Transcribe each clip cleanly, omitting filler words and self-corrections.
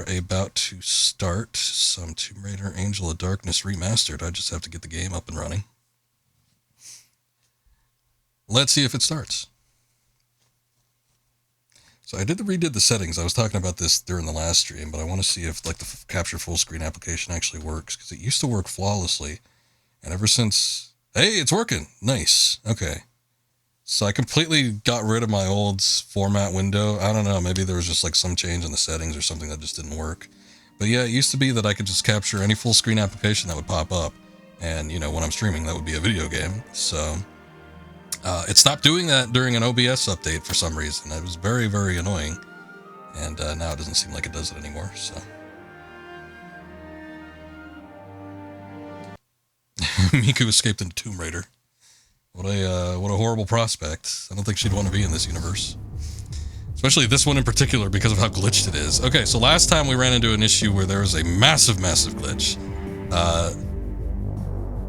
about to start some Tomb Raider Angel of Darkness Remastered. I just have to get the game up and running. Let's see if it starts. So I redid the settings. I was talking about this during the last stream, but I want to see if like the capture full screen application actually works, because it used to work flawlessly, and ever since... Hey, it's working! Nice. Okay. So I completely got rid of my old format window. I don't know, maybe there was just like some change in the settings or something that just didn't work. But yeah, it used to be that I could just capture any full screen application that would pop up. And, you know, when I'm streaming, that would be a video game. So it stopped doing that during an OBS update for some reason. It was very, very annoying. And now it doesn't seem like it does it anymore, so. Miku escaped into Tomb Raider. What a horrible prospect. I don't think she'd want to be in this universe. Especially this one in particular, because of how glitched it is. Okay, so last time we ran into an issue where there was a massive, massive glitch.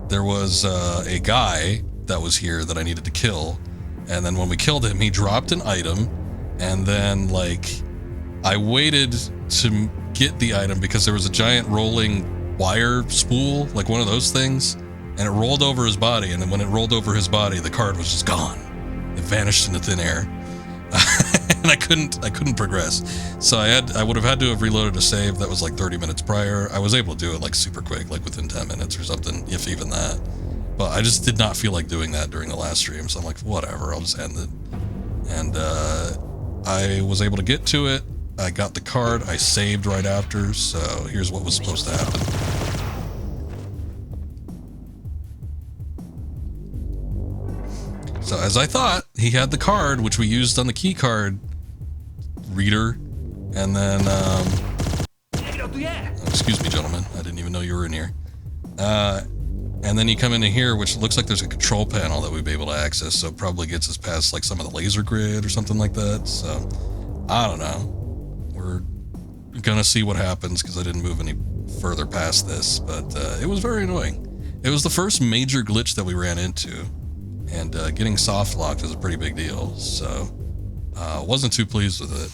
There was a guy that was here that I needed to kill. And then when we killed him, he dropped an item. And then, like, I waited to get the item because there was a giant rolling wire spool, like one of those things. And it rolled over his body, and then when it rolled over his body, the card was just gone. It vanished into thin air. And I couldn't progress. So I would have had to have reloaded a save that was like 30 minutes prior. I was able to do it like super quick, like within 10 minutes or something, if even that. But I just did not feel like doing that during the last stream, so I'm like, whatever, I'll just end it. And I was able to get to it. I got the card, I saved right after, so here's what was supposed to happen. So as I thought, he had the card, which we used on the key card reader, and then, excuse me, gentlemen, I didn't even know you were in here. And then you come into here, which looks like there's a control panel that we'd be able to access, so it probably gets us past like some of the laser grid or something like that, so I don't know. We're gonna see what happens, because I didn't move any further past this, but it was very annoying. It was the first major glitch that we ran into. And getting soft locked is a pretty big deal, so wasn't too pleased with it.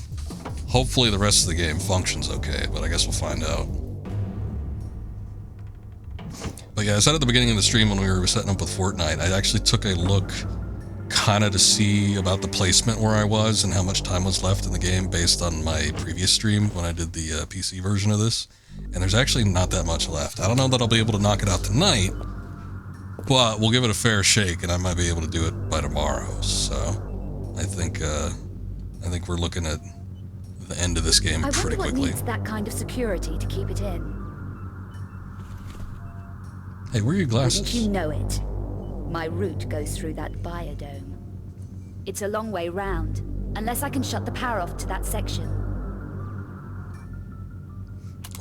Hopefully the rest of the game functions okay, but I guess we'll find out. But yeah, I said at the beginning of the stream when we were setting up with Fortnite, I actually took a look kind of to see about the placement where I was and how much time was left in the game based on my previous stream when I did the PC version of this. And there's actually not that much left. I don't know that I'll be able to knock it out tonight, but we'll give it a fair shake, and I might be able to do it by tomorrow. So I think we're looking at the end of this game pretty quickly. What needs that kind of security to keep it in? Hey, where are your glasses? Wouldn't you know it? My route goes through that biodome. It's a long way round, unless I can shut the power off to that section.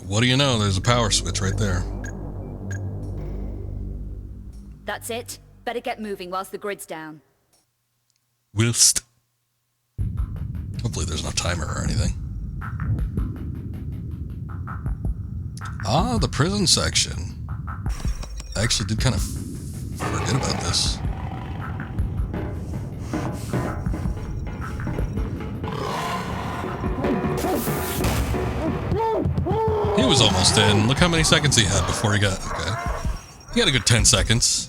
What do you know? There's a power switch right there. That's it. Better get moving whilst the grid's down. Whilst. Hopefully there's no timer or anything. Ah, the prison section. I actually did kind of forget about this. He was almost in. Look how many seconds he had before he got... Okay. He had a good 10 seconds.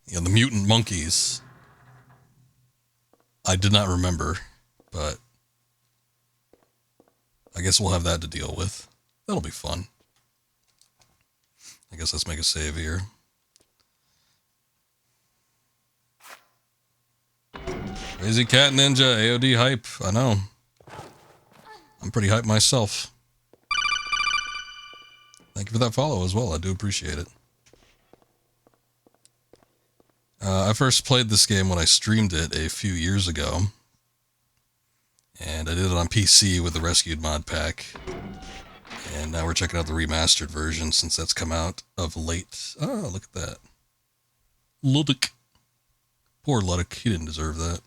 Yeah, the mutant monkeys. I did not remember, but I guess we'll have that to deal with. That'll be fun. I guess let's make a save here. Crazy Cat Ninja, AOD hype. I know. I'm pretty hyped myself. Thank you for that follow as well. I do appreciate it. I first played this game when I streamed it a few years ago. And I did it on PC with the Rescued mod pack. And now we're checking out the remastered version since that's come out of late. Oh, look at that. Ludwig. Poor Ludwig. He didn't deserve that.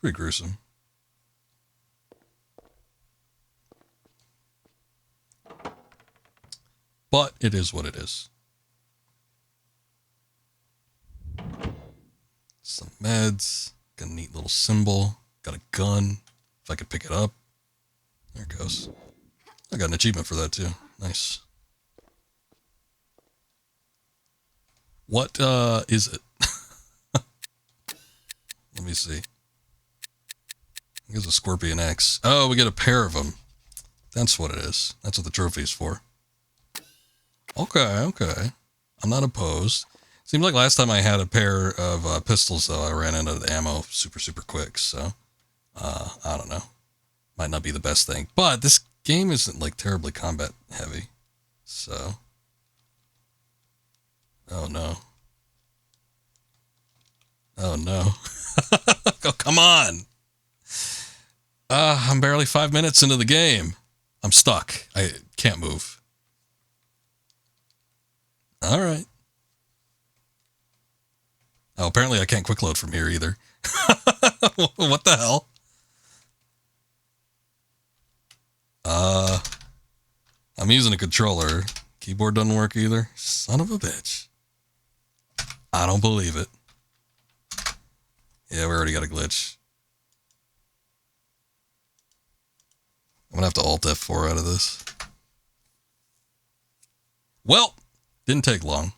Pretty gruesome. But it is what it is. Some meds. Got a neat little symbol. Got a gun. If I could pick it up. There it goes. I got an achievement for that too. Nice. What is it? Let me see. I guess a Scorpion X. Oh, we get a pair of them. That's what it is. That's what the trophy is for. Okay. I'm not opposed. Seems like last time I had a pair of pistols, though, I ran out of ammo super quick, so I don't know. Might not be the best thing. But this game isn't, like, terribly combat heavy, so... Oh, no. Oh, no. Oh, come on! I'm barely 5 minutes into the game. I'm stuck. I can't move. Alright. Oh, apparently I can't quick load from here either. What the hell? I'm using a controller. Keyboard doesn't work either. Son of a bitch. I don't believe it. Yeah, we already got a glitch. I'm gonna have to Alt F4 out of this. Well, didn't take long.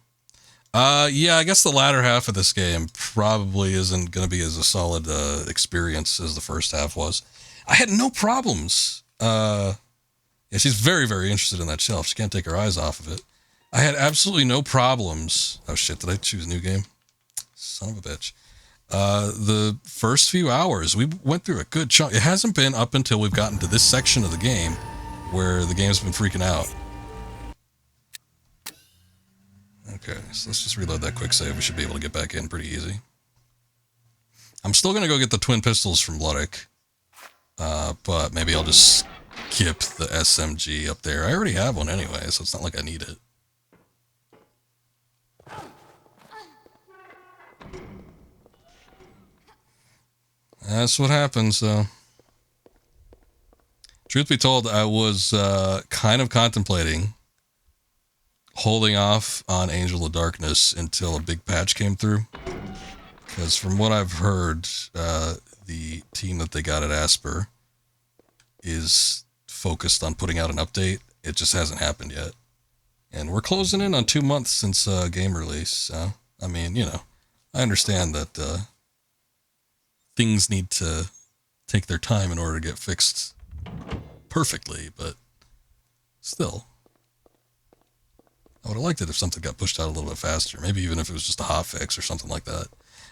Yeah, I guess the latter half of this game probably isn't going to be as a solid experience as the first half was. I had no problems. Yeah, she's very interested in that shelf. She can't take her eyes off of it. I had absolutely no problems. Oh shit, did I choose a new game? Son of a bitch. The first few hours, we went through a good chunk. It hasn't been up until we've gotten to this section of the game where the game's been freaking out. Okay, so let's just reload that quick save. We should be able to get back in pretty easy. I'm still going to go get the twin pistols from Luddick. But maybe I'll just skip the SMG up there. I already have one anyway, so it's not like I need it. That's what happens, though. Truth be told, I was kind of contemplating holding off on Angel of Darkness until a big patch came through. Because from what I've heard, the team that they got at Asper is focused on putting out an update. It just hasn't happened yet. And we're closing in on 2 months since game release. So, I mean, you know, I understand that things need to take their time in order to get fixed perfectly, but still. I would have liked it if something got pushed out a little bit faster. Maybe even if it was just a hot fix or something like that.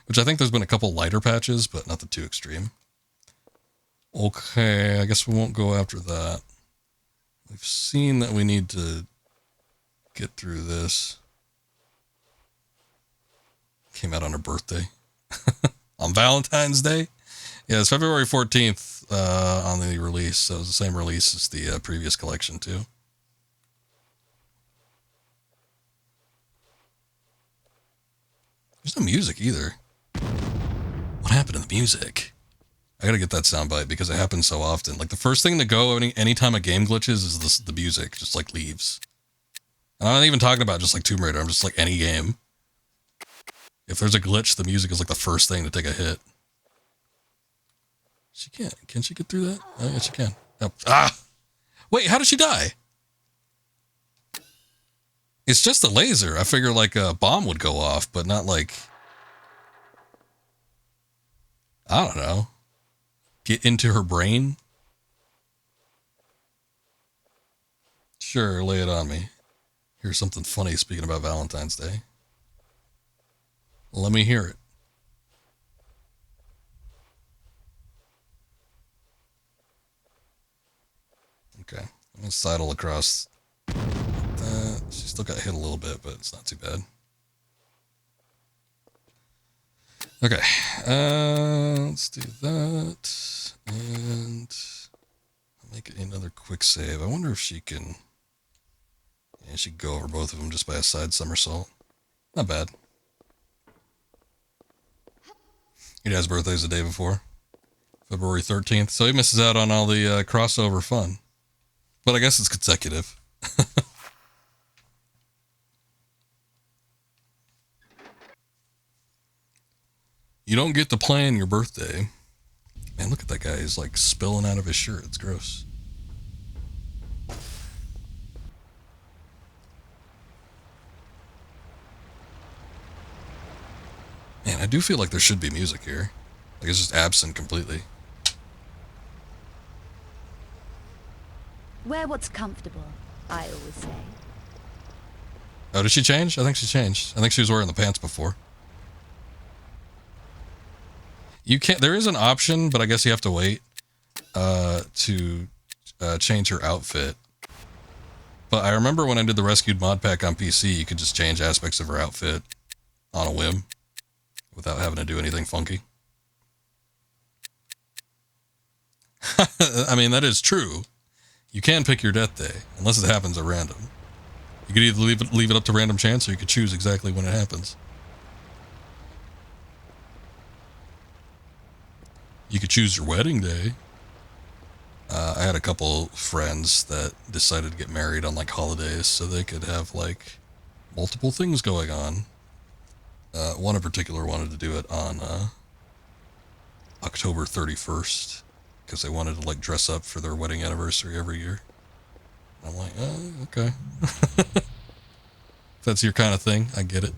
Which I think there's been a couple lighter patches, but nothing too extreme. Okay, I guess we won't go after that. We've seen that we need to get through this. Came out on her birthday. On Valentine's Day? Yeah, it's February 14th on the release, so it's the same release as the previous collection, too. There's no music either. What happened to the music? I gotta get that soundbite because it happens so often. Like, the first thing to go anytime a game glitches is the music just, like, leaves. And I'm not even talking about just, like, Tomb Raider. I'm just, like, any game. If there's a glitch, the music is, like, the first thing to take a hit. She can't. Can she get through that? Oh, yeah, she can. Oh. Ah! Wait, how did she die? It's just a laser. I figure, like, a bomb would go off, but not, like... I don't know. Get into her brain? Sure, lay it on me. Here's something funny speaking about Valentine's Day. Let me hear it. Okay, I'm gonna sidle across that. She still got hit a little bit, but it's not too bad. Okay, let's do that, and I'll make another quick save. I wonder if she can... Yeah, she can go over both of them just by a side somersault. Not bad. Your dad's birthday's the day before, February 13th, so he misses out on all the crossover fun. But I guess it's consecutive. You don't get to plan your birthday. Man, look at that guy. He's like spilling out of his shirt. It's gross. Man, I do feel like there should be music here. Like it's just absent completely. Wear what's comfortable, I always say. Oh, did she change? I think she changed. I think she was wearing the pants before. You can't, there is an option, but I guess you have to wait to change her outfit. But I remember when I did the Rescued mod pack on PC, you could just change aspects of her outfit on a whim without having to do anything funky. I mean, that is true. You can pick your death day, unless it happens at random. You could either leave it up to random chance, or you could choose exactly when it happens. You could choose your wedding day. I had a couple friends that decided to get married on like holidays so they could have like multiple things going on. One in particular wanted to do it on October 31st because they wanted to like dress up for their wedding anniversary every year. I'm like, oh, okay. If that's your kind of thing, I get it.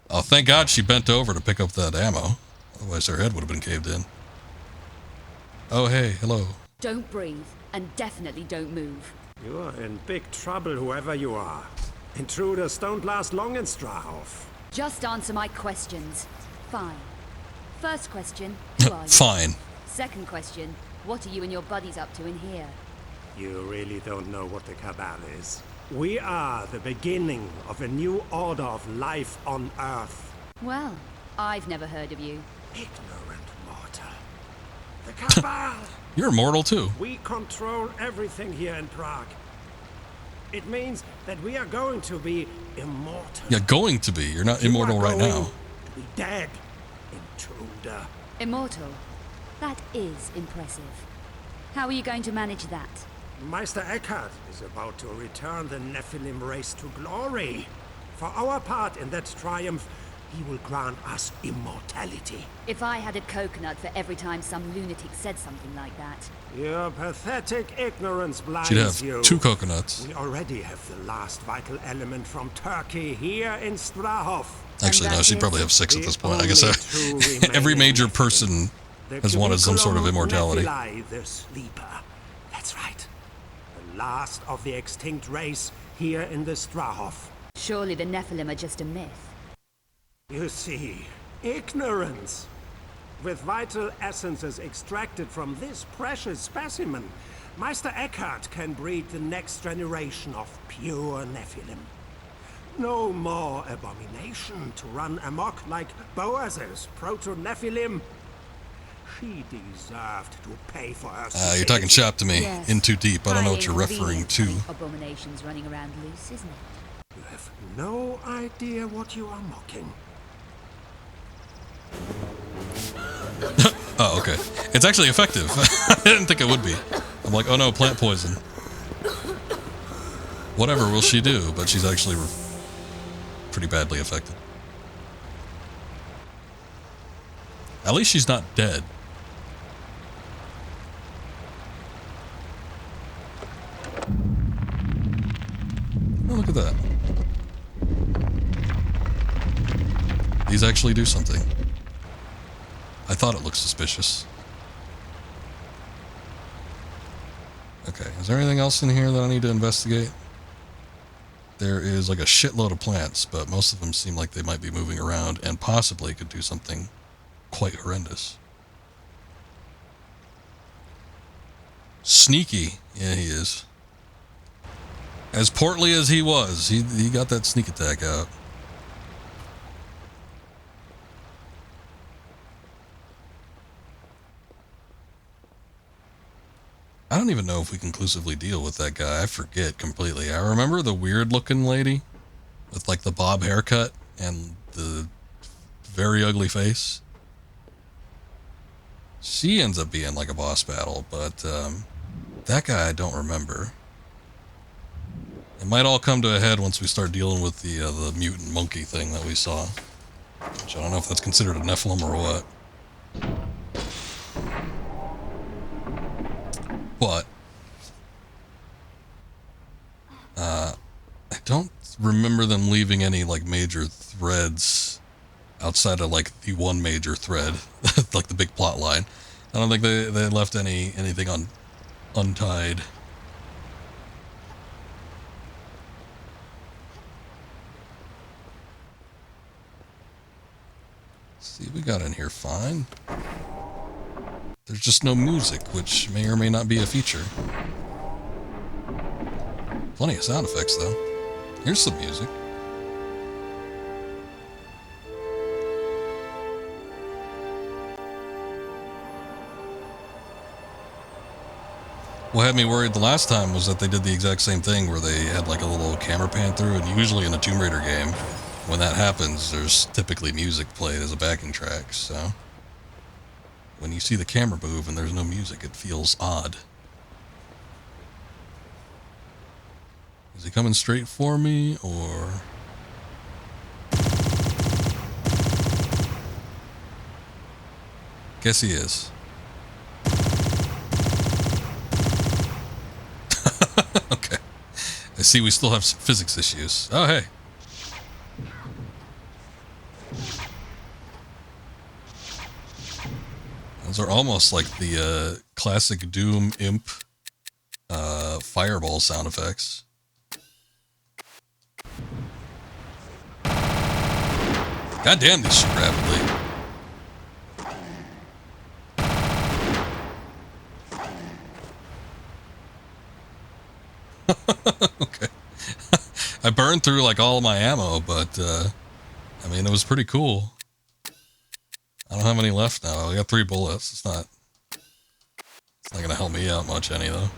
Oh, thank God she bent over to pick up that ammo. Otherwise her head would have been caved in. Oh, hey, hello. Don't breathe, and definitely don't move. You are in big trouble, whoever you are. Intruders don't last long in Strahov. Just answer my questions. Fine. First question, who are you? Fine. Second question, what are you and your buddies up to in here? You really don't know what the Cabal is. We are the beginning of a new order of life on Earth. Well, I've never heard of you. Ignorant mortal. The Cabal! You're immortal too. We control everything here in Prague. It means that we are going to be immortal. Yeah, going to be. You're not You immortal are right going now. to be dead, intruder. Immortal. That is impressive. How are you going to manage that? Meister Eckhart is about to return the Nephilim race to glory. For our part in that triumph, he will grant us immortality. If I had a coconut for every time some lunatic said something like that. Your pathetic ignorance blinds She'd have you. 2 coconuts. We already have the last vital element from Turkey here in Strahov. Actually, no, she'd probably have 6 at The this point. I guess only two every remaining major Nephilim. person The has wanted some sort of Cubiculum immortality. Nephili, the sleeper. That's right. The last of the extinct race here in the Strahov. Surely the Nephilim are just a myth. You see, ignorance. With vital essences extracted from this precious specimen, Meister Eckhart can breed the next generation of pure Nephilim. No more abomination to run amok like Boaz's proto-Nephilim. She deserved to pay for her You're talking stupidity. shop to me. Yes. In too deep. I don't know what you're Highly referring inconvenient to. Abominations running around loose, isn't it? You have no idea what you are mocking. Oh, okay. It's actually effective. I didn't think it would be. I'm like, oh no, plant poison. Whatever will she do? But she's actually pretty badly affected. At least she's not dead. Oh, look at that. These actually do something. I thought it looked suspicious. Okay, is there anything else in here that I need to investigate? There is like a shitload of plants, but most of them seem like they might be moving around and possibly could do something quite horrendous. Sneaky. Yeah, he is. As portly as he was, he got that sneak attack out. I don't even know if we conclusively deal with that guy. I forget completely. I remember the weird looking lady with like the bob haircut and the very ugly face. She ends up being like a boss battle, but that guy I don't remember. It might all come to a head once we start dealing with the mutant monkey thing that we saw. Which I don't know if that's considered a Nephilim or what. But I don't remember them leaving any like major threads outside of like the one major thread, like the big plot line. I don't think they left anything untied. Let's see, we got in here fine. There's just no music, which may or may not be a feature. Plenty of sound effects, though. Here's some music. What had me worried the last time was that they did the exact same thing where they had like a little camera pan through, and usually in a Tomb Raider game, when that happens, there's typically music played as a backing track, so when you see the camera move and there's no music, it feels odd. Is he coming straight for me, or... Guess he is. Okay. I see we still have some physics issues. Oh, hey. Those are almost like the classic Doom Imp fireball sound effects. God damn, these shoot rapidly. Okay. I burned through like all of my ammo, but I mean, it was pretty cool. I don't have any left now. I got 3 bullets. It's not gonna help me out much any though.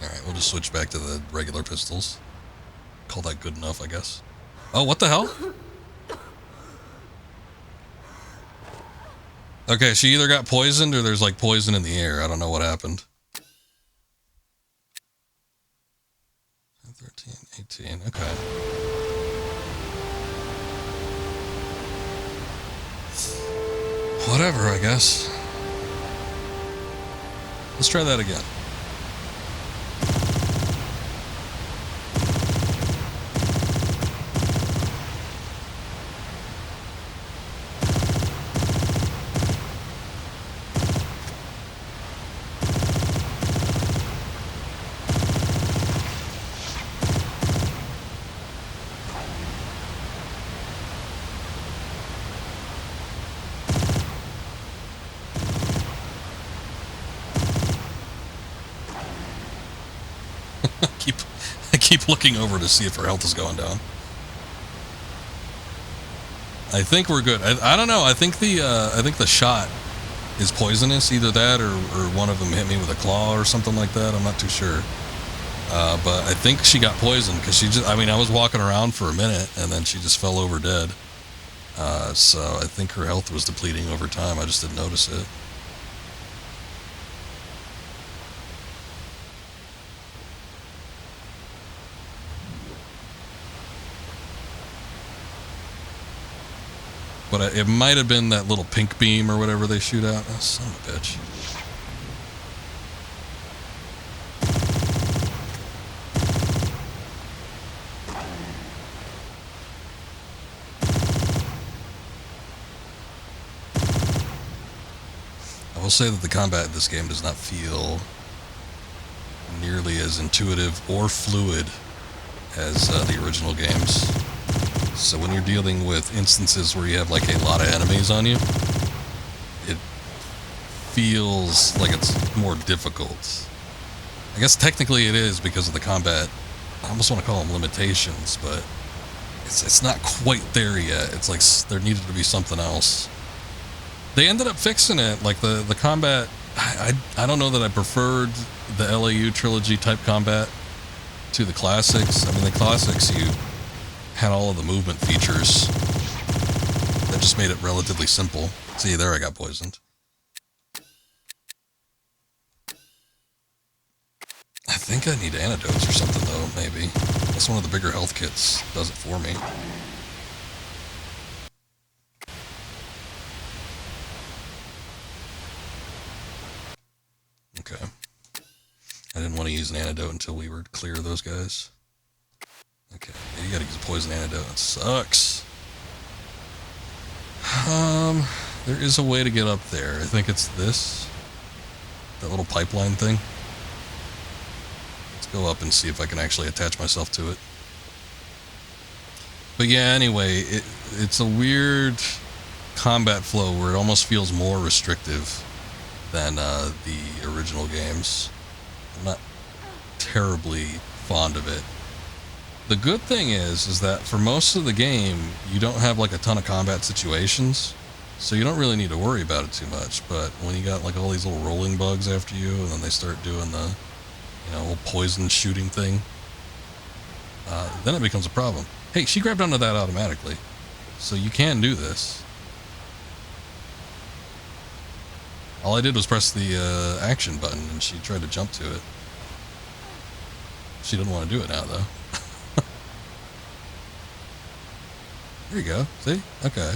Alright, we'll just switch back to the regular pistols. Call that good enough, I guess. Oh, what the hell? Okay, she either got poisoned or there's like poison in the air. I don't know what happened. 13, 18, okay. Whatever, I guess. Let's try that again. I keep looking over to see if her health is going down. I think we're good. I don't know. I think the shot is poisonous. Either that or one of them hit me with a claw or something like that. I'm not too sure. But I think she got poisoned because she just, I mean, I was walking around for a minute and then she just fell over dead. So I think her health was depleting over time. I just didn't notice it. But it might have been that little pink beam or whatever they shoot out. Oh, son of a bitch. I will say that the combat in this game does not feel nearly as intuitive or fluid as the original games. So when you're dealing with instances where you have like a lot of enemies on you, it feels like it's more difficult. I guess technically it is because of the combat. I almost want to call them limitations, but it's not quite there yet. It's like there needed to be something else. They ended up fixing it. Like the combat, I don't know that I preferred the LAU trilogy type combat to the classics. I mean, the classics, you had all of the movement features that just made it relatively simple. See, there I got poisoned. I think I need antidotes or something, though, maybe. Let's guess one of the bigger health kits does it for me. Okay. I didn't want to use an antidote until we were clear of those guys. Okay, yeah, you gotta use a poison antidote. That sucks. There is a way to get up there. I think it's this. That little pipeline thing. Let's go up and see if I can actually attach myself to it. But yeah, anyway, it's a weird combat flow where it almost feels more restrictive than the original games. I'm not terribly fond of it. The good thing is that for most of the game, you don't have like a ton of combat situations, so you don't really need to worry about it too much. But when you got like all these little rolling bugs after you, and then they start doing the, whole poison shooting thing, then it becomes a problem. Hey, she grabbed onto that automatically, so you can do this. All I did was press the action button, and she tried to jump to it. She didn't want to do it now, though. There you go. See? Okay.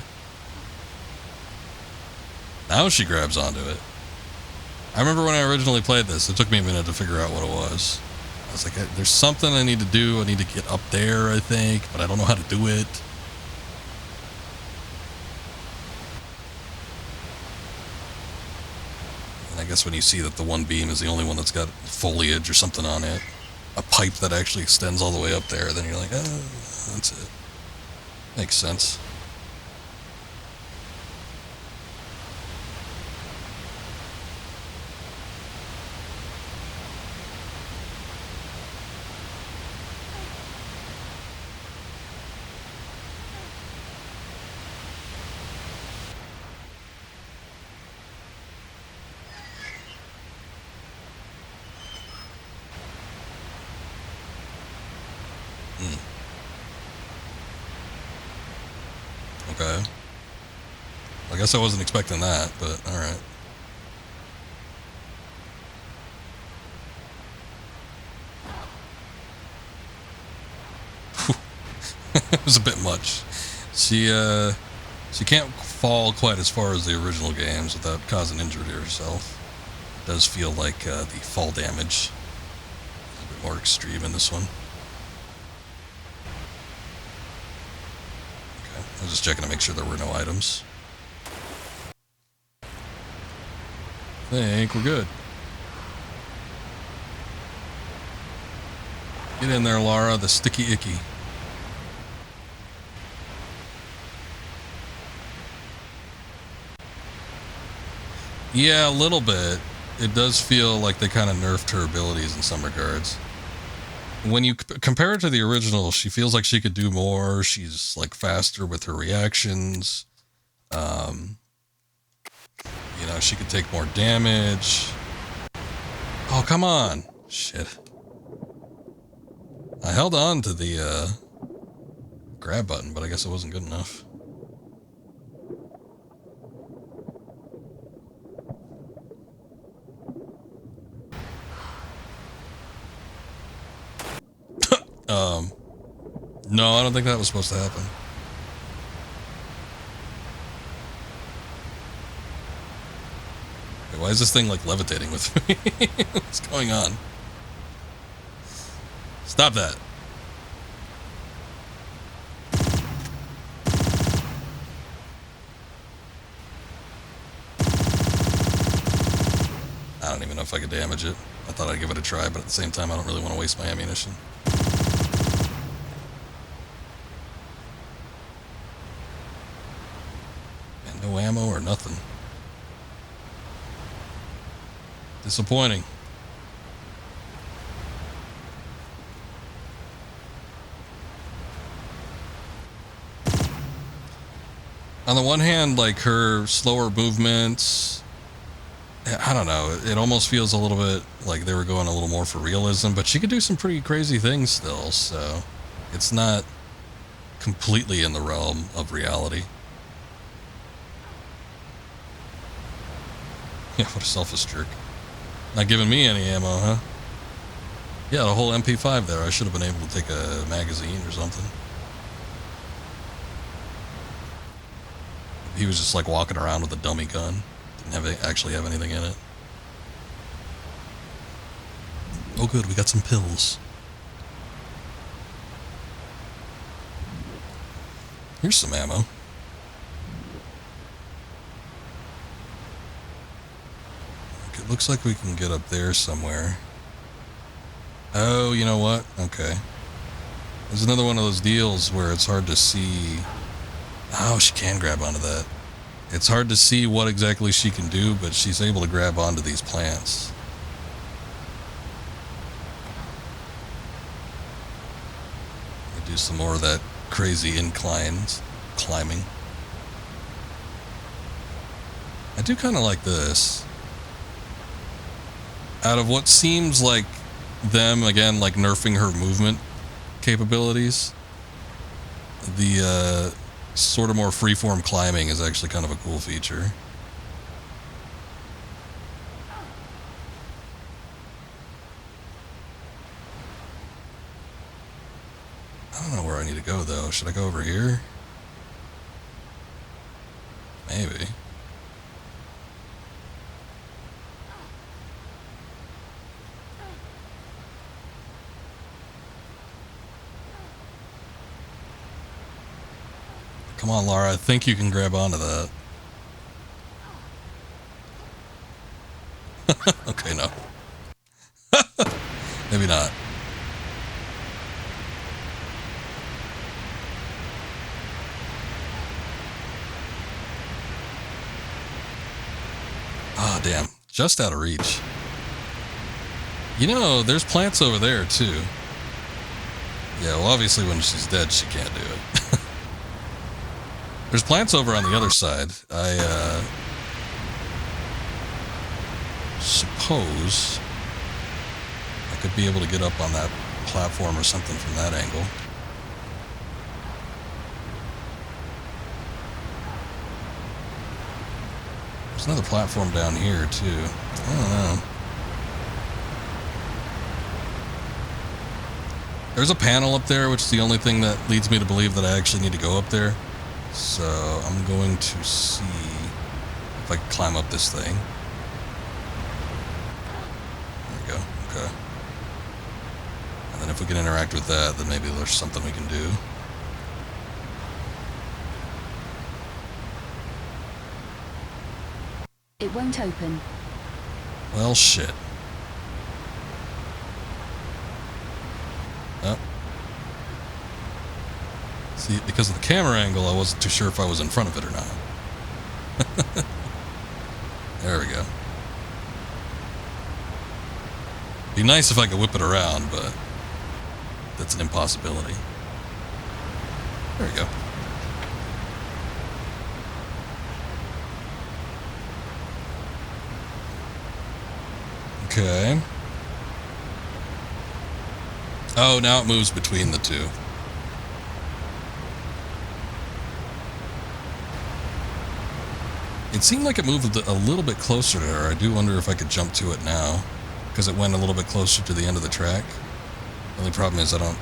Now she grabs onto it. I remember when I originally played this, it took me a minute to figure out what it was. I was like, there's something I need to do. I need to get up there, I think, but I don't know how to do it. And I guess when you see that the one beam is the only one that's got foliage or something on it, a pipe that actually extends all the way up there, then you're like, that's it. Makes sense. Okay. I guess I wasn't expecting that, but alright. It was a bit much. She can't fall quite as far as the original games without causing injury to herself. It does feel like the fall damage is a bit more extreme in this one. I was just checking to make sure there were no items. I think we're good. Get in there, Lara, the sticky icky. Yeah, a little bit. It does feel like they kind of nerfed her abilities in some regards. When you compare it to the original, she feels like she could do more. She's like faster with her reactions. She could take more damage. Oh, come on. Shit. I held on to the grab button, but I guess it wasn't good enough. No, I don't think that was supposed to happen. Wait, why is this thing like levitating with me? What's going on? Stop that. I don't even know if I could damage it. I thought I'd give it a try, but at the same time, I don't really want to waste my ammunition. No ammo or nothing. Disappointing. On the one hand, like her slower movements, I don't know, it almost feels a little bit like they were going a little more for realism, but she could do some pretty crazy things still, so it's not completely in the realm of reality. Yeah, what a selfish jerk. Not giving me any ammo, huh? Yeah, the whole MP5 there. I should have been able to take a magazine or something. He was just like walking around with a dummy gun. Didn't actually have anything in it. Oh good, we got some pills. Here's some ammo. It looks like we can get up there somewhere. Oh, you know what? Okay. There's another one of those deals where it's hard to see... Oh, she can grab onto that. It's hard to see what exactly she can do, but she's able to grab onto these plants. Do some more of that crazy inclines climbing. I do kind of like this. Out of what seems like them, again, like nerfing her movement capabilities, the sort of more freeform climbing is actually kind of a cool feature. I don't know where I need to go, though. Should I go over here? Maybe. Come on, Laura. I think you can grab onto that. Okay, no. Maybe not. Ah, damn. Just out of reach. You know, there's plants over there, too. Yeah, well, obviously when she's dead, she can't do it. There's plants over on the other side. I, suppose I could be able to get up on that platform or something from that angle. There's another platform down here, too. I don't know. There's a panel up there, which is the only thing that leads me to believe that I actually need to go up there. So I'm going to see if I can climb up this thing. There we go. Okay. And then if we can interact with that, then maybe there's something we can do. It won't open. Well, shit. Oh. See, because of the camera angle, I wasn't too sure if I was in front of it or not. There we go. Be nice if I could whip it around, but that's an impossibility. There we go. Okay. Oh, now it moves between the two. It seemed like it moved a little bit closer to her. I do wonder if I could jump to it now, because it went a little bit closer to the end of the track. The only problem is I don't...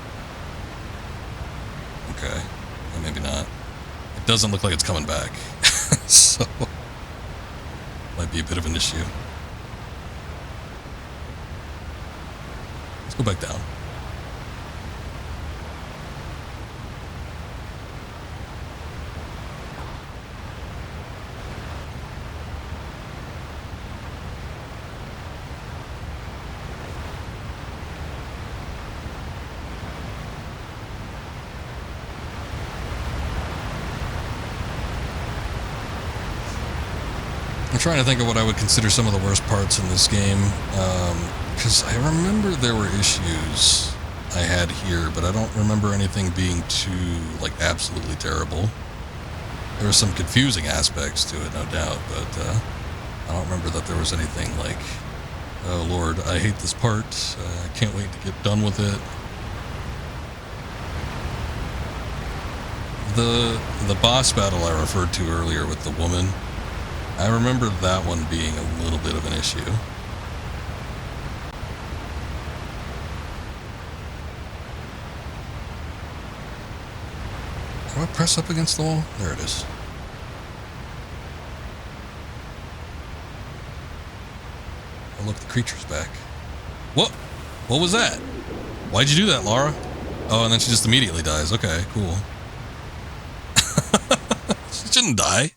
Okay. Well, maybe not. It doesn't look like it's coming back. So... might be a bit of an issue. Let's go back down. I'm trying to think of what I would consider some of the worst parts in this game, because I remember there were issues I had here, but I don't remember anything being too, like, absolutely terrible. There were some confusing aspects to it, no doubt, but I don't remember that there was anything like, oh lord, I hate this part, I can't wait to get done with it. The boss battle I referred to earlier with the woman, I remember that one being a little bit of an issue. Do I press up against the wall? There it is. Oh, look, the creature's back. What? What was that? Why'd you do that, Laura? Oh, and then she just immediately dies. Okay, cool. She shouldn't die.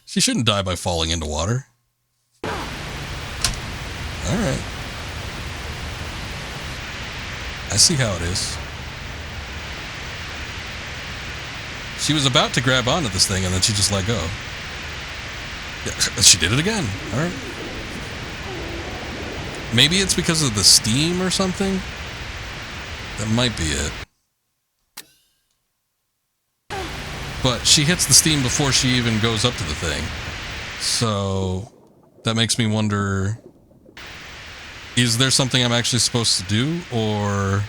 She shouldn't die by falling into water. Alright. I see how it is. She was about to grab onto this thing and then she just let go. Yeah, she did it again. Alright. Maybe it's because of the steam or something? That might be it. But she hits the steam before she even goes up to the thing. So that makes me wonder, is there something I'm actually supposed to do, or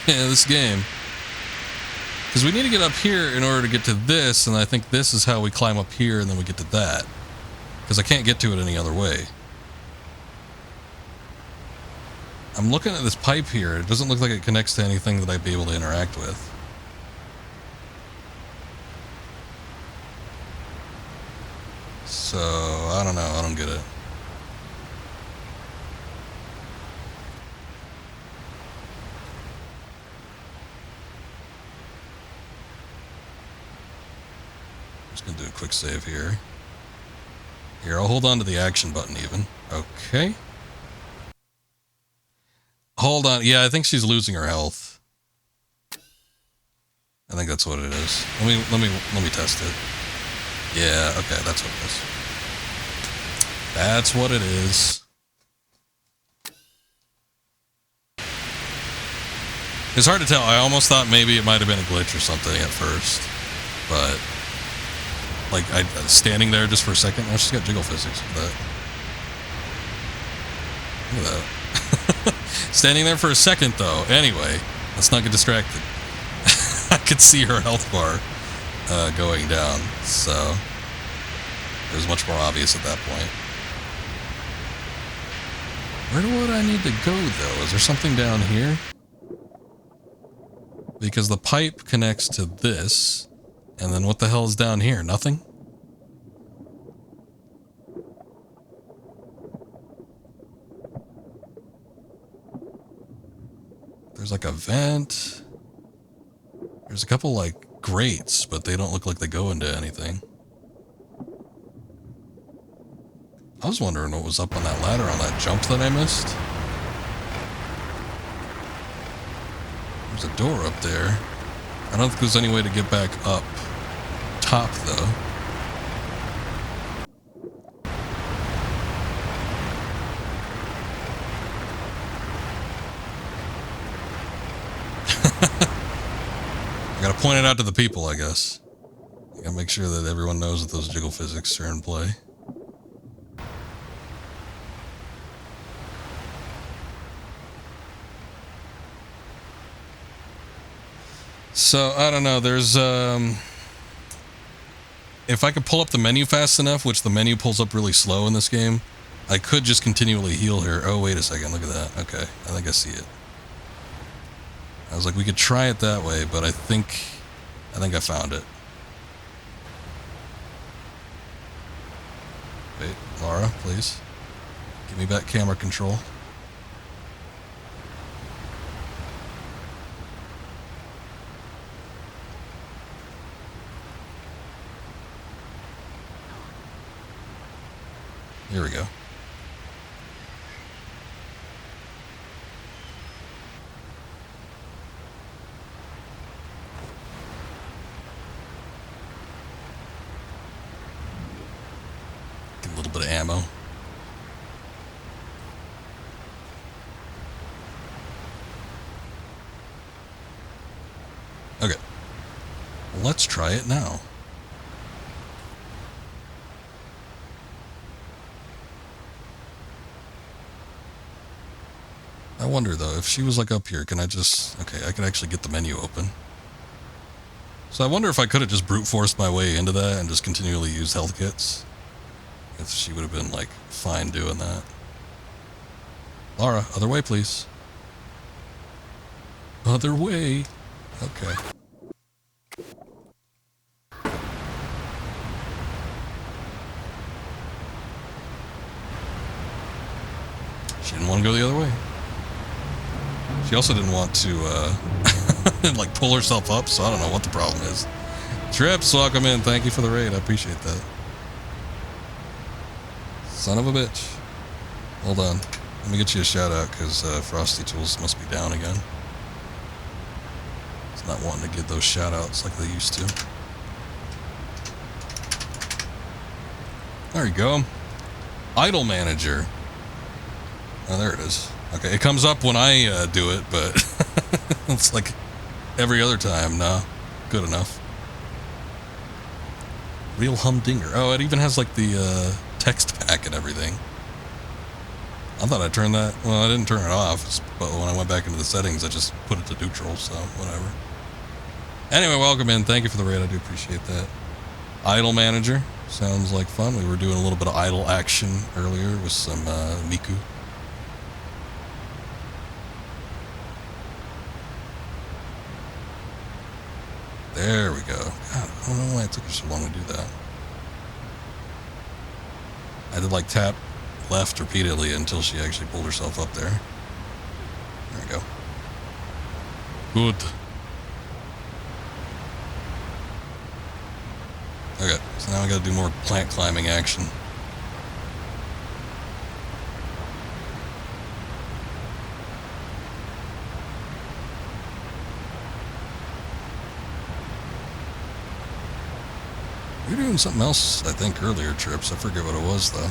this game? Because we need to get up here in order to get to this, and I think this is how we climb up here and then we get to that. Because I can't get to it any other way. I'm looking at this pipe here. It doesn't look like it connects to anything that I'd be able to interact with. So, I don't know. I don't get it. I'm just going to do a quick save here. Here, I'll hold on to the action button even. Okay. Hold on. Yeah, I think she's losing her health. I think that's what it is. Let me test it. Yeah, okay, that's what it is. That's what it is. It's hard to tell. I almost thought maybe it might have been a glitch or something at first. But like I standing there just for a second. Oh, she's got jiggle physics with that. Look at that. Standing there for a second, though. Anyway, let's not get distracted. I could see her health bar going down, so it was much more obvious at that point. Where would I need to go, though? Is there something down here? Because the pipe connects to this, and then what the hell is down here? Nothing? There's like a vent. There's a couple like grates, but they don't look like they go into anything. I was wondering what was up on that ladder on that jump that I missed. There's a door up there. I don't think there's any way to get back up top though. I gotta point it out to the people, I guess. I gotta make sure that everyone knows that those jiggle physics are in play. So, I don't know, there's, if I could pull up the menu fast enough, which the menu pulls up really slow in this game, I could just continually heal her. Oh, wait a second, look at that. Okay, I think I see it. I was like, we could try it that way, but I think I found it. Wait, Laura, please. Give me back camera control. Here we go. Get a little bit of ammo. Okay. Let's try it now. I wonder though, if she was like up here, can I just... Okay, I can actually get the menu open. So I wonder if I could have just brute forced my way into that and just continually used health kits. If she would have been like fine doing that. Laura, other way please. Other way. Okay. She didn't want to go the other way. She also didn't want to, like, pull herself up, so I don't know what the problem is. Trips, welcome in. Thank you for the raid. I appreciate that. Son of a bitch. Hold on. Let me get you a shout out, because Frosty Tools must be down again. It's not wanting to get those shout outs like they used to. There you go. Idle Manager. Oh, there it is. Okay, it comes up when I do it, but it's like every other time. No, good enough. Real humdinger. Oh, it even has like the text pack and everything. I thought I turned that. Well, I didn't turn it off, but when I went back into the settings, I just put it to neutral, so whatever. Anyway, welcome in. Thank you for the raid. I do appreciate that. Idle Manager. Sounds like fun. We were doing a little bit of idle action earlier with some Miku. There we go. God, I don't know why it took her so long to do that. I did like tap left repeatedly until she actually pulled herself up there. There we go. Good. Okay, so now I gotta do more plant climbing action. We were doing something else, I think, earlier, Trips. I forget what it was, though.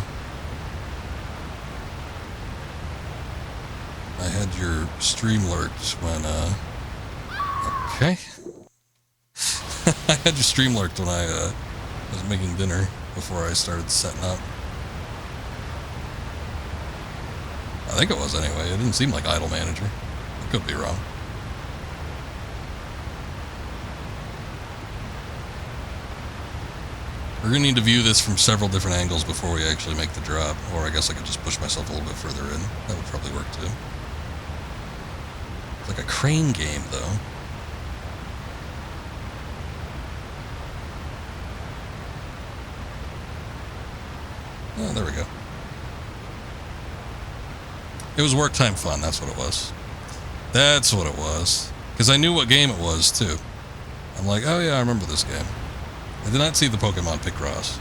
I had your stream lurked when, okay. I had your stream lurked when I, was making dinner before I started setting up. I think it was, anyway. It didn't seem like Idle Manager. I could be wrong. We're going to need to view this from several different angles before we actually make the drop. Or I guess I could just push myself a little bit further in. That would probably work too. It's like a crane game, though. Oh, there we go. It was work time fun, that's what it was. That's what it was. Because I knew what game it was, too. I'm like, oh yeah, I remember this game. I did not see the Pokemon Picross,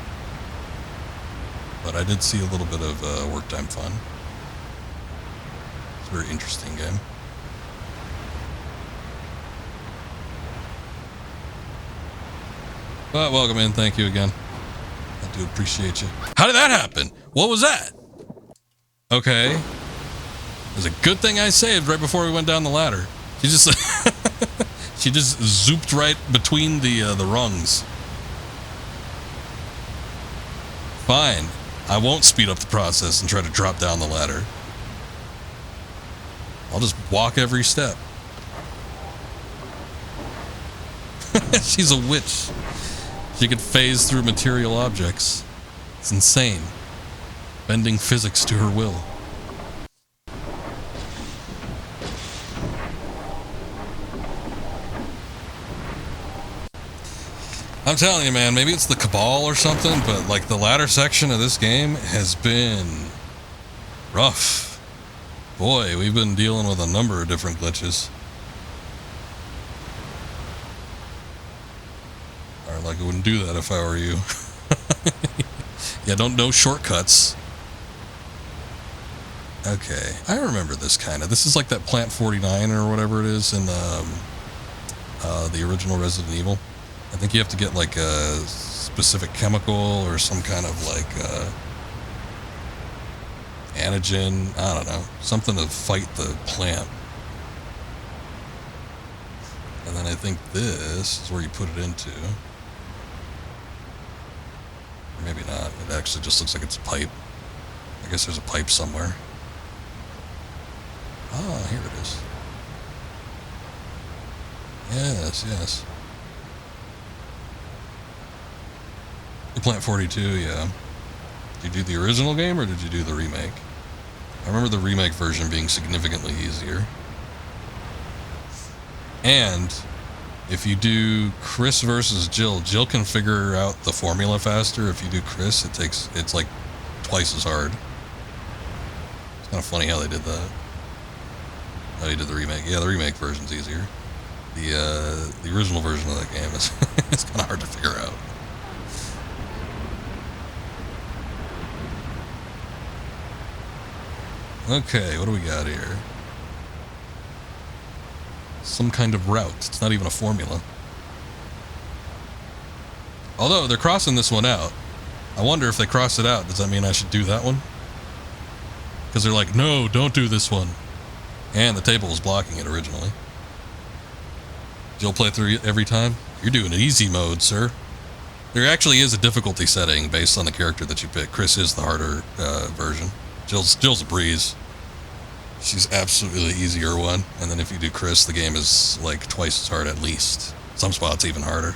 but I did see a little bit of work time fun. It's a very interesting game. But welcome in, thank you again. I do appreciate you. How did that happen? What was that? Okay. It was a good thing I saved right before we went down the ladder. She just she just zooped right between the rungs. Fine. I won't speed up the process and try to drop down the ladder. I'll just walk every step. She's a witch. She could phase through material objects. It's insane. Bending physics to her will. I'm telling you, man, maybe it's the Cabal or something, but like the ladder section of this game has been rough. Boy, we've been dealing with a number of different glitches. Or like I wouldn't do that if I were you. Yeah, don't know shortcuts. Okay, I remember this kind of. This is like that Plant 49 or whatever it is in the original Resident Evil. I think you have to get like a specific chemical or some kind of like antigen, I don't know, something to fight the plant. And then I think this is where you put it into. Or maybe not. It actually just looks like it's a pipe. I guess there's a pipe somewhere. Ah, here it is. Yes, yes. Plant 42, yeah. Did you do the original game or did you do the remake? I remember the remake version being significantly easier. And if you do Chris versus Jill, Jill can figure out the formula faster. If you do Chris, it's like twice as hard. It's kind of funny how they did that. How you did the remake. Yeah, the remake version's easier. The original version of that game is it's kind of hard to figure out. Okay, what do we got here? Some kind of route. It's not even a formula. Although they're crossing this one out. I wonder if they cross it out, does that mean I should do that one? Because they're like, no, don't do this one. And the table was blocking it originally. You'll play through every time? You're doing an easy mode, sir. There actually is a difficulty setting based on the character that you pick. Chris is the harder version. Jill's a breeze. She's absolutely the easier one. And then if you do Chris, the game is like twice as hard at least. Some spots even harder.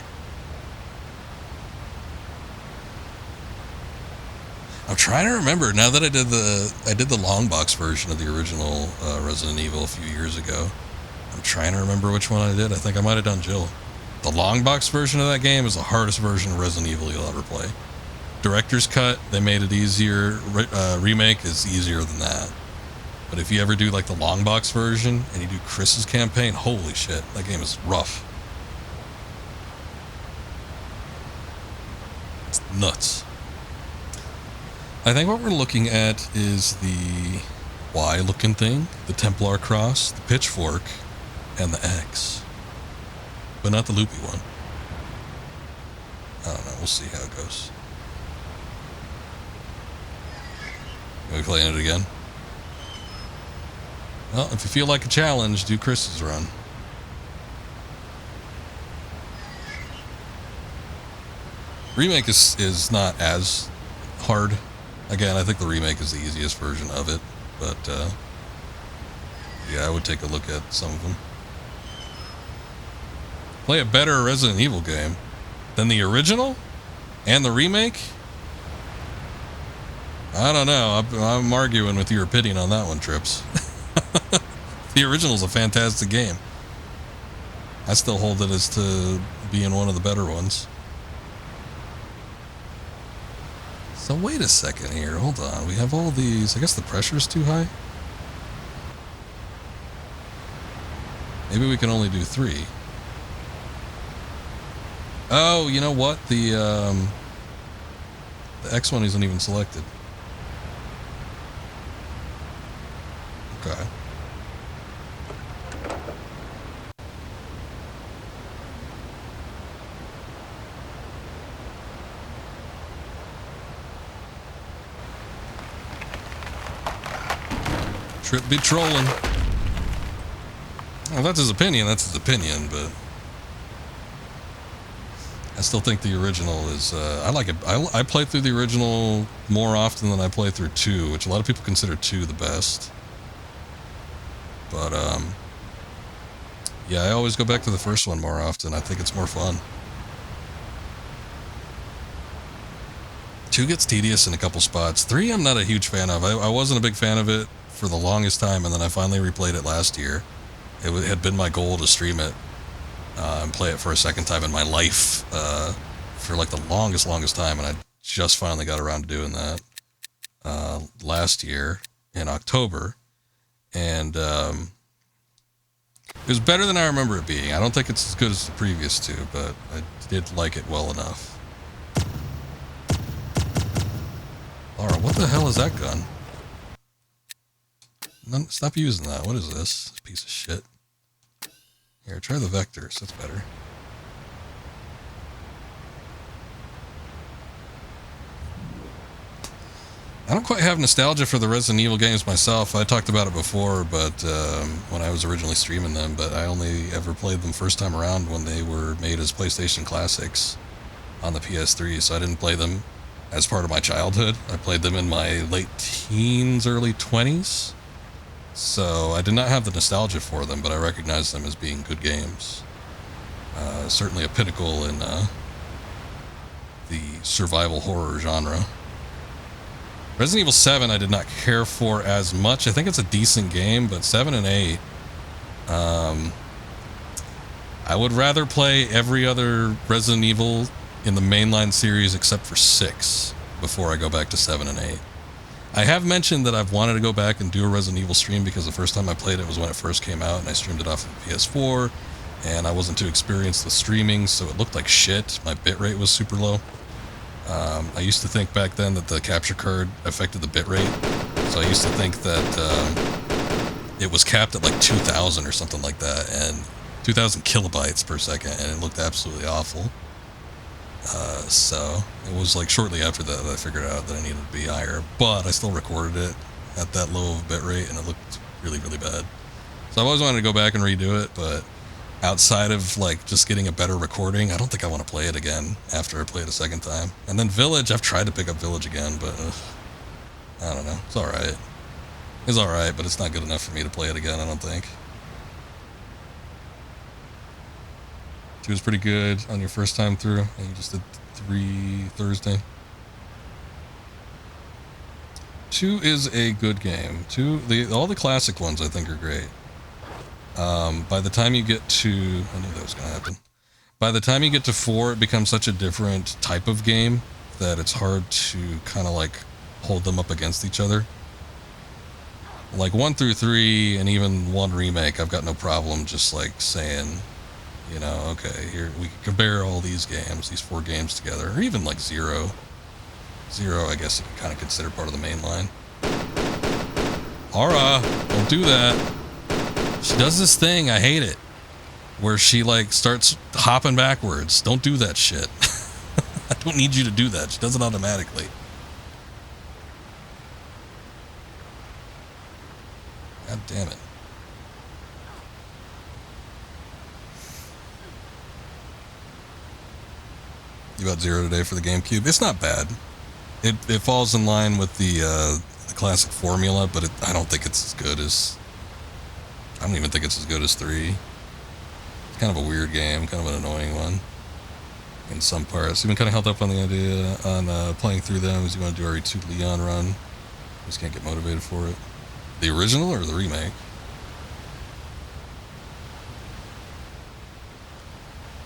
I'm trying to remember now that I did the long box version of the original Resident Evil a few years ago. I'm trying to remember which one I did. I think I might have done Jill. The long box version of that game is the hardest version of Resident Evil you'll ever play. Director's Cut, they made it easier. Remake is easier than that. But if you ever do like the long box version and you do Chris's campaign, holy shit, that game is rough. It's nuts. I think what we're looking at is the Y looking thing, the Templar cross, the pitchfork, and the X. But not the loopy one. I don't know, we'll see how it goes. Are we playing it again? Well, if you feel like a challenge, do Chris's run. Remake is not as hard. Again, I think the remake is the easiest version of it, but yeah, I would take a look at some of them. Play a better Resident Evil game than the original and the remake? I don't know. I'm arguing with your opinion on that one, Trips. The original's a fantastic game. I still hold it as to being one of the better ones. So wait a second here, hold on. We have all these, I guess the pressure's too high? Maybe we can only do 3. Oh, you know what? The X one isn't even selected. Okay. Trip be trolling. Well, that's his opinion, but I still think the original is, I like it. I play through the original more often than I play through 2, which a lot of people consider 2 the best. But, yeah, I always go back to the first one more often. I think it's more fun. 2 gets tedious in a couple spots. 3 I'm not a huge fan of. I wasn't a big fan of it for the longest time, and then I finally replayed it last year. It had been my goal to stream it and play it for a second time in my life for like the longest time, and I just finally got around to doing that last year in October, and it was better than I remember it being. I don't think it's as good as the previous 2, but I did like it well enough. Laura, what the hell is that gun? Stop using that. What is this? Piece of shit. Here, try the vectors. That's better. I don't quite have nostalgia for the Resident Evil games myself. I talked about it before, but when I was originally streaming them, but I only ever played them first time around when they were made as PlayStation Classics on the PS3, so I didn't play them as part of my childhood. I played them in my late teens, early 20s. So I did not have the nostalgia for them, but I recognize them as being good games. Certainly a pinnacle in the survival horror genre. Resident Evil 7 I did not care for as much. I think it's a decent game, but 7 and 8, I would rather play every other Resident Evil in the mainline series except for 6 before I go back to 7 and 8. I have mentioned that I've wanted to go back and do a Resident Evil stream because the first time I played it was when it first came out, and I streamed it off of PS4, and I wasn't too experienced with streaming, so it looked like shit. My bitrate was super low. I used to think back then that the capture card affected the bitrate, so I used to think that it was capped at like 2,000 or something like that, and 2,000 kilobytes per second, and it looked absolutely awful. So it was like shortly after that I figured out that I needed to be higher, but I still recorded it at that low of a bitrate, and it looked really, really bad. So I've always wanted to go back and redo it, but outside of like just getting a better recording, I don't think I want to play it again after I play it a second time. And then Village, I've tried to pick up Village again, but I don't know. It's alright. It's alright, but it's not good enough for me to play it again, I don't think. 2 was pretty good on your first time through, and you just did 3 Thursday. 2 is a good game. 2, all the classic ones I think are great. By the time you get to, I knew that was going to happen. By the time you get to 4, it becomes such a different type of game that it's hard to kind of like hold them up against each other. Like 1 through 3 and even 1 remake, I've got no problem just like saying, you know, okay, here we can compare all these games, these 4 games together, or even like 0. 0, I guess you can kind of consider part of the main line. Aura, don't do that. She does this thing, I hate it, where she like starts hopping backwards. Don't do that shit. I don't need you to do that. She does it automatically. God damn it. You got 0 today for the GameCube? It's not bad. It falls in line with the classic formula, but I don't think it's as good as... I don't even think it's as good as 3. It's kind of a weird game, kind of an annoying one in some parts. Even kind of held up on the idea on playing through them as you want to do a RE2 Leon run. Just can't get motivated for it. The original or the remake?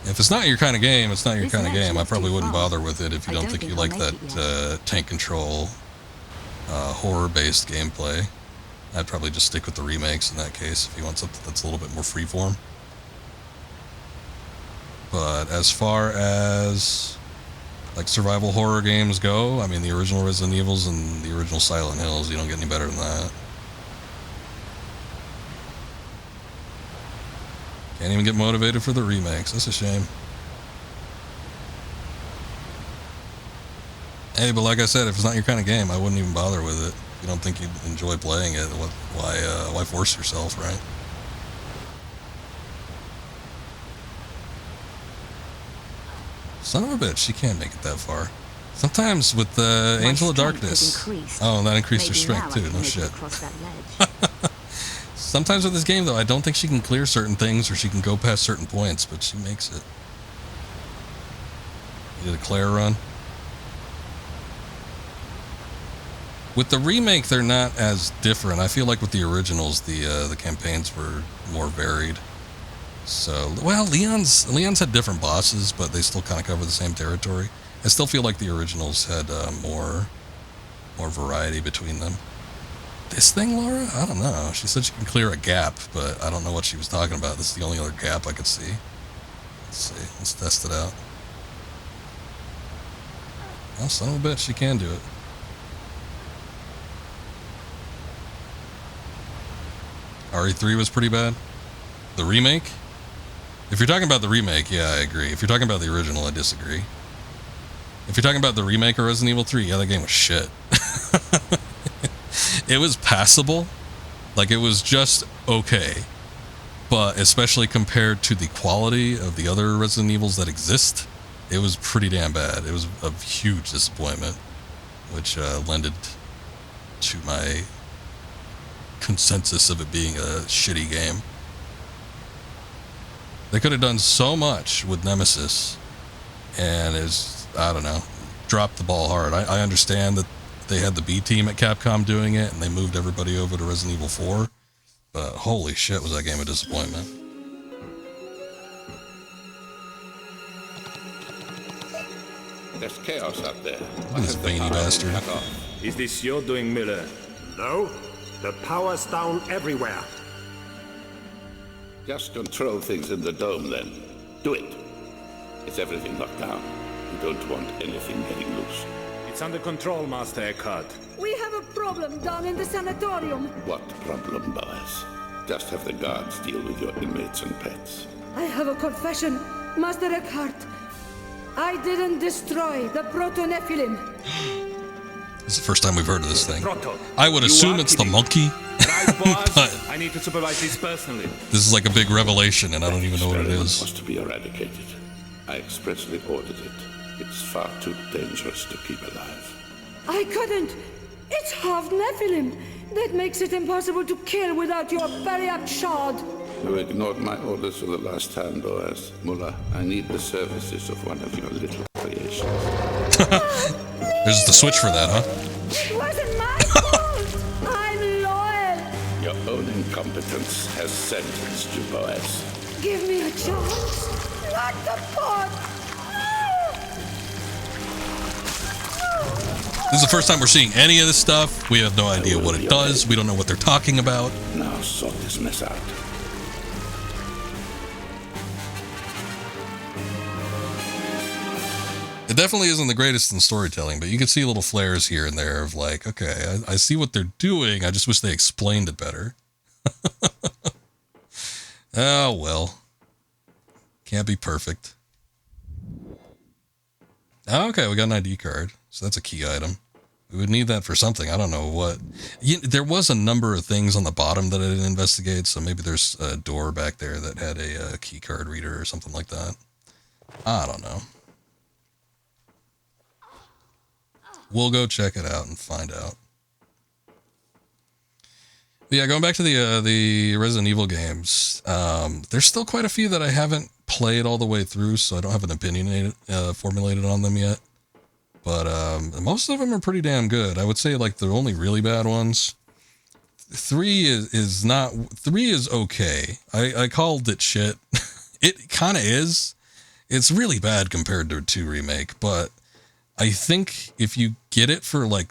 If it's not your kind of game, it's not your kind of game. I probably wouldn't bother with it if you don't think you like that tank control, horror-based gameplay. I'd probably just stick with the remakes in that case if you want something that's a little bit more freeform. But as far as like survival horror games go, I mean the original Resident Evils and the original Silent Hills, you don't get any better than that. Can't even get motivated for the remakes. That's a shame. Hey, but like I said, if it's not your kind of game, I wouldn't even bother with it. If you don't think you'd enjoy playing it, why force yourself, right? Son of a bitch, she can't make it that far. Sometimes with the Angel of Darkness... Oh, that increased her strength too, no shit. Sometimes with this game, though, I don't think she can clear certain things or she can go past certain points, but she makes it. You did a Claire run. With the remake, they're not as different. I feel like with the originals, the campaigns were more varied. So, well, Leon's had different bosses, but they still kind of cover the same territory. I still feel like the originals had more variety between them. This thing, Laura? I don't know. She said she can clear a gap, but I don't know what she was talking about. This is the only other gap I could see. Let's see. Let's test it out. Oh, son of a bitch, she can do it. RE3 was pretty bad. The remake? If you're talking about the remake, yeah, I agree. If you're talking about the original, I disagree. If you're talking about the remake of Resident Evil 3, yeah, that game was shit. It was passable. Like, it was just okay. But especially compared to the quality of the other Resident Evils that exist, it was pretty damn bad. It was a huge disappointment, which lended to my consensus of it being a shitty game. They could have done so much with Nemesis, and I don't know, dropped the ball hard. I understand that they had the B team at Capcom doing it, and they moved everybody over to Resident Evil 4, but holy shit was that game a disappointment. There's chaos out there. This veiny bastard. Is this your doing, Miller? No, the power's down everywhere. Just control things in the dome, then. Do it. Is everything locked down? You don't want anything getting loose. It's under control, Master Eckhart. We have a problem down in the sanatorium. What problem, Boaz? Just have the guards deal with your inmates and pets. I have a confession, Master Eckhart. I didn't destroy the Proto-Nephilim. This is the first time we've heard of this thing. Proto. I would assume it's the monkey. Right, boss? But I need to supervise this personally. this is like a big revelation, and I don't even know what it Experiment is. must be eradicated. I expressly ordered it. It's far too dangerous to keep alive. I couldn't. It's half Nephilim. That makes it impossible to kill without your bariac shard. You ignored my orders for the last time, Boaz. Mullah, I need the services of one of your little creations. There's the switch for that, huh? It wasn't my fault. I'm loyal. Your own incompetence has sentenced you, Boaz. Give me a chance. Not the pot. This is the first time we're seeing any of this stuff. We have no idea what it does. We don't know what they're talking about. Now sort this mess out. It definitely isn't the greatest in storytelling, but you can see little flares here and there of like, okay, I see what they're doing. I just wish they explained it better. Oh, well. Can't be perfect. Okay, we got an ID card. So that's a key item. We would need that for something. I don't know what. There was a number of things on the bottom that I didn't investigate, so maybe there's a door back there that had a key card reader or something like that. I don't know. We'll go check it out and find out. But yeah, going back to the Resident Evil games, there's still quite a few that I haven't played all the way through, so I don't have an opinion formulated on them yet. But most of them are pretty damn good. I would say like the only really bad ones. 3 is okay. I called it shit. It kind of is. It's really bad compared to 2 remake, but I think if you get it for like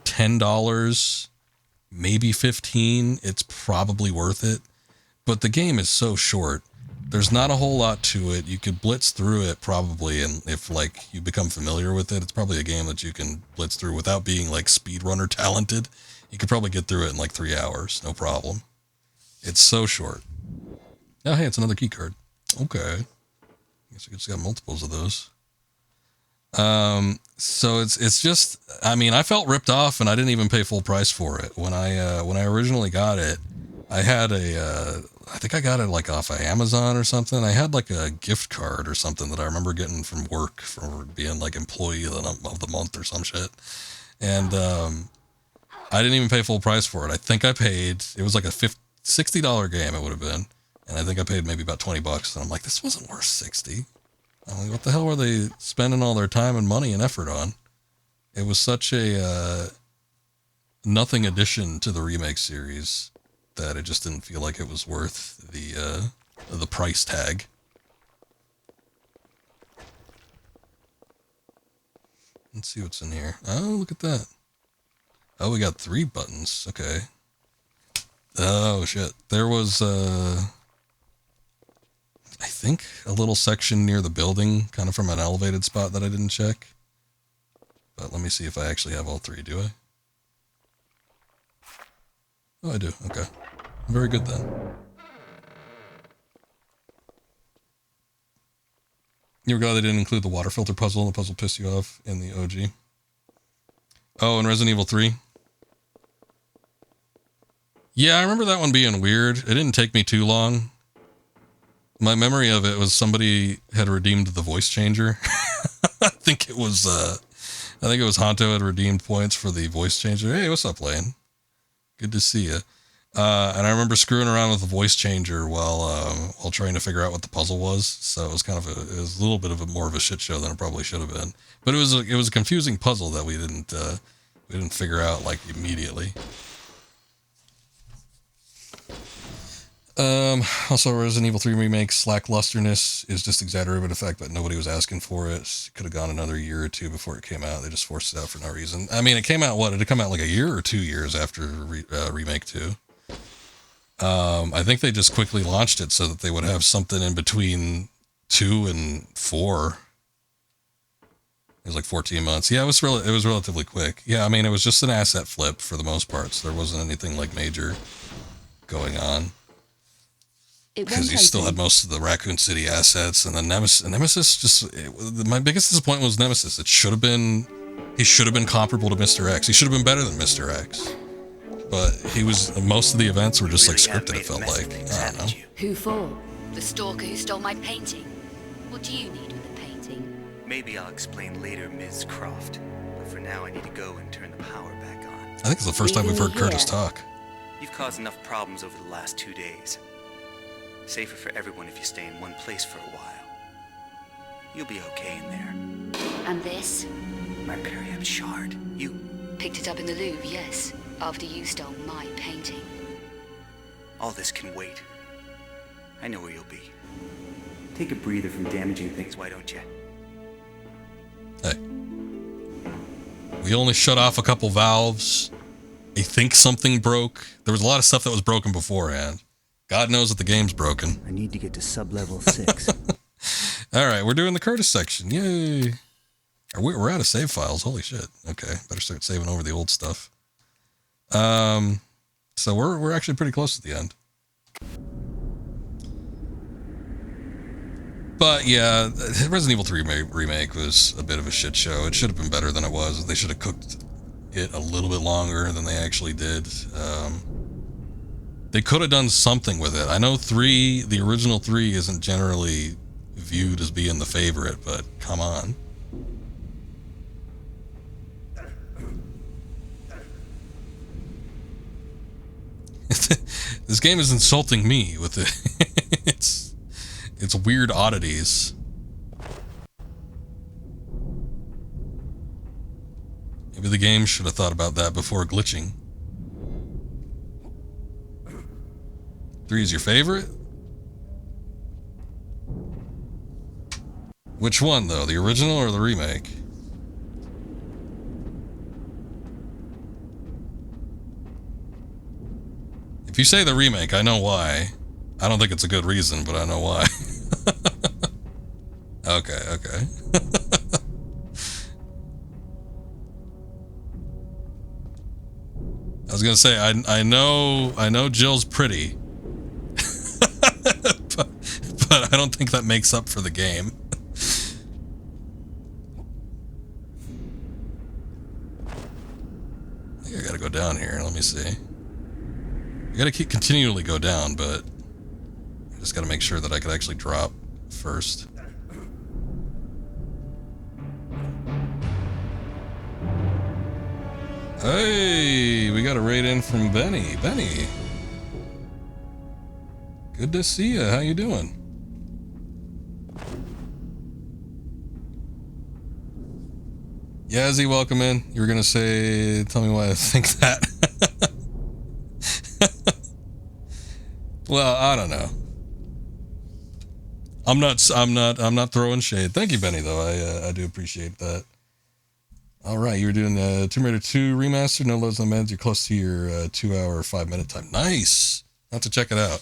$10, maybe $15, it's probably worth it. But the game is so short. There's not a whole lot to it. You could blitz through it probably, and if like you become familiar with it, it's probably a game that you can blitz through without being like speedrunner talented. You could probably get through it in like 3 hours, no problem. It's so short. Oh, hey, it's another key card. Okay. I guess we just got multiples of those. So it's just, I mean, I felt ripped off and I didn't even pay full price for it. When I originally got it, I had I think I got it like off of Amazon or something. I had like a gift card or something that I remember getting from work for being like employee of the month or some shit. And, I didn't even pay full price for it. I think I paid, it was like a $60 game it would have been. And I think I paid maybe about $20. And I'm like, this wasn't worth 60. I'm like, what the hell were they spending all their time and money and effort on? It was such a nothing addition to the remake series that it just didn't feel like it was worth the price tag. Let's see what's in here. Oh, look at that. Oh, we got 3 buttons. Okay. Oh, shit. There was, I think a little section near the building, kind of from an elevated spot that I didn't check. But let me see if I actually have all 3, do I? Oh, I do. Okay. Very good then. You were glad they didn't include the water filter puzzle. The puzzle pissed you off in the OG. Oh, and Resident Evil 3. Yeah, I remember that one being weird. It didn't take me too long. My memory of it was somebody had redeemed the voice changer. I think it was Honto had redeemed points for the voice changer. Hey, what's up, Lane? Good to see you. And I remember screwing around with the voice changer while trying to figure out what the puzzle was. So it was kind of it was a little bit of more of a shit show than it probably should have been. But it was a confusing puzzle that we didn't figure out like immediately. Also, Resident Evil 3 Remake's lacklusterness is just exaggerated effect, but nobody was asking for it. Could have gone another year or two before it came out. They just forced it out for no reason. I mean, it came out, what? Did it come out like a year or 2 years after Remake 2? I think they just quickly launched it so that they would have something in between 2 and 4. It was like 14 months. Yeah, it was relatively quick. Yeah, I mean, it was just an asset flip for the most part, so there wasn't anything like major going on. Because you still had most of the Raccoon City assets, and then Nemesis just... my biggest disappointment was Nemesis. He should have been comparable to Mr. X. He should have been better than Mr. X. But most of the events were just like scripted, it felt like. I don't know. Who for? The stalker who stole my painting? What do you need with the painting? Maybe I'll explain later, Ms. Croft. But for now, I need to go and turn the power back on. I think it's the first time we've heard Curtis talk. You've caused enough problems over the last 2 days. Safer for everyone if you stay in one place for a while. You'll be okay in there. And this? My Periap shard. You Picked it up in the Louvre, yes. After you stole my painting. All this can wait. I know where you'll be. Take a breather from damaging things, why don't you? Hey. We only shut off a couple valves. I think something broke. There was a lot of stuff that was broken beforehand. God knows that the game's broken. I need to get to sub-level 6. All right, we're doing the Curtis section. Yay. We're out of save files. Holy shit. Okay, better start saving over the old stuff. So we're actually pretty close to the end. But yeah, Resident Evil 3 remake was a bit of a shit show. It should have been better than it was. They should have cooked it a little bit longer than they actually did. They could have done something with it. I know the original 3 isn't generally viewed as being the favorite, but come on. This game is insulting me with its weird oddities. Maybe the game should have thought about that before glitching. 3 is your favorite? Which one, though? The original or the remake? If you say the remake, I know why. I don't think it's a good reason, but I know why. Okay. I was gonna say, I know Jill's pretty. but I don't think that makes up for the game. I think I gotta go down here. Let me see. I gotta continually go down, but I just gotta make sure that I could actually drop first. Hey, we got a raid in from Benny. Benny, good to see you. How you doing? Yazzie, welcome in. You were gonna say, tell me why I think that. Well, I don't know. I'm not throwing shade. Thank you, Benny, though. I do appreciate that. All right, you were doing Tomb Raider 2 Remastered, no loads on meds. You're close to your 2-hour, 5-minute time. Nice. I'll have to check it out.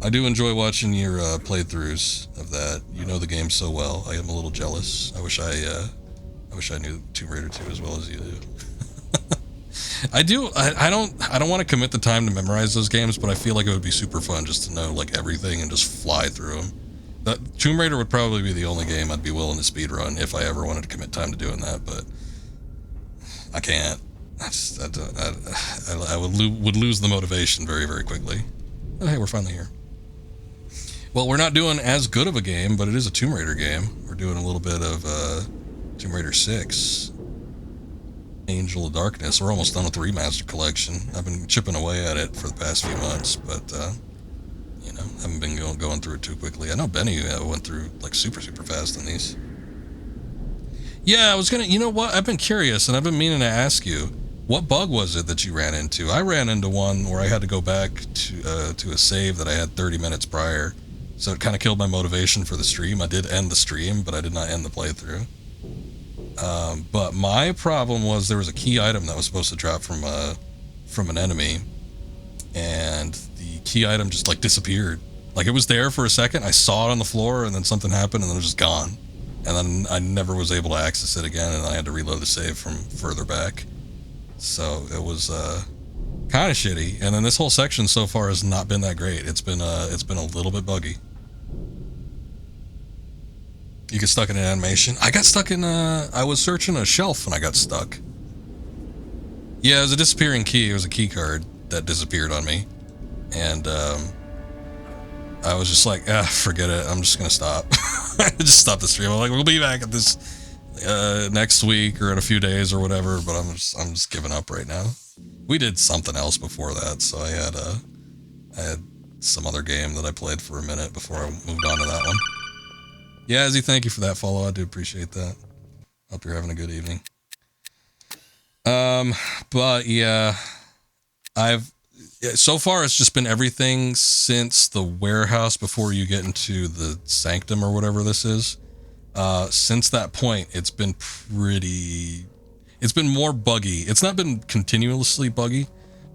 I do enjoy watching your playthroughs of that. You know the game so well. I am a little jealous. I wish I knew Tomb Raider 2 as well as you do. I don't want to commit the time to memorize those games, but I feel like it would be super fun just to know like everything and just fly through them. That Tomb Raider would probably be the only game I'd be willing to speedrun if I ever wanted to commit time to doing that, but I can't. I would lose the motivation very, very quickly. Oh, hey, we're finally here. Well, we're not doing as good of a game, but it is a Tomb Raider game. We're doing a little bit of Tomb Raider 6. Angel of Darkness. We're almost done with the Remastered collection. I've been chipping away at it for the past few months, but you know, haven't been going through it too quickly. I know Benny went through like super fast on these. Yeah, I was gonna. You know what? I've been curious, and I've been meaning to ask you. What bug was it that you ran into? I ran into one where I had to go back to a save that I had 30 minutes prior. So it kind of killed my motivation for the stream. I did end the stream, but I did not end the playthrough. But my problem was there was a key item that was supposed to drop from an enemy, and the key item just like disappeared. Like it was there for a second, I saw it on the floor, and then something happened, and then it was just gone. And then I never was able to access it again, and I had to reload the save from further back. So it was kind of shitty. And then this whole section so far has not been that great. It's been a little bit buggy. You get stuck in an animation. I got stuck in I was searching a shelf and I got stuck. Yeah, it was a disappearing key. It was a key card that disappeared on me. And I was just like, forget it. I'm just going to stop. I just stopped the stream. I'm like, we'll be back at this next week or in a few days or whatever, but I'm just giving up right now. We did something else before that, so I had some other game that I played for a minute before I moved on to that one. Yeah, Izzy, thank you for that follow. I do appreciate that. Hope you're having a good evening. But yeah, so far it's just been everything since the warehouse before you get into the sanctum or whatever this is. Since that point, it's been more buggy. It's not been continuously buggy,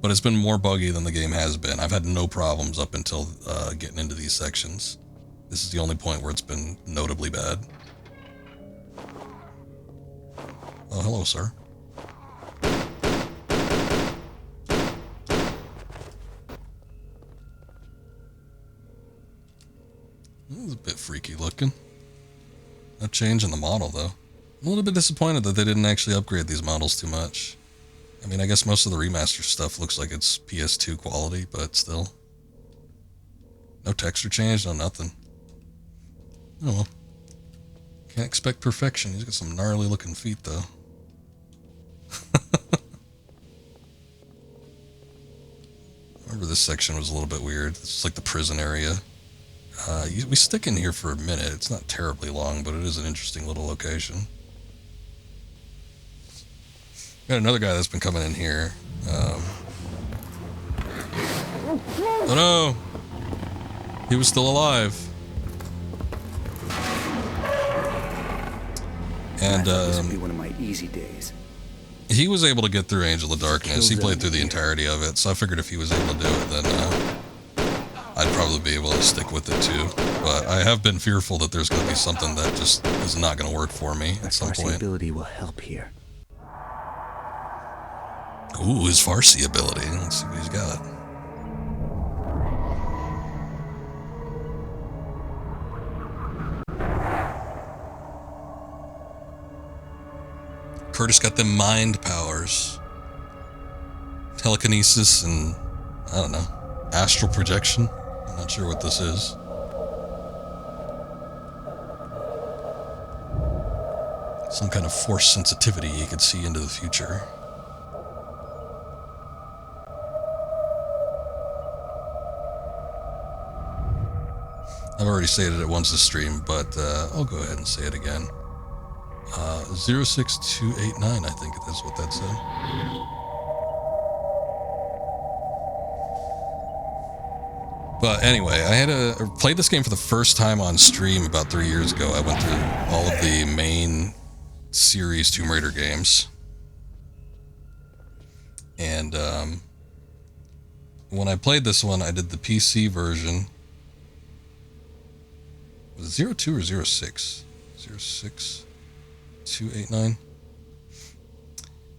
but it's been more buggy than the game has been. I've had no problems up until getting into these sections. This is the only point where it's been notably bad. Oh, hello, sir. This is a bit freaky looking. No change in the model, though. I'm a little bit disappointed that they didn't actually upgrade these models too much. I mean, I guess most of the remaster stuff looks like it's PS2 quality, but still. No texture change, no nothing. Oh well. Can't expect perfection. He's got some gnarly looking feet, though. Remember this section was a little bit weird. It's like the prison area. We stick in here for a minute. It's not terribly long, but it is an interesting little location. Got another guy that's been coming in here. Oh no! He was still alive. And this would be one of my easy days. He was able to get through Angel of Darkness. He played through the entirety of it, so I figured if he was able to do it, then I'd probably be able to stick with it too. But I have been fearful that there's going to be something that just is not going to work for me at some point. Ability will help here. Ooh, his Farsi ability. Let's see what he's got. Curtis got them mind powers. Telekinesis and, I don't know, astral projection. I'm not sure what this is. Some kind of force sensitivity you could see into the future. I've already stated it once this stream, but I'll go ahead and say it again. 06289, I think that's what that said. But anyway, I played this game for the first time on stream about 3 years ago. I went through all of the main series Tomb Raider games. And when I played this one, I did the PC version. Was it 02 or 06? 06289.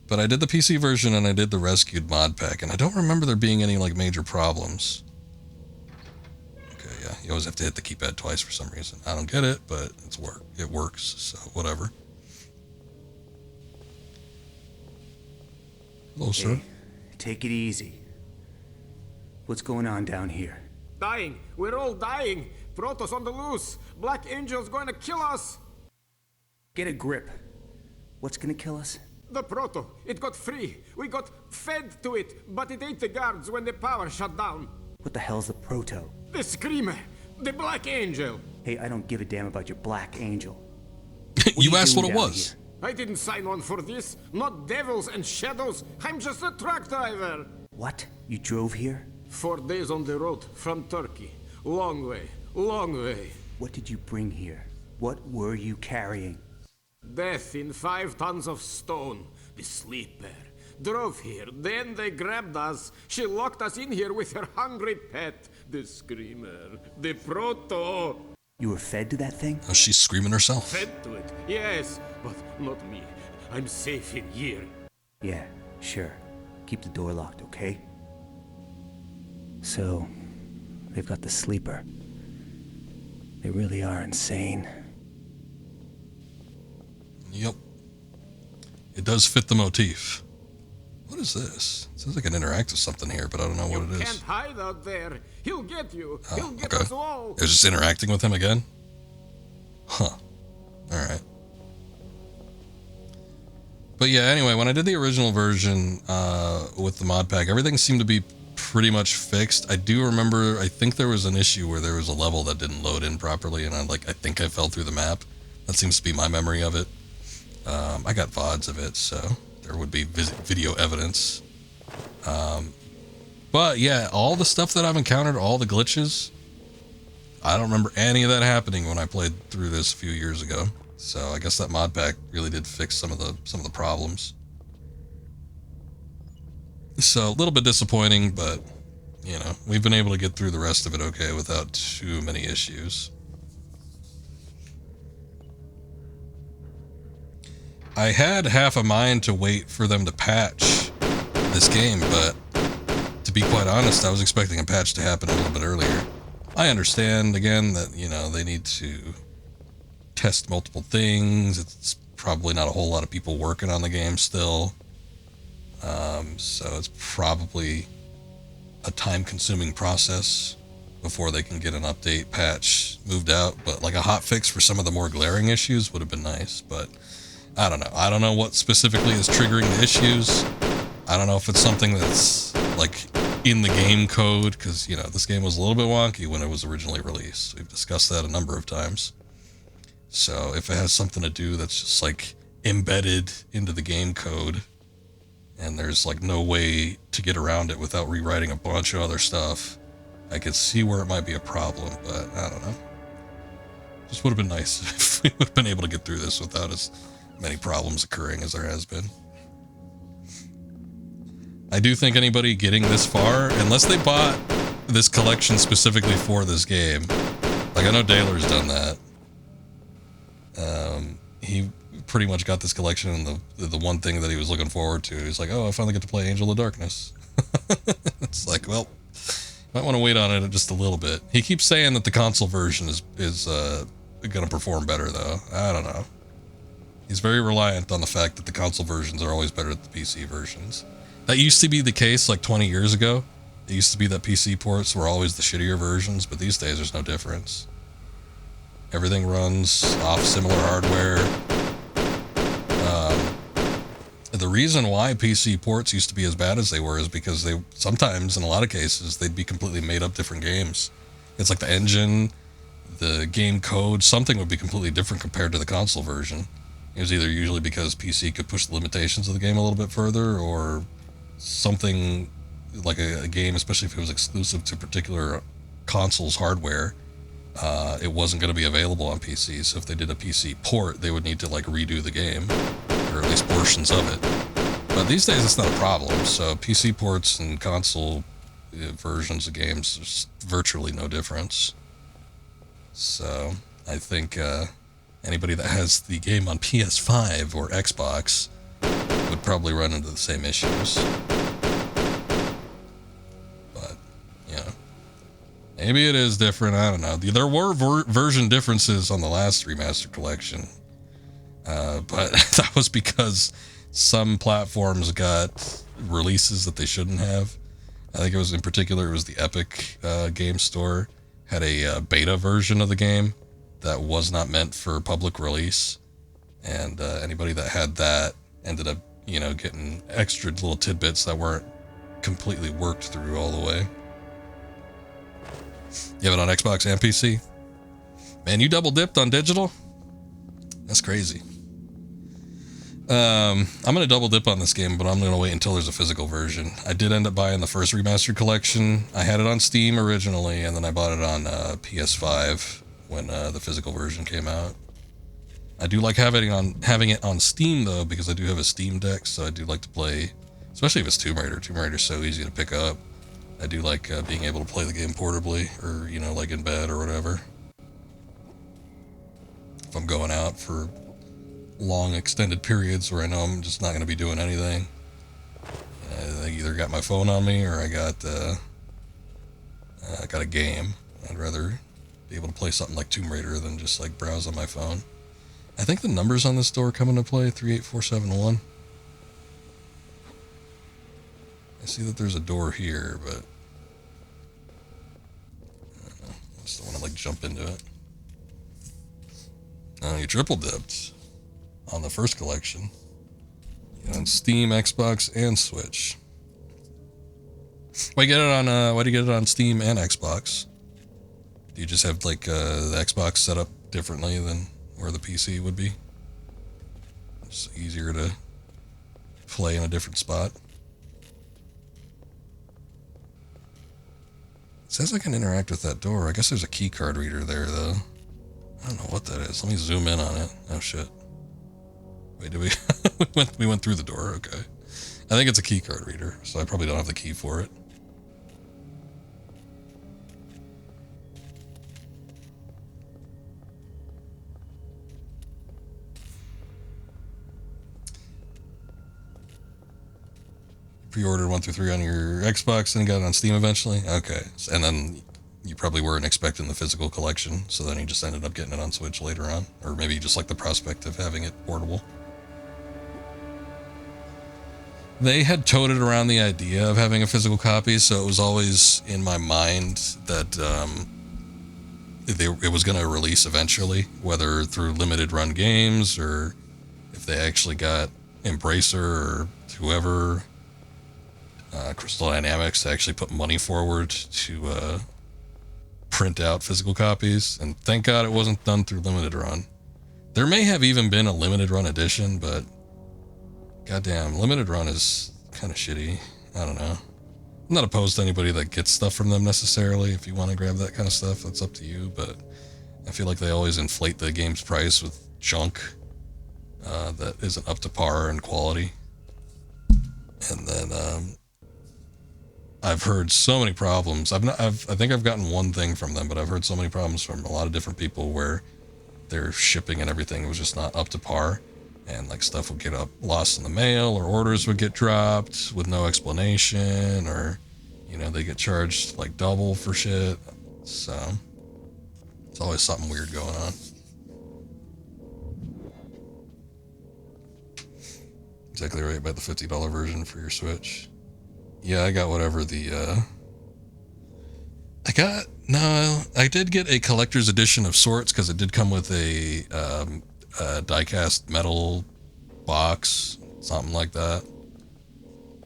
But I did the PC version and I did the rescued mod pack, and I don't remember there being any like major problems. Okay, yeah, you always have to hit the keypad twice for some reason. I don't get it, but it works, so whatever. Hello, sir. Hey, take it easy. What's going on down here? Dying. We're all dying. Protoss on the loose. Black Angel's going to kill us. Get a grip. What's gonna kill us? The Proto. It got free. We got fed to it, but it ate the guards when the power shut down. What the hell's the Proto? The Screamer. The Black Angel. Hey, I don't give a damn about your Black Angel. You asked what it was. I didn't sign on for this. Not devils and shadows. I'm just a truck driver. What? You drove here? 4 days on the road from Turkey. Long way, long way. What did you bring here? What were you carrying? Death in 5 tons of stone. The sleeper. Drove here, then they grabbed us. She locked us in here with her hungry pet. The screamer. The proto. You were fed to that thing? Oh, she's screaming herself. Fed to it, yes, but not me. I'm safe in here. Yeah, sure. Keep the door locked, okay? So, they've got the sleeper. They really are insane. Yep. It does fit the motif. What is this? It sounds like I can interact with something here, but I don't know what it is. You can't hide out there. He'll get you. Oh, He'll get okay. us all. It was just interacting with him again? Huh. Alright. But yeah, anyway, when I did the original version with the mod pack, everything seemed to be pretty much fixed. I do remember, I think there was an issue where there was a level that didn't load in properly, and I think I fell through the map. That seems to be my memory of it. I got VODs of it, so there would be video evidence. But yeah, all the stuff that I've encountered, all the glitches, I don't remember any of that happening when I played through this a few years ago. So I guess that mod pack really did fix some of the problems. So a little bit disappointing, but you know, we've been able to get through the rest of it okay without too many issues. I had half a mind to wait for them to patch this game, but to be quite honest, I was expecting a patch to happen a little bit earlier. I understand, again, that, you know, they need to test multiple things. It's probably not a whole lot of people working on the game still. So it's probably a time-consuming process before they can get an update patch moved out. But like a hot fix for some of the more glaring issues would have been nice, but I don't know. I don't know what specifically is triggering the issues. I don't know if it's something that's like in the game code, because, you know, this game was a little bit wonky when it was originally released. We've discussed that a number of times. So if it has something to do that's just like embedded into the game code and there's like no way to get around it without rewriting a bunch of other stuff, I could see where it might be a problem, but I don't know. Just would have been nice if we would have been able to get through this without as many problems occurring as there has been. I do think anybody getting this far, unless they bought this collection specifically for this game, like I know Daler's done that. He pretty much got this collection and the one thing that he was looking forward to. He's like, oh, I finally get to play Angel of Darkness. It's like, well, might want to wait on it just a little bit. He keeps saying that the console version is going to perform better, though. I don't know. He's very reliant on the fact that the console versions are always better than the PC versions. That used to be the case like 20 years ago. It used to be that PC ports were always the shittier versions, but these days there's no difference. Everything runs off similar hardware. The reason why PC ports used to be as bad as they were is because they sometimes, in a lot of cases, they'd be completely made up different games. It's like the engine, the game code, something would be completely different compared to the console version. It was either usually because PC could push the limitations of the game a little bit further, or something like a game, especially if it was exclusive to particular consoles' hardware, it wasn't going to be available on PC. So if they did a PC port, they would need to like redo the game, or at least portions of it. But these days it's not a problem. So PC ports and console versions of games, there's virtually no difference. So I think anybody that has the game on PS5 or Xbox would probably run into the same issues. But, you know, maybe it is different. I don't know. There were version differences on the last Remastered collection. But that was because some platforms got releases that they shouldn't have. I think it was, in particular, it was the Epic Game Store had a beta version of the game that was not meant for public release. And anybody that had that ended up, you know, getting extra little tidbits that weren't completely worked through all the way. You have it on Xbox and PC? Man, you double dipped on digital? That's crazy. I'm gonna double dip on this game, but I'm gonna wait until there's a physical version. I did end up buying the first remastered collection. I had it on Steam originally, and then I bought it on PS5 when the physical version came out. I do like having it on Steam though, because I do have a Steam Deck, so I do like to play, especially if it's Tomb Raider. Tomb Raider's so easy to pick up. I do like being able to play the game portably, or you know, like in bed or whatever. If I'm going out for long extended periods where I know I'm just not going to be doing anything, I either got my phone on me or I got a game. I'd rather be able to play something like Tomb Raider than just like browse on my phone. I think the numbers on this door come into play, 38471. I see that there's a door here, but I don't know. I just don't want to like jump into it. Oh, you triple dipped on the first collection. On Steam, Xbox, and Switch. Why do you get it on Steam and Xbox? Do you just have like the Xbox set up differently than where the PC would be? It's easier to play in a different spot. It says I can interact with that door. I guess there's a key card reader there though. I don't know what that is. Let me zoom in on it. Oh shit. Wait, did we we went through the door? Okay. I think it's a key card reader, so I probably don't have the key for it. Pre-ordered 1 through 3 on your Xbox and got it on Steam eventually? Okay. And then you probably weren't expecting the physical collection, so then you just ended up getting it on Switch later on. Or maybe you just like the prospect of having it portable. They had toted around the idea of having a physical copy, so it was always in my mind that it was going to release eventually, whether through limited run games or if they actually got Embracer or whoever, Crystal Dynamics, to actually put money forward to print out physical copies. And thank God it wasn't done through limited run. There may have even been a limited run edition, but goddamn, limited run is kind of shitty. I don't know. I'm not opposed to anybody that gets stuff from them necessarily. If you want to grab that kind of stuff, that's up to you. But I feel like they always inflate the game's price with junk that isn't up to par in quality. And then I've heard so many problems. I think I've gotten one thing from them, but I've heard so many problems from a lot of different people where their shipping and everything was just not up to par. And like stuff would get lost in the mail, or orders would get dropped with no explanation, or you know, they get charged like double for shit. So it's always something weird going on. Exactly right about the $50 version for your Switch. Yeah, I got whatever the I did get a collector's edition of sorts, because it did come with a die-cast metal box, something like that.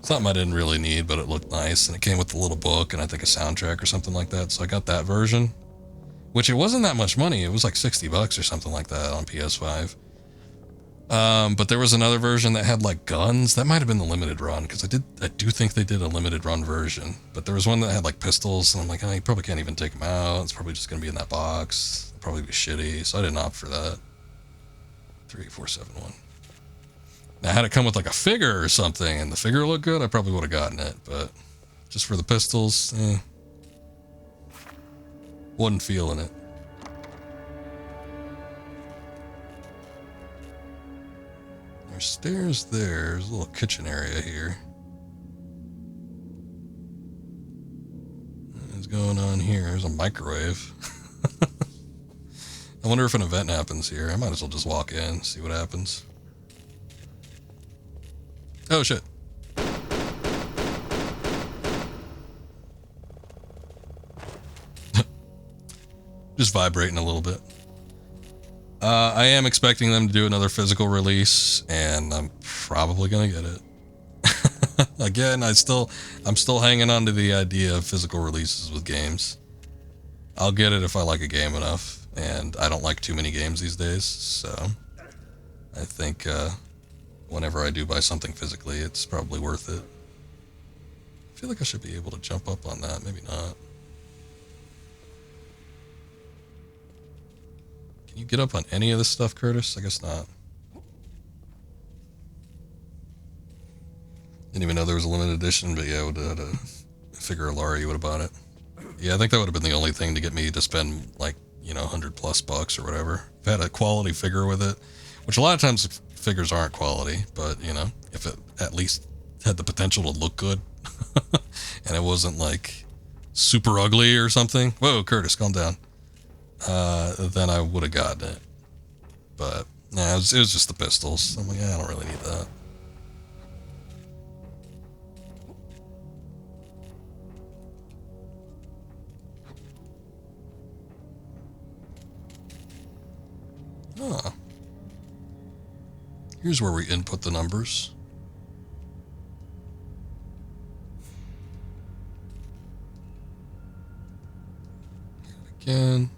Something I didn't really need, but it looked nice, and it came with a little book and I think a soundtrack or something like that. So I got that version, which it wasn't that much money. It was like $60 or something like that on PS5. But there was another version that had like guns. That might have been the limited run, because I do think they did a limited run version. But there was one that had like pistols, and I'm like, oh, you probably can't even take them out. It's probably just gonna be in that box. It'll probably be shitty, so I didn't opt for that. 38471. Now, had it come with like a figure or something, and the figure looked good, I probably would have gotten it. But just for the pistols, wasn't feeling it. There's stairs there. There's a little kitchen area here. What's going on here? There's a microwave. I wonder if an event happens here. I might as well just walk in, see what happens. Oh shit. Just vibrating a little bit. I am expecting them to do another physical release, and I'm probably gonna get it. Again, I'm still hanging on to the idea of physical releases with games. I'll get it if I like a game enough, and I don't like too many games these days, so I think whenever I do buy something physically, it's probably worth it. I feel like I should be able to jump up on that. Maybe not. Can you get up on any of this stuff, Curtis? I guess not. Didn't even know there was a limited edition, but yeah, I would have had a figure of Laura, you would have bought it. Yeah, I think that would have been the only thing to get me to spend, like, you know, $100+ or whatever. If I had a quality figure with it, which a lot of times figures aren't quality, but, you know, if it at least had the potential to look good and it wasn't, like, super ugly or something. Whoa, Curtis, calm down. Then I would have gotten it. But, nah, it was just the pistols. I'm like, yeah, I don't really need that. Ah. Here's where we input the numbers. Again.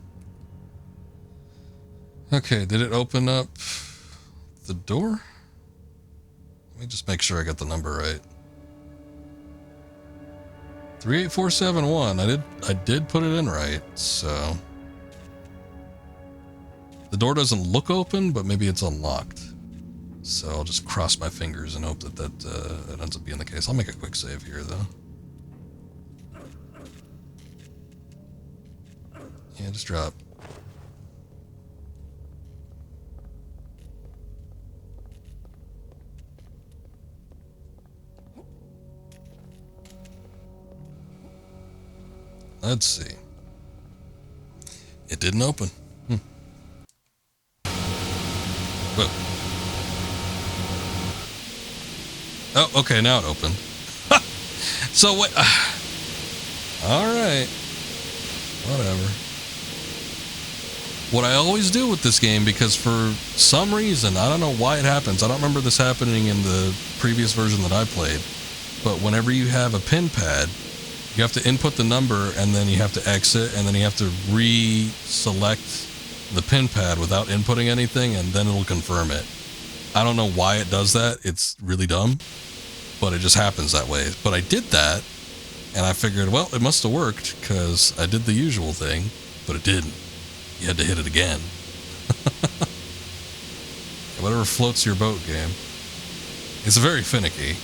Okay, did it open up the door? Let me just make sure I got the number right. 38471. I did put it in right, so the door doesn't look open, but maybe it's unlocked. So I'll just cross my fingers and hope that that ends up being the case. I'll make a quick save here, though. Yeah, just drop. Let's see. It didn't open. Whoa. Oh, okay, now it opened. So what? All right. Whatever. What I always do with this game, because for some reason, I don't know why it happens. I don't remember this happening in the previous version that I played. But whenever you have a pin pad, you have to input the number and then you have to exit and then you have to re-select the pin pad without inputting anything and then it'll confirm it. I don't know why it does that. It's really dumb, but it just happens that way. But I did that and I figured, well, it must have worked because I did the usual thing, but it didn't. You had to hit it again. Whatever floats your boat, game. It's very finicky.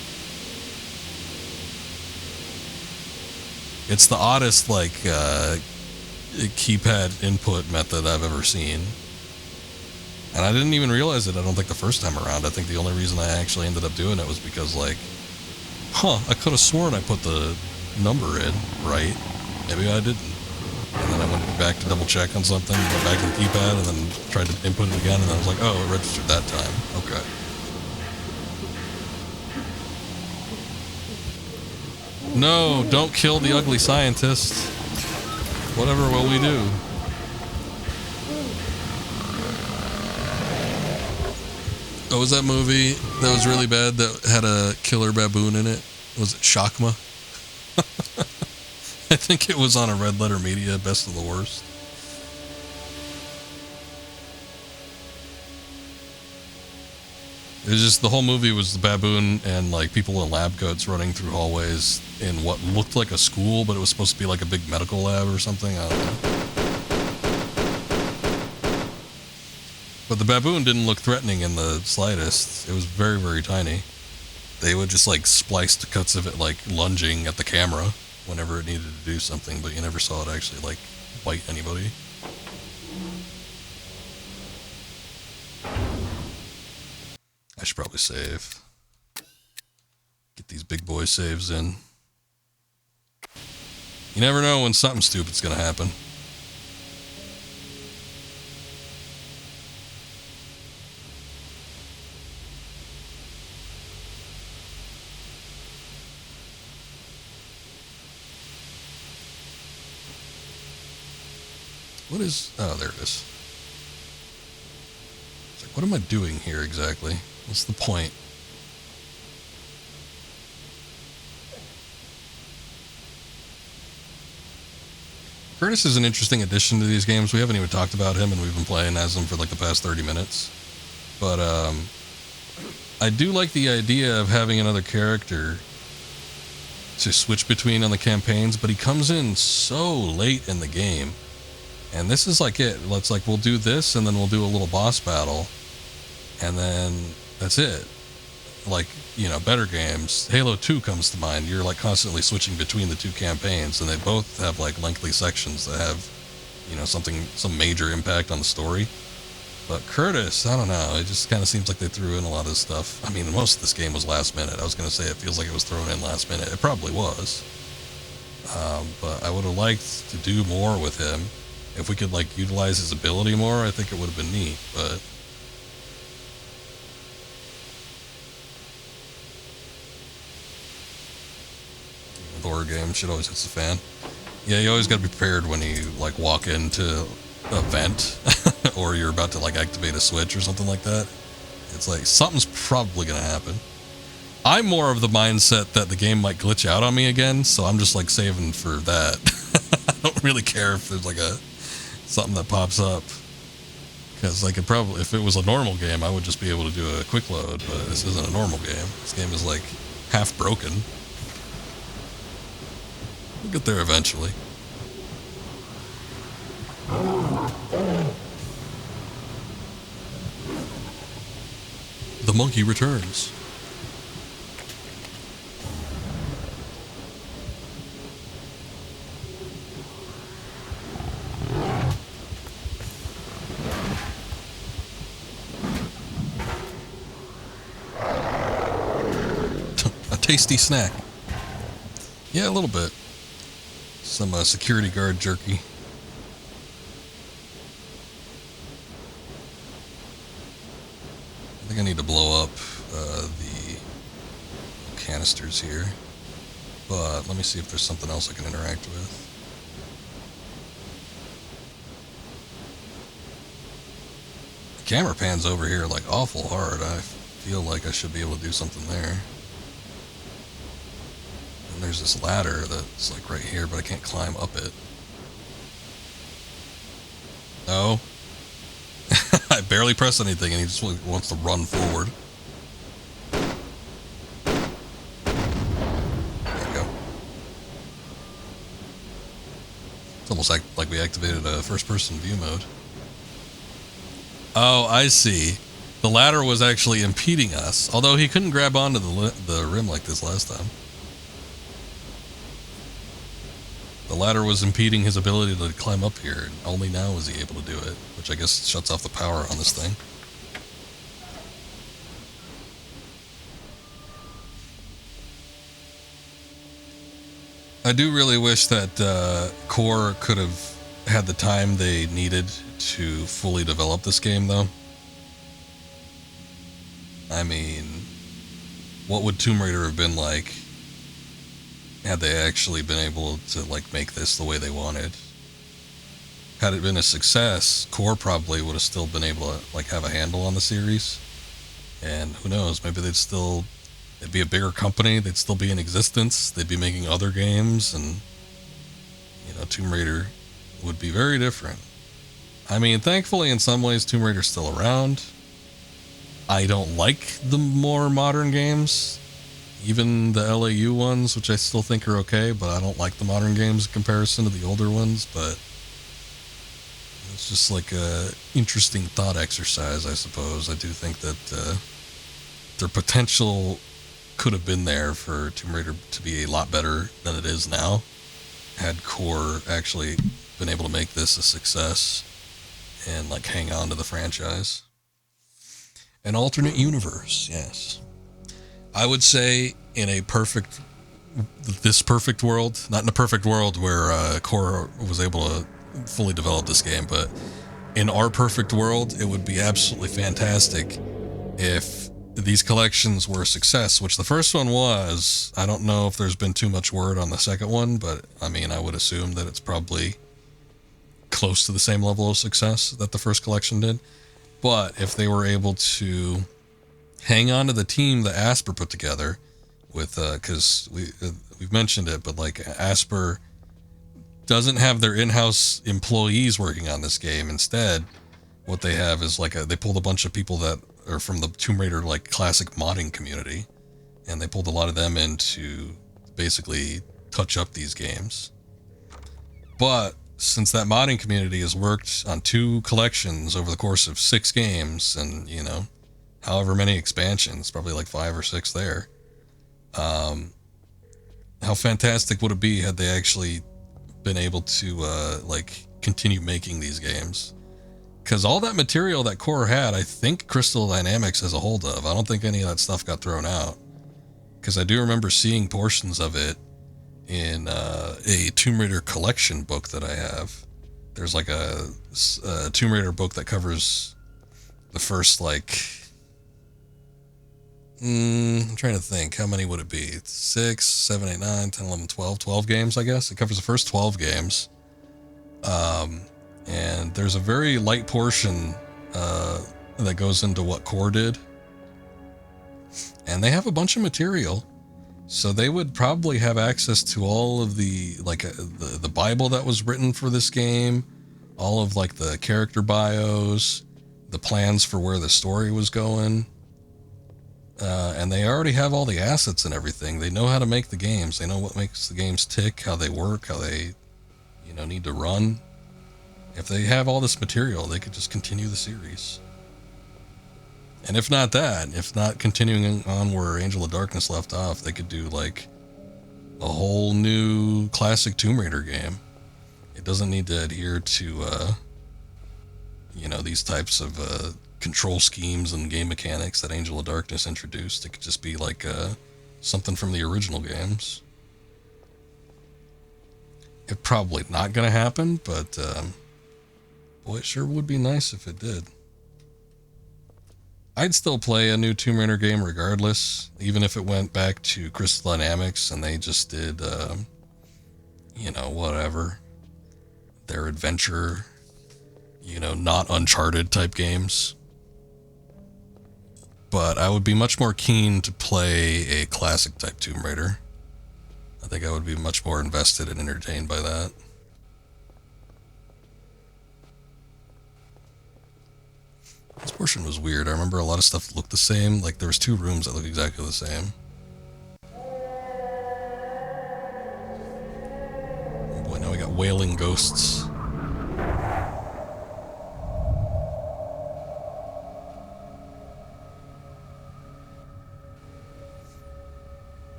It's the oddest, like, keypad input method I've ever seen. And I didn't even realize it, I don't think, the first time around. I think the only reason I actually ended up doing it was because, like, I could have sworn I put the number in right. Maybe I didn't. And then I went back to double check on something, went back to the keypad, and then tried to input it again, and I was like, oh, it registered that time. Okay. No, don't kill the ugly scientist. Whatever will we do? Oh, was that movie that was really bad that had a killer baboon in it? Was it Shakma? I think it was on a Red Letter Media, Best of the Worst. It was just, the whole movie was the baboon and, like, people in lab coats running through hallways in what looked like a school, but it was supposed to be like a big medical lab or something. I don't know. But the baboon didn't look threatening in the slightest. It was very, very tiny. They would just, like, splice the cuts of it, like, lunging at the camera whenever it needed to do something, but you never saw it actually, like, bite anybody. I should probably save. Get these big boy saves in. You never know when something stupid's gonna happen. What is... oh, there it is. It's like, what am I doing here exactly? What's the point? Curtis is an interesting addition to these games. We haven't even talked about him, and we've been playing as him for like the past 30 minutes. But I do like the idea of having another character to switch between on the campaigns, but he comes in so late in the game. And this is like it. Let's like, we'll do this and then we'll do a little boss battle. And then that's it. Like, you know, better games. Halo 2 comes to mind. You're like constantly switching between the two campaigns, and they both have like lengthy sections that have, you know, some major impact on the story. But Curtis, I don't know. It just kind of seems like they threw in a lot of stuff. I mean, most of this game was last minute. I was going to say it feels like it was thrown in last minute. It probably was. But I would have liked to do more with him. If we could, like, utilize his ability more, I think it would have been neat. But horror game, shit always hits the fan. Yeah, you always got to be prepared when you, like, walk into a vent or you're about to like activate a switch or something like that. It's like something's probably gonna happen. I'm more of the mindset that the game might glitch out on me again, so I'm just like saving for that. I don't really care if there's like something that pops up, because I could probably, if it was a normal game, I would just be able to do a quick load, but this isn't a normal game. This game is like half broken. We'll get there eventually. The monkey returns. A tasty snack. Yeah, a little bit. Some security guard jerky. I think I need to blow up the canisters here, but let me see if there's something else I can interact with. The camera pans over here like awful hard. I feel like I should be able to do something there. And there's this ladder that's like right here, but I can't climb up it. No. I barely press anything and he just wants to run forward. There we go. It's almost like we activated a first-person view mode. Oh, I see. The ladder was actually impeding us, although he couldn't grab onto the rim like this last time. The ladder was impeding his ability to climb up here, and only now is he able to do it, which I guess shuts off the power on this thing. I do really wish that Core could have had the time they needed to fully develop this game, though. I mean, what would Tomb Raider have been like had they actually been able to like make this the way they wanted? Had it been a success, Core probably would have still been able to like have a handle on the series, and who knows, maybe it'd be a bigger company, they'd still be in existence, they'd be making other games, and you know, Tomb Raider would be very different. I mean, thankfully in some ways Tomb Raider's still around. I don't like the more modern games, even the LAU ones, which I still think are okay, but I don't like the modern games in comparison to the older ones. But it's just like a interesting thought exercise, I suppose. I do think that their potential could have been there for Tomb Raider to be a lot better than it is now, had Core actually been able to make this a success and like hang on to the franchise. An alternate universe, yes. I would say in this perfect world, not in a perfect world where Core was able to fully develop this game, but in our perfect world, it would be absolutely fantastic if these collections were a success, which the first one was. I don't know if there's been too much word on the second one, but I mean, I would assume that it's probably close to the same level of success that the first collection did. But if they were able to hang on to the team that Asper put together with, because we've mentioned it, but like Asper doesn't have their in-house employees working on this game. Instead, what they have is like they pulled a bunch of people that or from the Tomb Raider like classic modding community, and they pulled a lot of them in to basically touch up these games. But since that modding community has worked on 2 collections over the course of 6 games, and you know, however many expansions, probably like 5 or 6 there, how fantastic would it be had they actually been able to like continue making these games? Because all that material that Core had, I think Crystal Dynamics has a hold of. I don't think any of that stuff got thrown out, because I do remember seeing portions of it in a Tomb Raider collection book that I have. There's like a Tomb Raider book that covers the first like I'm trying to think, how many would it be? 6, 7, 8, 9, 10, 11, 12 games, I guess. It covers the first 12 games. And there's a very light portion that goes into what Core did. And they have a bunch of material. So they would probably have access to all of the, like, the Bible that was written for this game, all of, like, the character bios, the plans for where the story was going. And they already have all the assets and everything. They know how to make the games. They know what makes the games tick, how they work, how they, you know, need to run. If they have all this material, they could just continue the series. And if not that, if not continuing on where Angel of Darkness left off, they could do like a whole new classic Tomb Raider game. It doesn't need to adhere to, you know, these types of control schemes and game mechanics that Angel of Darkness introduced. It could just be like something from the original games. It's probably not going to happen, but boy, it sure would be nice if it did. I'd still play a new Tomb Raider game regardless, even if it went back to Crystal Dynamics and they just did, you know, whatever. Their adventure, you know, not Uncharted type games. But I would be much more keen to play a classic type Tomb Raider. I think I would be much more invested and entertained by that. This portion was weird. I remember a lot of stuff looked the same. Like there was 2 rooms that looked exactly the same. Oh boy, now we got wailing ghosts.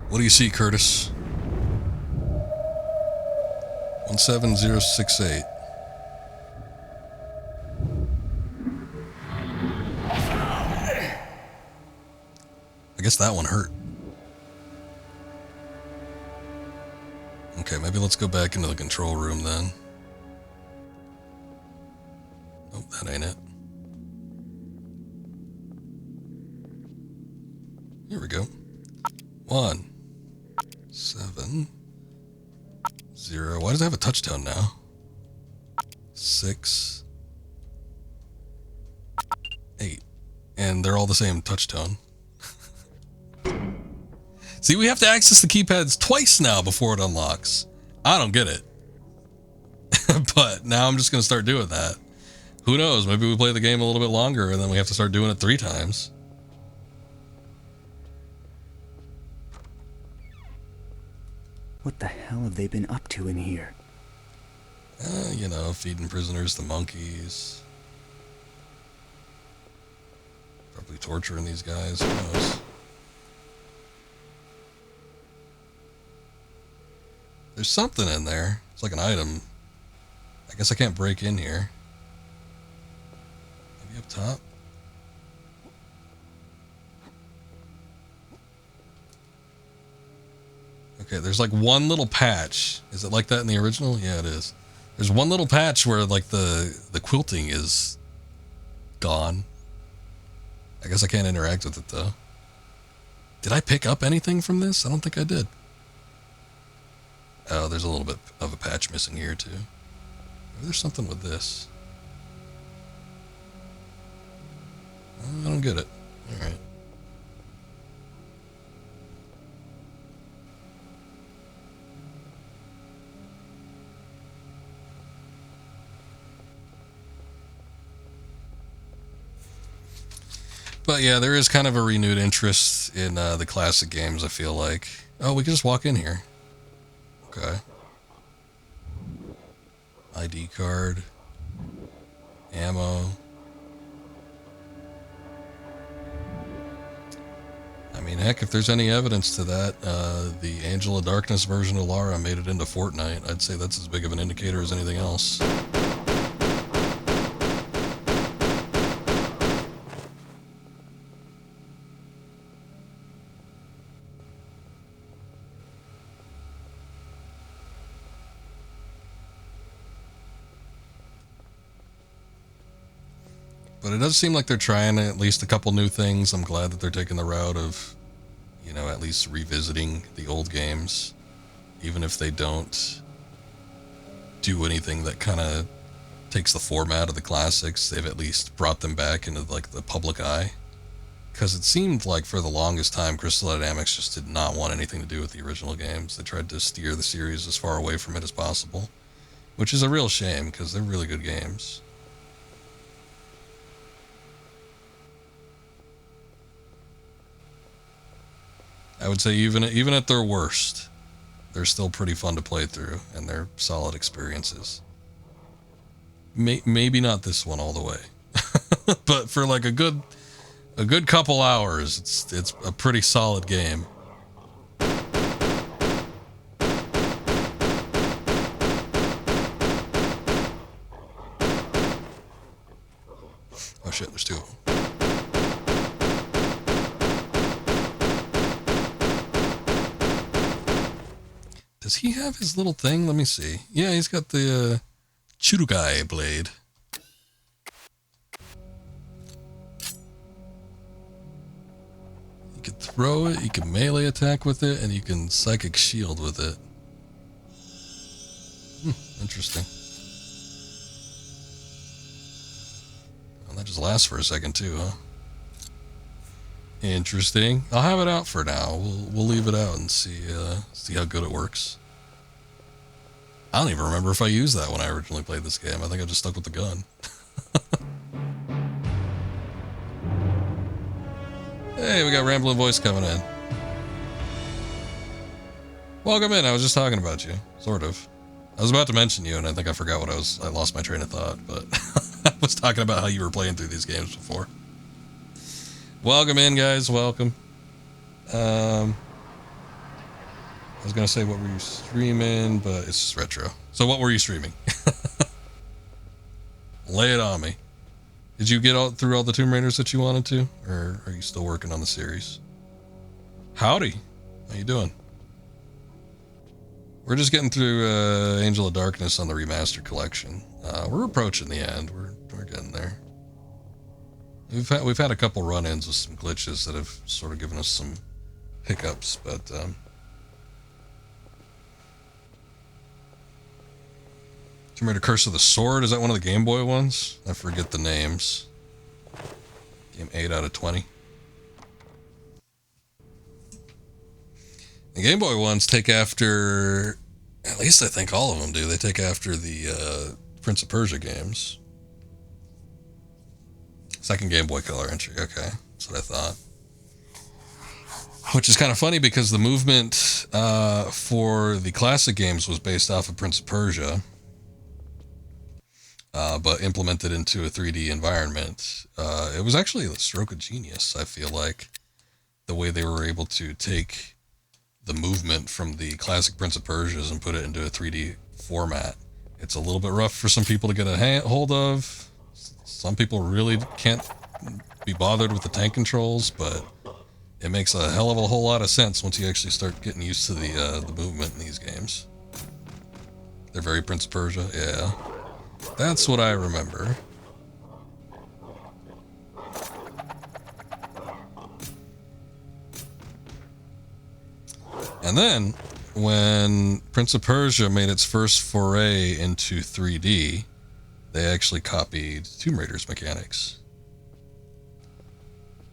What do you see, Curtis? 17068. I guess that one hurt. Okay, maybe let's go back into the control room then. Nope, that ain't it. Here we go. 1, 7, 0. Why does it have a touchdown now? 6, 8. And they're all the same touch tone. See, we have to access the keypads twice now before it unlocks. I don't get it. But now I'm just going to start doing that. Who knows? Maybe we play the game a little bit longer and then we have to start doing it 3 times. What the hell have they been up to in here? You know, feeding prisoners to monkeys. Probably torturing these guys. Who knows? There's something in there. It's like an item. I guess I can't break in here. Maybe up top? Okay, there's like one little patch. Is it like that in the original? Yeah, it is. There's one little patch where like the quilting is gone. I guess I can't interact with it though. Did I pick up anything from this? I don't think I did. Oh, there's a little bit of a patch missing here too. Maybe there's something with this. I don't get it. All right. But yeah, there is kind of a renewed interest in the classic games, I feel like. Oh, we can just walk in here. Okay. ID card. Ammo. I mean, heck, if there's any evidence to that, the Angel of Darkness version of Lara made it into Fortnite. I'd say that's as big of an indicator as anything else. But it does seem like they're trying at least a couple new things. I'm glad that they're taking the route of, you know, at least revisiting the old games. Even if they don't do anything that kind of takes the format of the classics, they've at least brought them back into, like, the public eye. Because it seemed like for the longest time, Crystal Dynamics just did not want anything to do with the original games. They tried to steer the series as far away from it as possible. Which is a real shame, because they're really good games. I would say even at their worst, they're still pretty fun to play through, and they're solid experiences. Maybe not this one all the way, but for like a good couple hours, it's a pretty solid game. Oh shit, there's two of them. Does he have his little thing? Let me see. Yeah, he's got the Churugai blade. You can throw it, you can melee attack with it, and you can psychic shield with it. Interesting. Well, that just lasts for a second too, huh? Interesting. I'll have it out for now. We'll leave it out and see how good it works. I don't even remember if I used that when I originally played this game. I think I just stuck with the gun. Hey, we got Rambling Voice coming in. Welcome in. I was just talking about you, sort of. I was about to mention you, and I think I forgot I lost my train of thought, but I was talking about how you were playing through these games before. Welcome in, guys. Welcome. I was going to say what were you streaming, but it's just retro. So what were you streaming? Lay it on me. Did you get through all the Tomb Raiders that you wanted to? Or are you still working on the series? Howdy. How you doing? We're just getting through Angel of Darkness on the Remastered collection. We're approaching the end. We're getting there. We've had a couple run-ins with some glitches that have sort of given us some hiccups, but Tomb Raider Curse of the Sword, is that one of the Game Boy ones? I forget the names. Game 8 out of 20. The Game Boy ones take after, at least I think all of them do, they take after the Prince of Persia games. Second Game Boy Color entry, okay. That's what I thought. Which is kind of funny because the movement for the classic games was based off of Prince of Persia, but implemented into a 3D environment. It was actually a stroke of genius, I feel like, the way they were able to take the movement from the classic Prince of Persias and put it into a 3D format. It's a little bit rough for some people to get a hold of. Some people really can't be bothered with the tank controls, but it makes a hell of a whole lot of sense once you actually start getting used to the movement in these games. They're very Prince of Persia, yeah. That's what I remember. And then, when Prince of Persia made its first foray into 3D, they actually copied Tomb Raider's mechanics.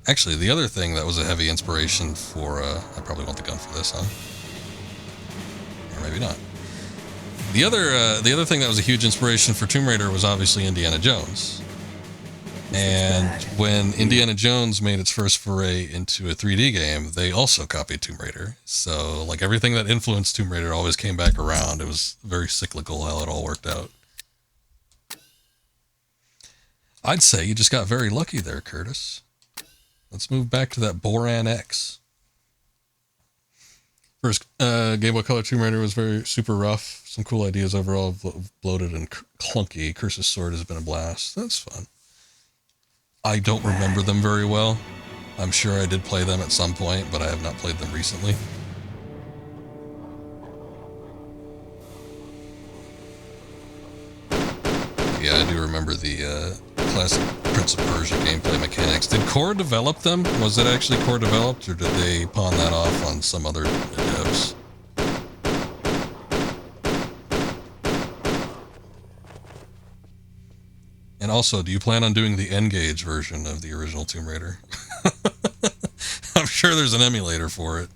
Actually, the other thing that was a heavy inspiration for, I probably want the gun for this, huh? Or maybe not. The other thing that was a huge inspiration for Tomb Raider was obviously Indiana Jones. And when Indiana Jones made its first foray into a 3D game, they also copied Tomb Raider. So, like, everything that influenced Tomb Raider always came back around. It was very cyclical how it all worked out. I'd say you just got very lucky there, Curtis. Let's move back to that Boran X. First Game Boy Color Tomb Raider was very super rough. Some cool ideas overall, bloated and clunky. Curse's Sword has been a blast. That's fun. I don't remember them very well. I'm sure I did play them at some point, but I have not played them recently. Yeah, I do remember the classic Prince of Persia gameplay mechanics. Did Core develop them? Was it actually Core developed, or did they pawn that off on some other devs? And also, do you plan on doing the N-Gage version of the original Tomb Raider? I'm sure there's an emulator for it.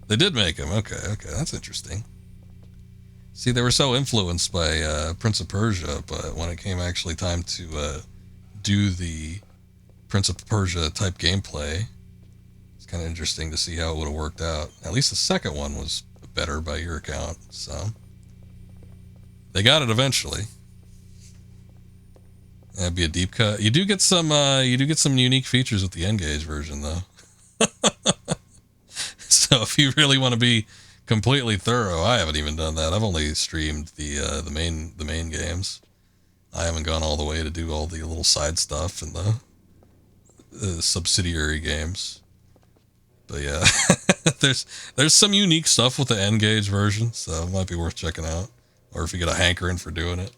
They did make them. Okay, that's interesting. See, they were so influenced by Prince of Persia, but when it came actually time to do the Prince of Persia type gameplay, it's kind of interesting to see how it would have worked out. At least the second one was better by your account, so they got it eventually. That'd be a deep cut. You do get some unique features with the N-Gage version, though. So if you really want to be completely thorough, I haven't even done that. I've only streamed the main games. I haven't gone all the way to do all the little side stuff and the subsidiary games. But yeah, there's some unique stuff with the N-Gage version, so it might be worth checking out. Or if you get a hankering for doing it.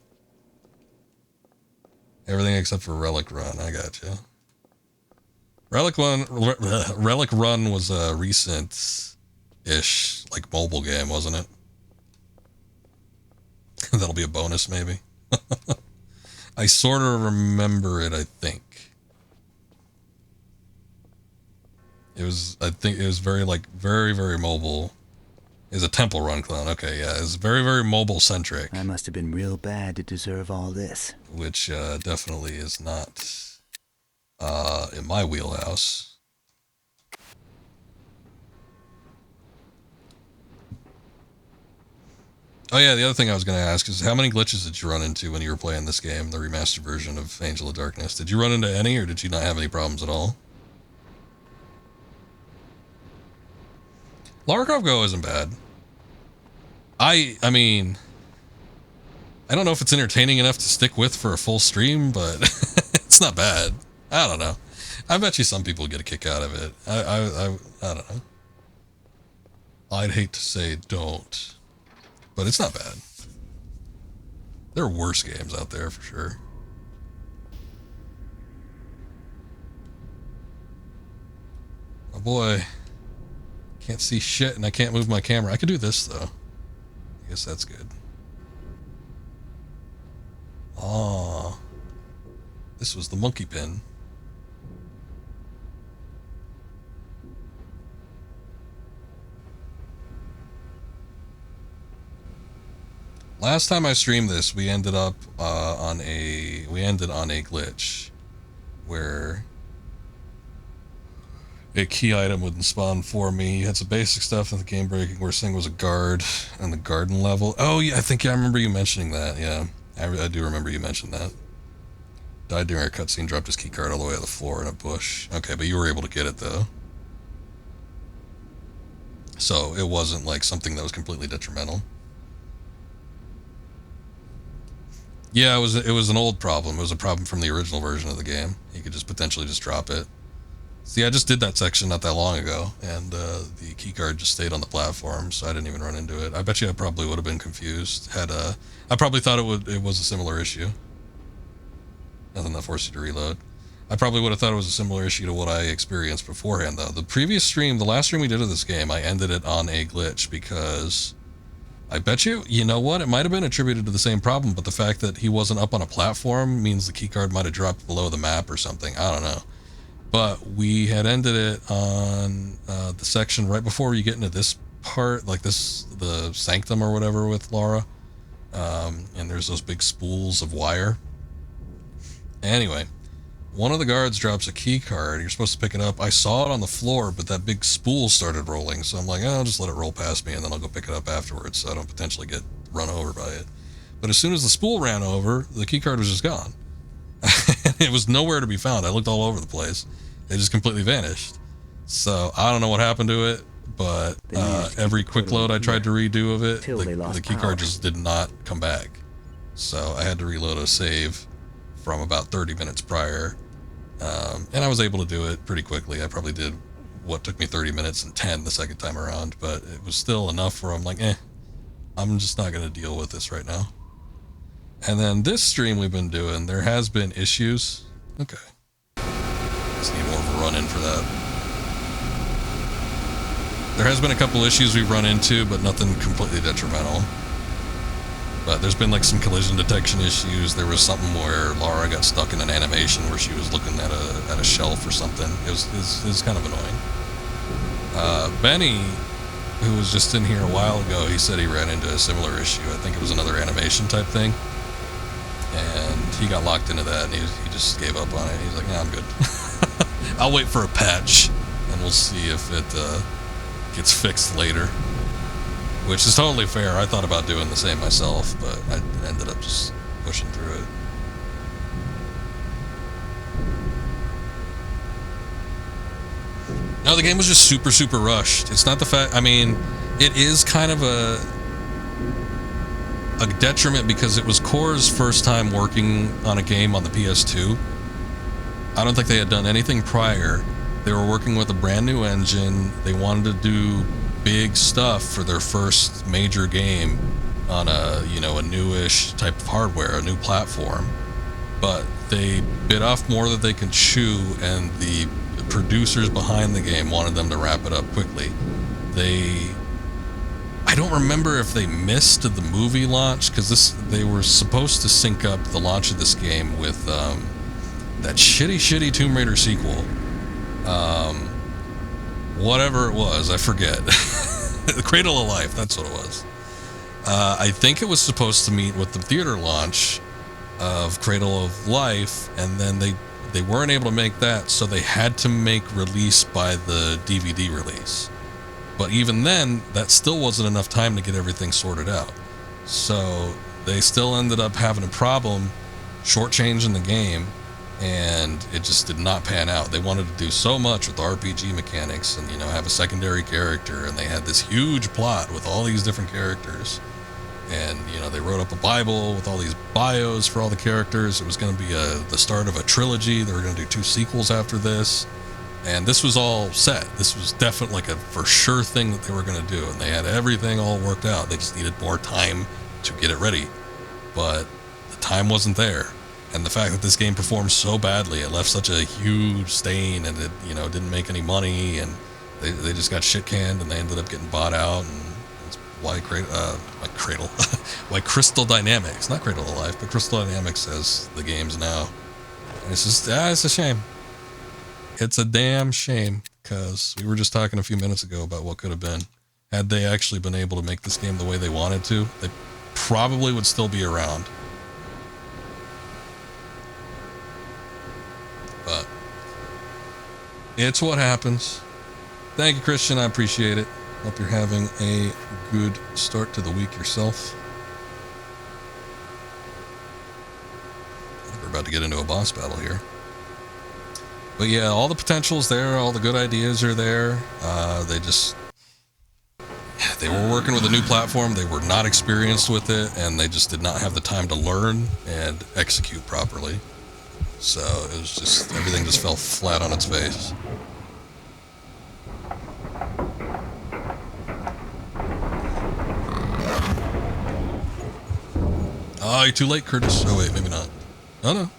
Everything except for Relic Run. I got you. Relic Run was a recent-ish, like, mobile game, wasn't it? That'll be a bonus, maybe. I sort of remember it, I think. I think it was very mobile. It was a Temple Run clone. Okay, yeah. It was very, very mobile-centric. I must have been real bad to deserve all this. Which definitely is not in my wheelhouse. Oh yeah, the other thing I was going to ask is how many glitches did you run into when you were playing this game, the remastered version of Angel of Darkness? Did you run into any, or did you not have any problems at all? Lara Croft Go isn't bad. I mean, I don't know if it's entertaining enough to stick with for a full stream, but it's not bad. I don't know. I bet you some people get a kick out of it. I don't know. I'd hate to say don't, but it's not bad. There are worse games out there for sure. Oh boy. Can't see shit and I can't move my camera. I could do this though. I guess that's good. Oh. This was the monkey pin. Last time I streamed this, we ended up on a glitch where a key item wouldn't spawn for me. You had some basic stuff in the game breaking. Worst thing was a guard on the garden level. Oh yeah, I remember you mentioning that. Yeah, I do remember you mentioned that. Died during a cutscene, dropped his key card all the way to the floor in a bush. Okay, but you were able to get it though. So it wasn't like something that was completely detrimental. Yeah, it was an old problem. It was a problem from the original version of the game. You could just potentially just drop it. See, I just did that section not that long ago, and the keycard just stayed on the platform, so I didn't even run into it. I bet you I probably would have been confused. I probably thought it was a similar issue. Nothing that forced you to reload. I probably would have thought it was a similar issue to what I experienced beforehand, though. The previous stream, the last stream we did of this game, I ended it on a glitch because I bet you know what? It might have been attributed to the same problem, but the fact that he wasn't up on a platform means the keycard might have dropped below the map or something. I don't know. But we had ended it on the section right before you get into this part, like the sanctum or whatever with Laura. And there's those big spools of wire. Anyway, one of the guards drops a key card. You're supposed to pick it up. I saw it on the floor, but that big spool started rolling. So I'm like, oh, I'll just let it roll past me, and then I'll go pick it up afterwards so I don't potentially get run over by it. But as soon as the spool ran over, the key card was just gone. It was nowhere to be found. I looked all over the place. It just completely vanished. So I don't know what happened to it, but every quick load I tried to redo of it, the key card just did not come back. So I had to reload a save from about 30 minutes prior. And I was able to do it pretty quickly. I probably did what took me 30 minutes and 10 the second time around, but it was still enough where I'm like, I'm just not going to deal with this right now. And then this stream we've been doing, there has been issues. Okay. Just need more of a run-in for that. There has been a couple issues we've run into, but nothing completely detrimental. But there's been like some collision detection issues. There was something where Lara got stuck in an animation where she was looking at a shelf or something. It was kind of annoying. Benny, who was just in here a while ago, he said he ran into a similar issue. I think it was another animation type thing. And he got locked into that, and he just gave up on it. He's like, I'm good. I'll wait for a patch, and we'll see if it gets fixed later. Which is totally fair. I thought about doing the same myself, but I ended up just pushing through it. No, the game was just super, super rushed. It's not the fact... I mean, it is kind of a detriment because it was Core's first time working on a game on the PS2. I don't think they had done anything prior. They were working with a brand new engine. They wanted to do big stuff for their first major game on a newish type of hardware, a new platform. But they bit off more than they could chew, and the producers behind the game wanted them to wrap it up quickly. I don't remember if they missed the movie launch, because they were supposed to sync up the launch of this game with that shitty Tomb Raider sequel. Whatever it was, I forget. The Cradle of Life, that's what it was. I think it was supposed to meet with the theater launch of Cradle of Life, and then they weren't able to make that, so they had to make release by the DVD release. But even then, that still wasn't enough time to get everything sorted out. So they still ended up having a problem shortchanging the game, and it just did not pan out. They wanted to do so much with the RPG mechanics and, have a secondary character, and they had this huge plot with all these different characters. And, they wrote up a Bible with all these bios for all the characters. It was going to be the start of a trilogy. They were going to do 2 sequels after this. And this was all set. This was definitely like a for sure thing that they were going to do. And they had everything all worked out. They just needed more time to get it ready. But the time wasn't there. And the fact that this game performed so badly, it left such a huge stain, and it, didn't make any money, and they just got shit canned, and they ended up getting bought out. And that's why Cradle, why Crystal Dynamics, not Cradle of Life, but Crystal Dynamics has the games now. And it's just, it's a shame. It's a damn shame, because we were just talking a few minutes ago about what could have been. Had they actually been able to make this game the way they wanted to, they probably would still be around. But it's what happens. Thank you, Christian. I appreciate it. Hope you're having a good start to the week yourself. I think we're about to get into a boss battle here. But yeah, all the potential's there. All the good ideas are there. They were working with a new platform. They were not experienced with it, and they just did not have the time to learn and execute properly. So it was just, everything just fell flat on its face. Oh, you're too late, Curtis. Oh wait, maybe not. Oh no,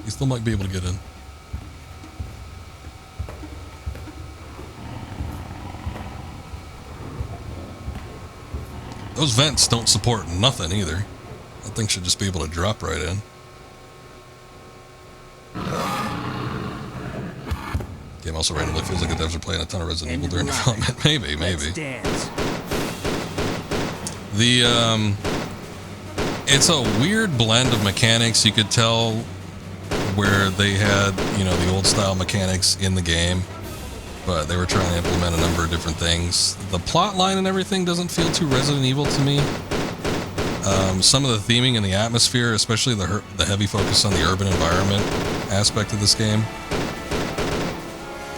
you still might be able to get in. Those vents don't support nothing either. That thing should just be able to drop right in. Game also randomly feels like the devs are playing a ton of Resident Evil during development. Maybe. It's a weird blend of mechanics. You could tell where they had, you know, the old style mechanics in the game, but they were trying to implement a number of different things. The plot line and everything doesn't feel too Resident Evil to me. Some of the theming and the atmosphere, especially the heavy focus on the urban environment aspect of this game,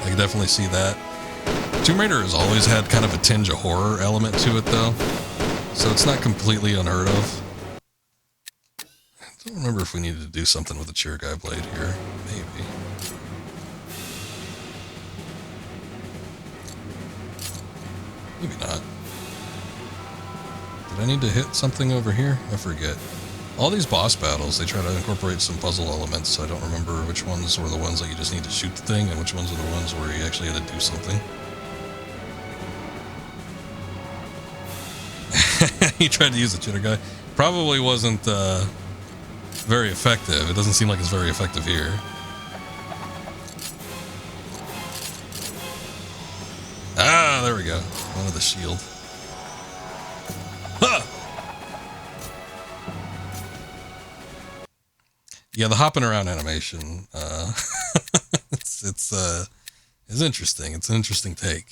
I can definitely see that. Tomb Raider has always had kind of a tinge of horror element to it, though, so it's not completely unheard of. I don't remember if we needed to do something with the chair guy blade here. Maybe. Maybe not. Did I need to hit something over here? I forget. All these boss battles, they try to incorporate some puzzle elements, so I don't remember which ones were the ones that you just need to shoot the thing and which ones are the ones where you actually had to do something. He tried to use the chitter guy. Probably wasn't very effective. It doesn't seem like it's very effective here. Ah, there we go. One with the shield. Huh! Yeah, the hopping around animation, it's interesting. It's an interesting take.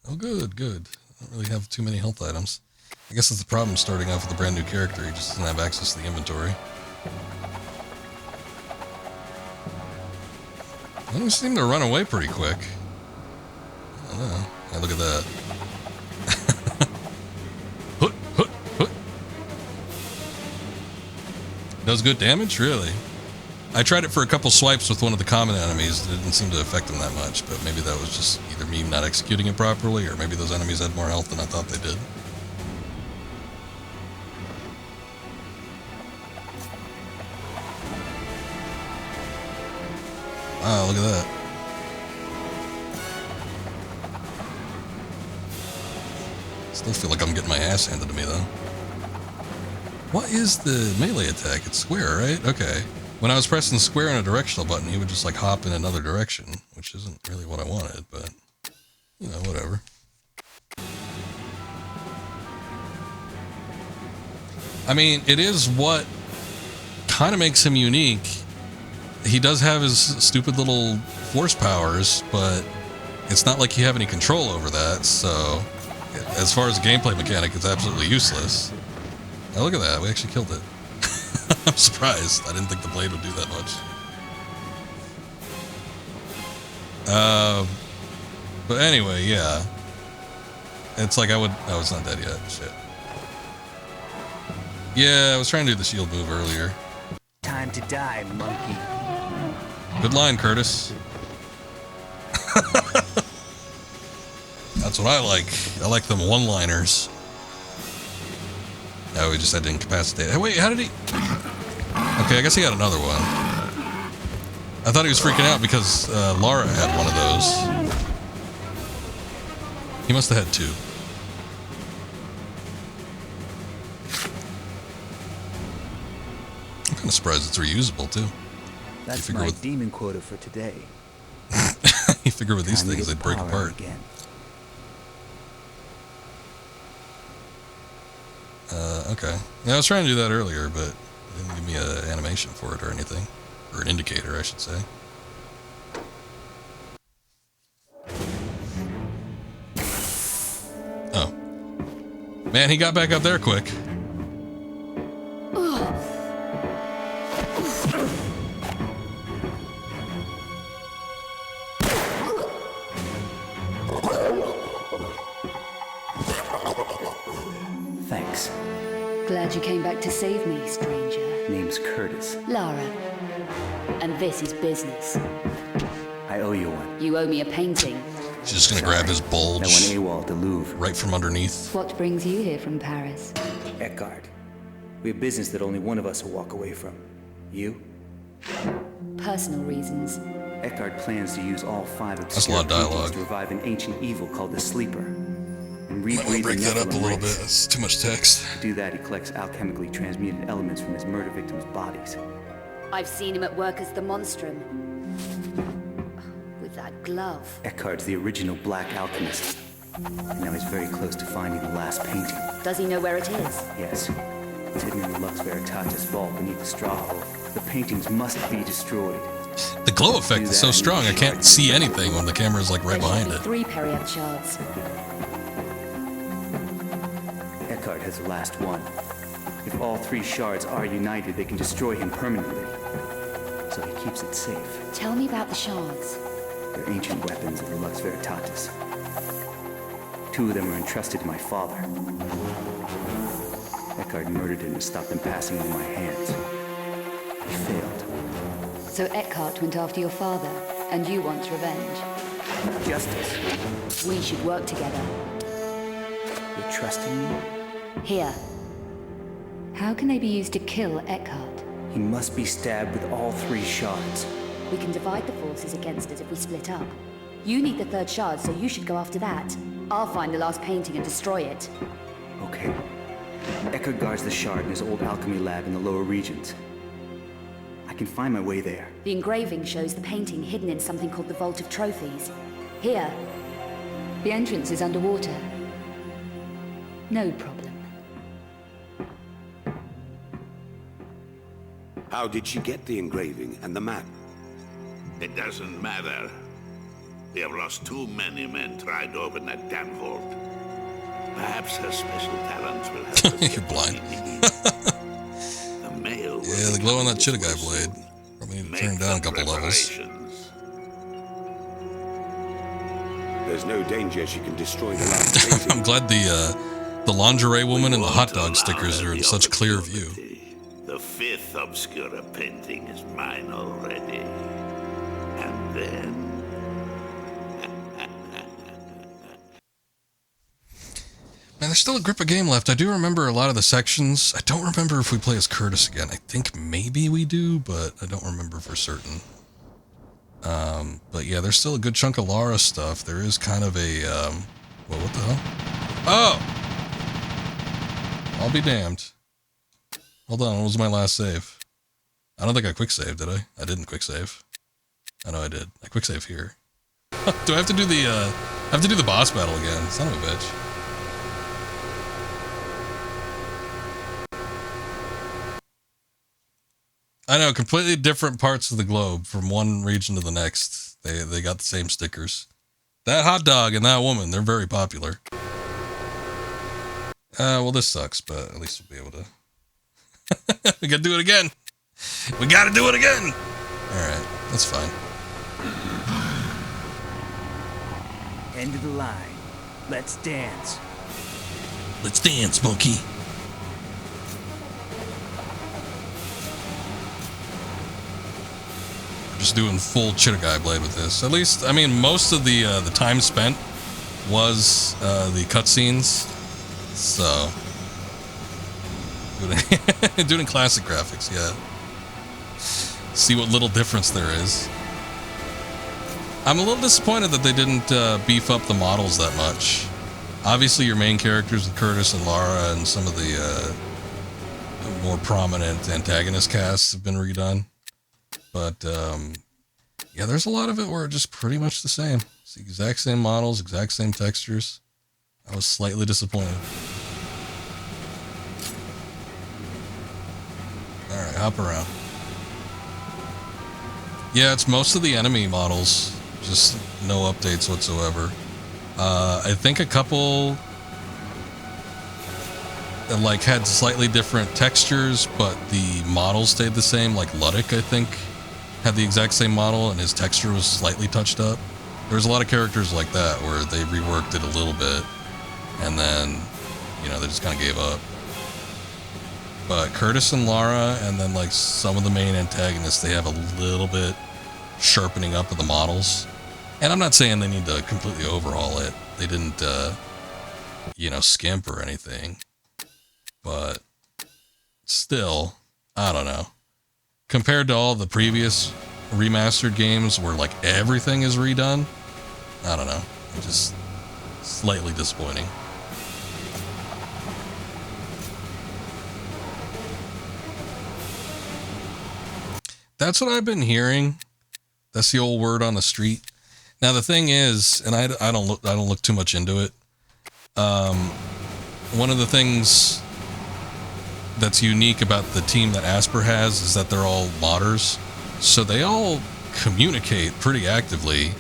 Oh, good. I don't really have too many health items. I guess that's the problem starting off with a brand new character. He just doesn't have access to the inventory. They don't seem to run away pretty quick. I don't know. Yeah, look at that. Hut, hut, hut. Does good damage? Really? I tried it for a couple swipes with one of the common enemies. It didn't seem to affect them that much, but maybe that was just either me not executing it properly, or maybe those enemies had more health than I thought they did. Wow, look at that. Still feel like I'm getting my ass handed to me, though. What is the melee attack? It's square, right? Okay. When I was pressing square on a directional button, he would just, like, hop in another direction, which isn't really what I wanted, but, you know, whatever. I mean, it is what kind of makes him unique. He does have his stupid little force powers, but it's not like you have any control over that, so as far as a gameplay mechanic, it's absolutely useless. Now look at that, we actually killed it. I'm surprised. I didn't think the blade would do that much. But anyway, yeah. It's like oh, it's not dead yet. Shit. Yeah, I was trying to do the shield move earlier. Time to die, monkey. Good line, Curtis. That's what I like. I like them one-liners. Oh, we just had to incapacitate. Hey, wait, how did he... Okay, I guess he had another one. I thought he was freaking out because Lara had one of those. He must have had two. I'm kind of surprised it's reusable, too. That's my demon quota for today. You figure with these things, they'd break apart. Again. Okay. Yeah, I was trying to do that earlier, but it didn't give me an animation for it or anything. Or an indicator, I should say. Oh. Man, he got back up there quick. Thanks. Glad you came back to save me, stranger. Name's Curtis. Lara. And this is business. I owe you one. You owe me a painting. She's just gonna grab his bulge. That went AWOL at the Louvre. Right from underneath. What brings you here from Paris? Eckhart. We have business that only one of us will walk away from. You? Personal reasons. Eckhart plans to use all 5 That's a obscure lot of dialogue. paintings to revive an ancient evil called the Sleeper. And rebreathe Break that up a Nephilim little bit. race. That's too much text. To do that, he collects alchemically transmuted elements from his murder victims' bodies. I've seen him at work as the Monstrum. With that glove. Eckhart's the original black alchemist. And now he's very close to finding the last painting. Does he know where it is? Yes. It's hidden in the Lux Veritatis vault beneath the straw hole. The paintings must be destroyed. The glow effect is so strong, I can't see anything when the camera is like right behind it. 3 Periapt shards. Eckhart has the last one. If all 3 shards are united, they can destroy him permanently. So he keeps it safe. Tell me about the shards. They're ancient weapons of the Lux Veritatis. 2 of them were entrusted to my father. Eckhart murdered him to stop them passing into my hands. He failed. So Eckhart went after your father, and you want revenge. Justice. We should work together. You're trusting me? Here. How can they be used to kill Eckhart? He must be stabbed with all 3 shards. We can divide the forces against us if we split up. You need the 3rd shard, so you should go after that. I'll find the last painting and destroy it. Okay. Eckhart guards the shard in his old alchemy lab in the lower regions. I can find my way there. The engraving shows the painting hidden in something called the Vault of Trophies. Here. The entrance is underwater. No problem. How did she get the engraving and the map? It doesn't matter. We have lost too many men tried to open that damn vault. Perhaps her special talents will help us. You're blind. The mail. Yeah, the glow on that Chittagai blade. Probably need to turn down a couple levels. There's no danger she can destroy the last painting. I'm glad the lingerie woman and the hot dog stickers are in such clear view. The 5th Obscura painting is mine already. And then... Man, there's still a grip of game left. I do remember a lot of the sections. I don't remember if we play as Curtis again. I think maybe we do, but I don't remember for certain. But yeah, there's still a good chunk of Lara stuff. There is kind of a, well, what the hell? Oh! I'll be damned. Hold on, what was my last save? I don't think I quick saved, did I? I didn't quick save. I know I did. I quick save here. Do I have to do the, I have to do the boss battle again? Son of a bitch. I know, completely different parts of the globe from one region to the next. They got the same stickers. That hot dog and that woman, they're very popular. Well, this sucks, but at least we'll be able to... We gotta do it again. We gotta do it again. Alright, that's fine. End of the line. Let's dance. Let's dance, monkey. Just doing full Chittagai blade with this. At least, I mean, most of the time spent was the cutscenes. So, doing classic graphics, yeah. See what little difference there is. I'm a little disappointed that they didn't beef up the models that much. Obviously, your main characters with Curtis and Lara and some of the more prominent antagonist casts have been redone. But, yeah, there's a lot of it where it's just pretty much the same. It's the exact same models, exact same textures. I was slightly disappointed. Alright, hop around. Yeah, it's most of the enemy models. Just no updates whatsoever. I think a couple like had slightly different textures, but the model stayed the same. Like Luddick, I think, had the exact same model and his texture was slightly touched up. There's a lot of characters like that where they reworked it a little bit and then, you know, they just kind of gave up. But Curtis and Lara and then like some of the main antagonists, they have a little bit sharpening up of the models. And I'm not saying they need to completely overhaul it. They didn't, you know, skimp or anything. But still, I don't know. Compared to all the previous remastered games where like everything is redone, I don't know. Just slightly disappointing. That's what I've been hearing. That's the old word on the street. Now the thing is, and I don't look too much into it. One of the things that's unique about the team that Asper has is that they're all modders. So they all communicate pretty actively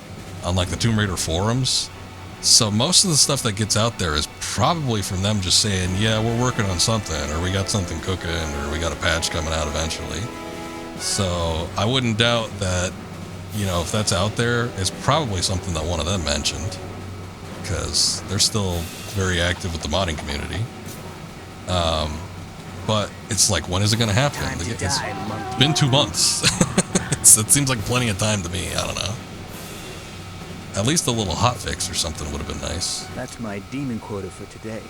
on like the Tomb Raider forums. So most of the stuff that gets out there is probably from them just saying, yeah, we're working on something, or we got something cooking, or we got a patch coming out eventually. So I wouldn't doubt that, you know, if that's out there, it's probably something that one of them mentioned, because they're still very active with the modding community. But it's like, when is it going to happen? It's been 2 months. It seems like plenty of time to me. I don't know. At least a little hotfix or something would have been nice. That's my demon quota for today.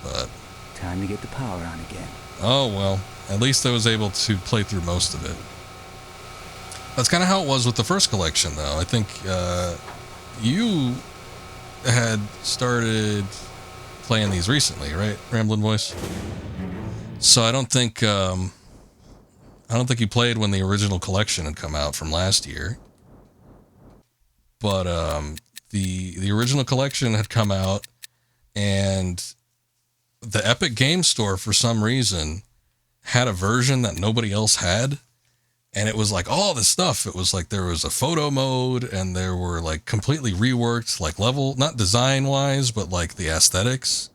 But time to get the power on again. Oh, well, at least I was able to play through most of it. That's kind of how it was with the first collection, though. I think you had started playing these recently, right, Ramblin' Voice? So I don't think you played when the original collection had come out from last year. But the original collection had come out, and the Epic Game Store, for some reason, had a version that nobody else had. And it was like all this stuff. It was like there was a photo mode, and there were like completely reworked, like level, not design wise, but like the aesthetics.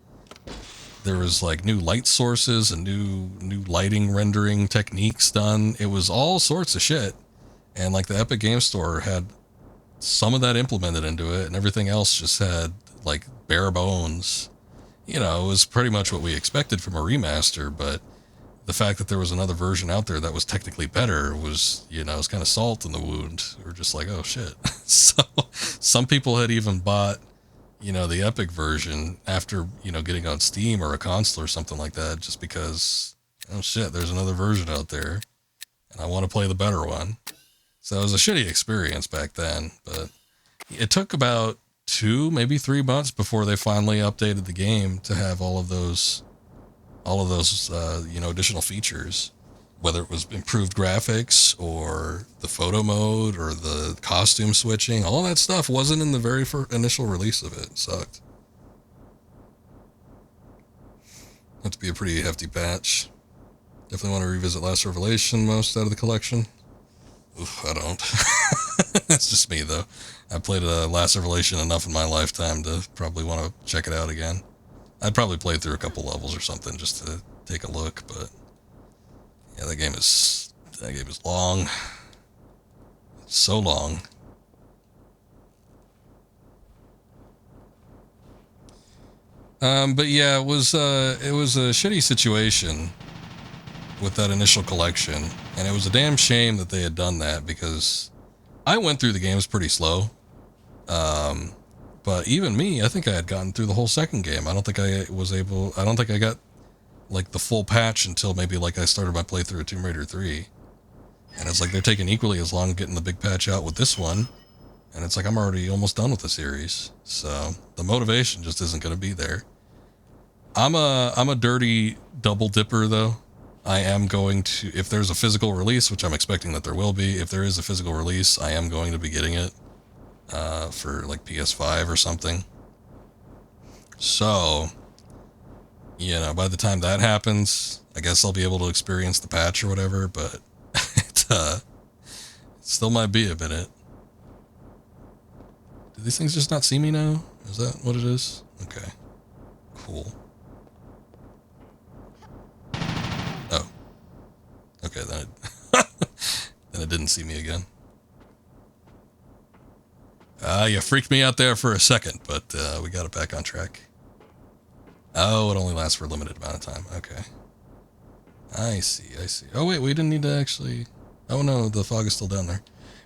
There was like new light sources and new lighting rendering techniques done. It was all sorts of shit. And like the Epic Game Store had some of that implemented into it, and everything else just had like bare bones. You know, it was pretty much what we expected from a remaster, but the fact that there was another version out there that was technically better was, you know, it's kind of salt in the wound. We're just like, oh shit. So some people had even bought, you know, the Epic version after, you know, getting on Steam or a console or something like that, just because, oh shit, there's another version out there and I want to play the better one. So it was a shitty experience back then, but it took about 2, maybe 3 months before they finally updated the game to have all of those, you know, additional features, whether it was improved graphics or the photo mode or the costume switching. All that stuff wasn't in the very initial release of it. It sucked. Had to be a pretty hefty patch. Definitely want to revisit Last Revelation most out of the collection. Oof, I don't. That's just me, though. I played Last Revelation enough in my lifetime to probably want to check it out again. I'd probably play through a couple levels or something just to take a look, but yeah, that game is long. It's so long. But yeah, it was a shitty situation with that initial collection, and it was a damn shame that they had done that, because I went through the games pretty slow. But even me, I think I had gotten through the whole second game. I don't think I got like the full patch until maybe like I started my playthrough of Tomb Raider 3. And it's like they're taking equally as long getting the big patch out with this one. And it's like I'm already almost done with the series. So the motivation just isn't going to be there. I'm a dirty double dipper though. I am going to, if there's a physical release, which I'm expecting that there will be, if there is a physical release, I am going to be getting it for like PS5 or something. So, you know, by the time that happens, I guess I'll be able to experience the patch or whatever, but it still might be a minute. Do these things just not see me now? Is that what it is? Okay. Cool. Oh. Okay, then it didn't see me again. You freaked me out there for a second, but we got it back on track. Oh, it only lasts for a limited amount of time. Okay. I see. Oh, wait, we didn't need to actually... Oh, no, the fog is still down there.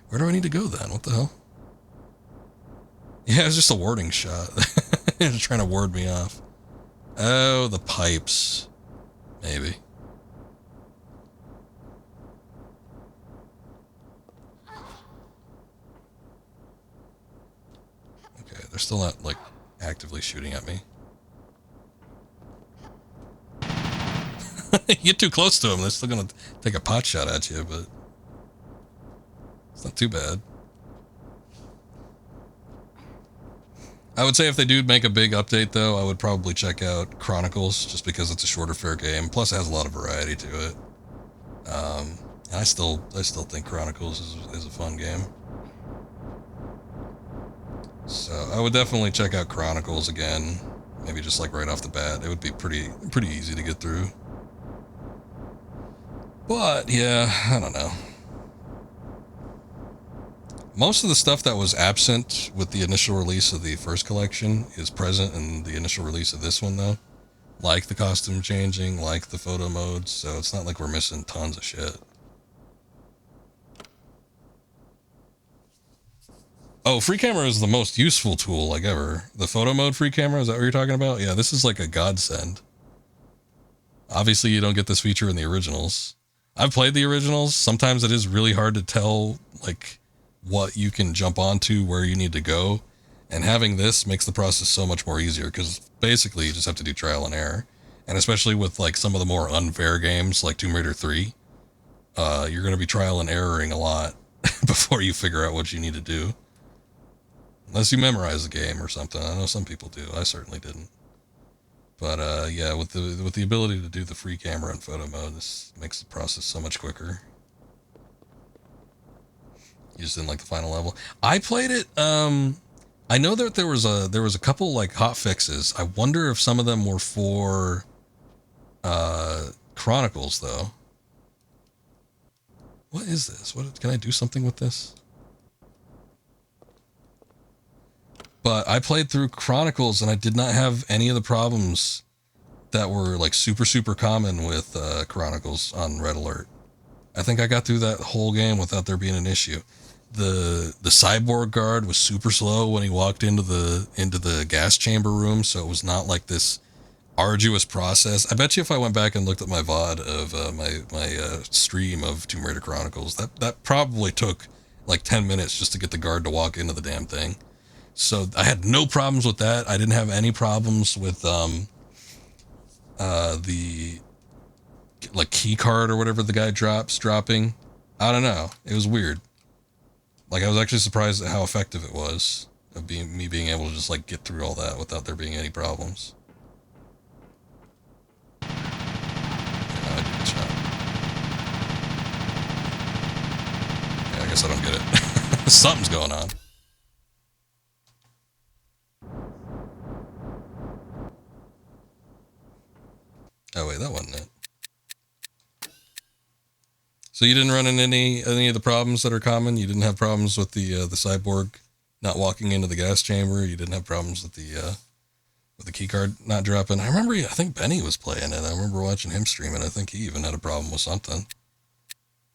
Where do I need to go then? What the hell? Yeah, it's just a warding shot. It's trying to ward me off. Oh, the pipes. Maybe. Okay, they're still not, like, actively shooting at me. You get too close to them, they're still gonna take a pot shot at you, but it's not too bad. I would say if they do make a big update, though, I would probably check out Chronicles, just because it's a shorter, fair game. Plus, it has a lot of variety to it. And I still think Chronicles is a fun game. So I would definitely check out Chronicles again. Maybe just like right off the bat. It would be pretty easy to get through. But yeah, I don't know. Most of the stuff that was absent with the initial release of the first collection is present in the initial release of this one, though. Like the costume changing, like the photo modes, so it's not like we're missing tons of shit. Oh, free camera is the most useful tool, like, ever. The photo mode free camera, is that what you're talking about? Yeah, this is like a godsend. Obviously, you don't get this feature in the originals. I've played the originals. Sometimes it is really hard to tell, like, what you can jump onto, where you need to go. And having this makes the process so much more easier, because basically you just have to do trial and error. And especially with, like, some of the more unfair games, like Tomb Raider 3, you're going to be trial and erroring a lot before you figure out what you need to do. Unless you memorize the game or something. I know some people do. I certainly didn't. But yeah, with the ability to do the free camera and photo mode, this makes the process so much quicker. You just didn't like the final level. I played it. I know that there was a couple like hot fixes. I wonder if some of them were for Chronicles though. What is this? What can I do something with this? But I played through Chronicles and I did not have any of the problems that were like super common with Chronicles on Red Alert. I think I got through that whole game without there being an issue. The cyborg guard was super slow when he walked into the gas chamber room, so it was not like this arduous process. I bet you if I went back and looked at my VOD of my stream of Tomb Raider Chronicles, that probably took like 10 minutes just to get the guard to walk into the damn thing. So I had no problems with that. I didn't have any problems with the like key card or whatever the guy dropping. I don't know. It was weird. Like I was actually surprised at how effective it was of me being able to just like get through all that without there being any problems. Yeah, I did a shot. Yeah, I guess I don't get it. Something's going on. Oh wait, that wasn't it. So you didn't run into any of the problems that are common? You didn't have problems with the cyborg not walking into the gas chamber? You didn't have problems with the key card not dropping? I think Benny was playing it. I remember watching him stream it. I think he even had a problem with something.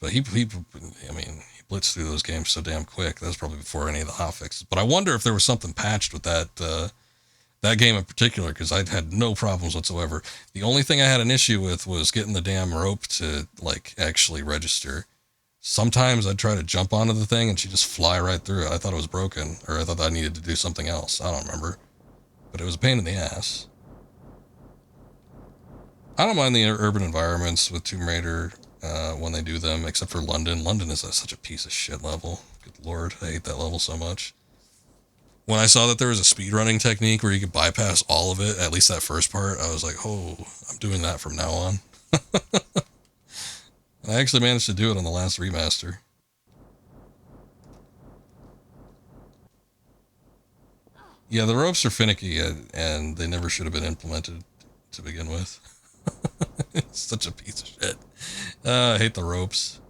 But he blitzed through those games so damn quick. That was probably before any of the hotfixes. But I wonder if there was something patched with that game in particular, because I had no problems whatsoever. The only thing I had an issue with was getting the damn rope to like actually register. Sometimes I'd try to jump onto the thing and she'd just fly right through it. I thought it was broken, or I thought I needed to do something else. I don't remember, but it was a pain in the ass. I don't mind the urban environments with Tomb Raider when they do them, except for London. London is such a piece of shit level. Good lord, I hate that level so much. When I saw that there was a speedrunning technique where you could bypass all of it, at least that first part, I was like, oh, I'm doing that from now on. I actually managed to do it on the last remaster. Yeah, the ropes are finicky, and they never should have been implemented to begin with. It's such a piece of shit. I hate the ropes.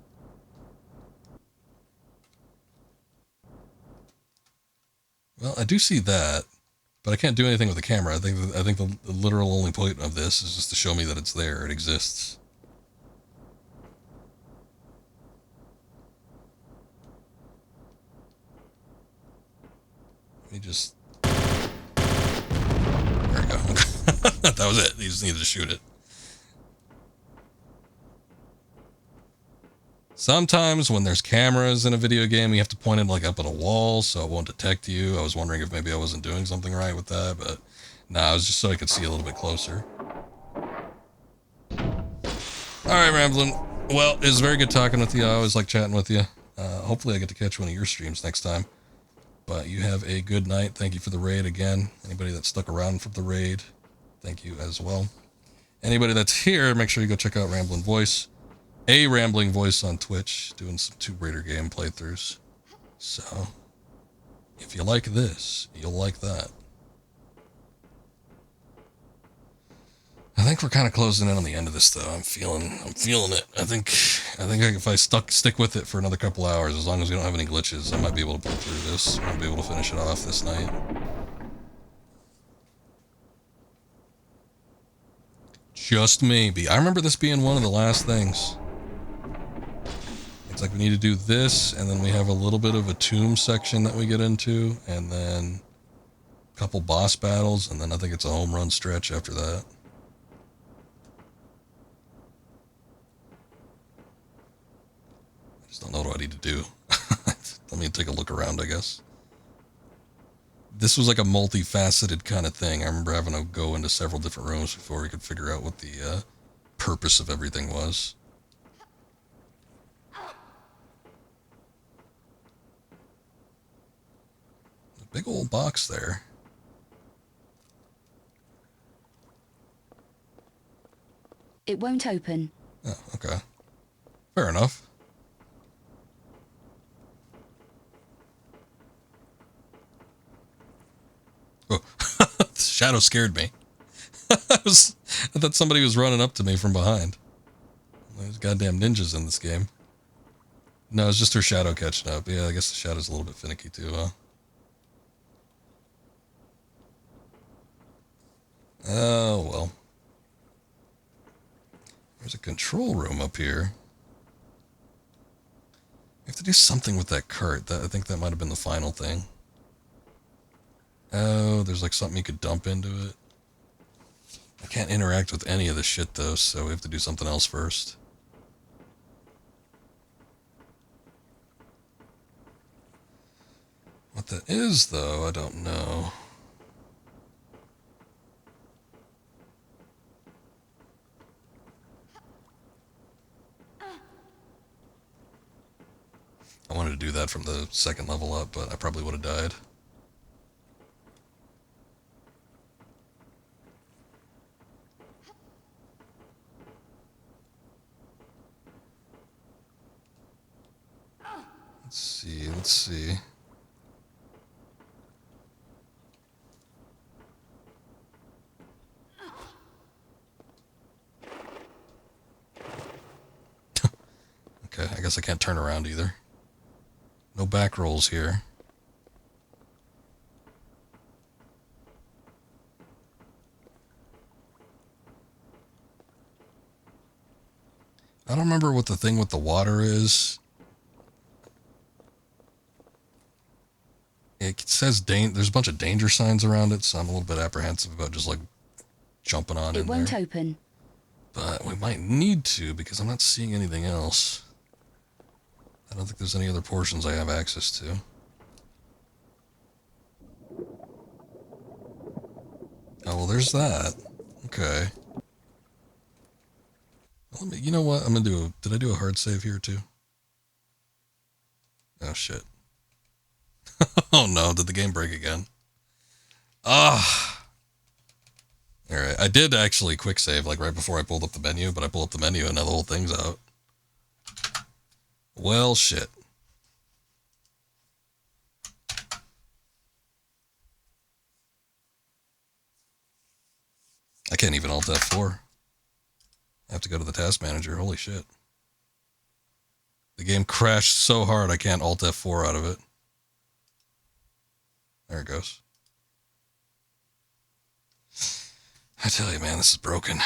Well, I do see that, but I can't do anything with the camera. I think the literal only point of this is just to show me that it's there, it exists. Let me just... There we go. That was it. You just needed to shoot it. Sometimes when there's cameras in a video game, you have to point it like up at a wall so it won't detect you. I was wondering if maybe I wasn't doing something right with that, but nah, it was just so I could see a little bit closer. Alright, Ramblin'. Well, it was very good talking with you. I always like chatting with you. Hopefully I get to catch one of your streams next time. But you have a good night. Thank you for the raid again. Anybody that stuck around for the raid, thank you as well. Anybody that's here, make sure you go check out Rambling Voice. A Rambling Voice on Twitch, doing some Tomb Raider game playthroughs. So, if you like this, you'll like that. I think we're kind of closing in on the end of this, though. I'm feeling it. I think if I stick with it for another couple hours, as long as we don't have any glitches, I might be able to pull through this. I'll be able to finish it off this night. Just maybe. I remember this being one of the last things. It's like we need to do this, and then we have a little bit of a tomb section that we get into, and then a couple boss battles, and then I think it's a home run stretch after that. I just don't know what I need to do. Let me take a look around, I guess. This was like a multifaceted kind of thing. I remember having to go into several different rooms before we could figure out what the purpose of everything was. A big old box there. It won't open. Oh, okay. Fair enough. Oh, the shadow scared me. I thought somebody was running up to me from behind. There's goddamn ninjas in this game. No, it's just her shadow catching up. Yeah, I guess the shadow's a little bit finicky too, huh? Oh, well. There's a control room up here. We have to do something with that cart. I think that might have been the final thing. Oh, there's like something you could dump into it. I can't interact with any of this shit though, so we have to do something else first. What that is though, I don't know. I wanted to do that from the second level up, but I probably would have died. Let's see. Okay, I guess I can't turn around either. No back rolls here. I don't remember what the thing with the water is. It says there's a bunch of danger signs around it, so I'm a little bit apprehensive about just like jumping on in there. It won't open. But we might need to because I'm not seeing anything else. I don't think there's any other portions I have access to. Oh, well, there's that. Okay. Well, you know what? I'm going to do did I do a hard save here too? Oh, shit. Oh, no. Did the game break again? Ah. Alright. I did actually quick save, like right before I pulled up the menu, but I pulled up the menu and now the whole thing's out. Well, shit. I can't even Alt F4. I have to go to the task manager. Holy shit. The game crashed so hard I can't Alt F4 out of it. There it goes. I tell you, man, this is broken.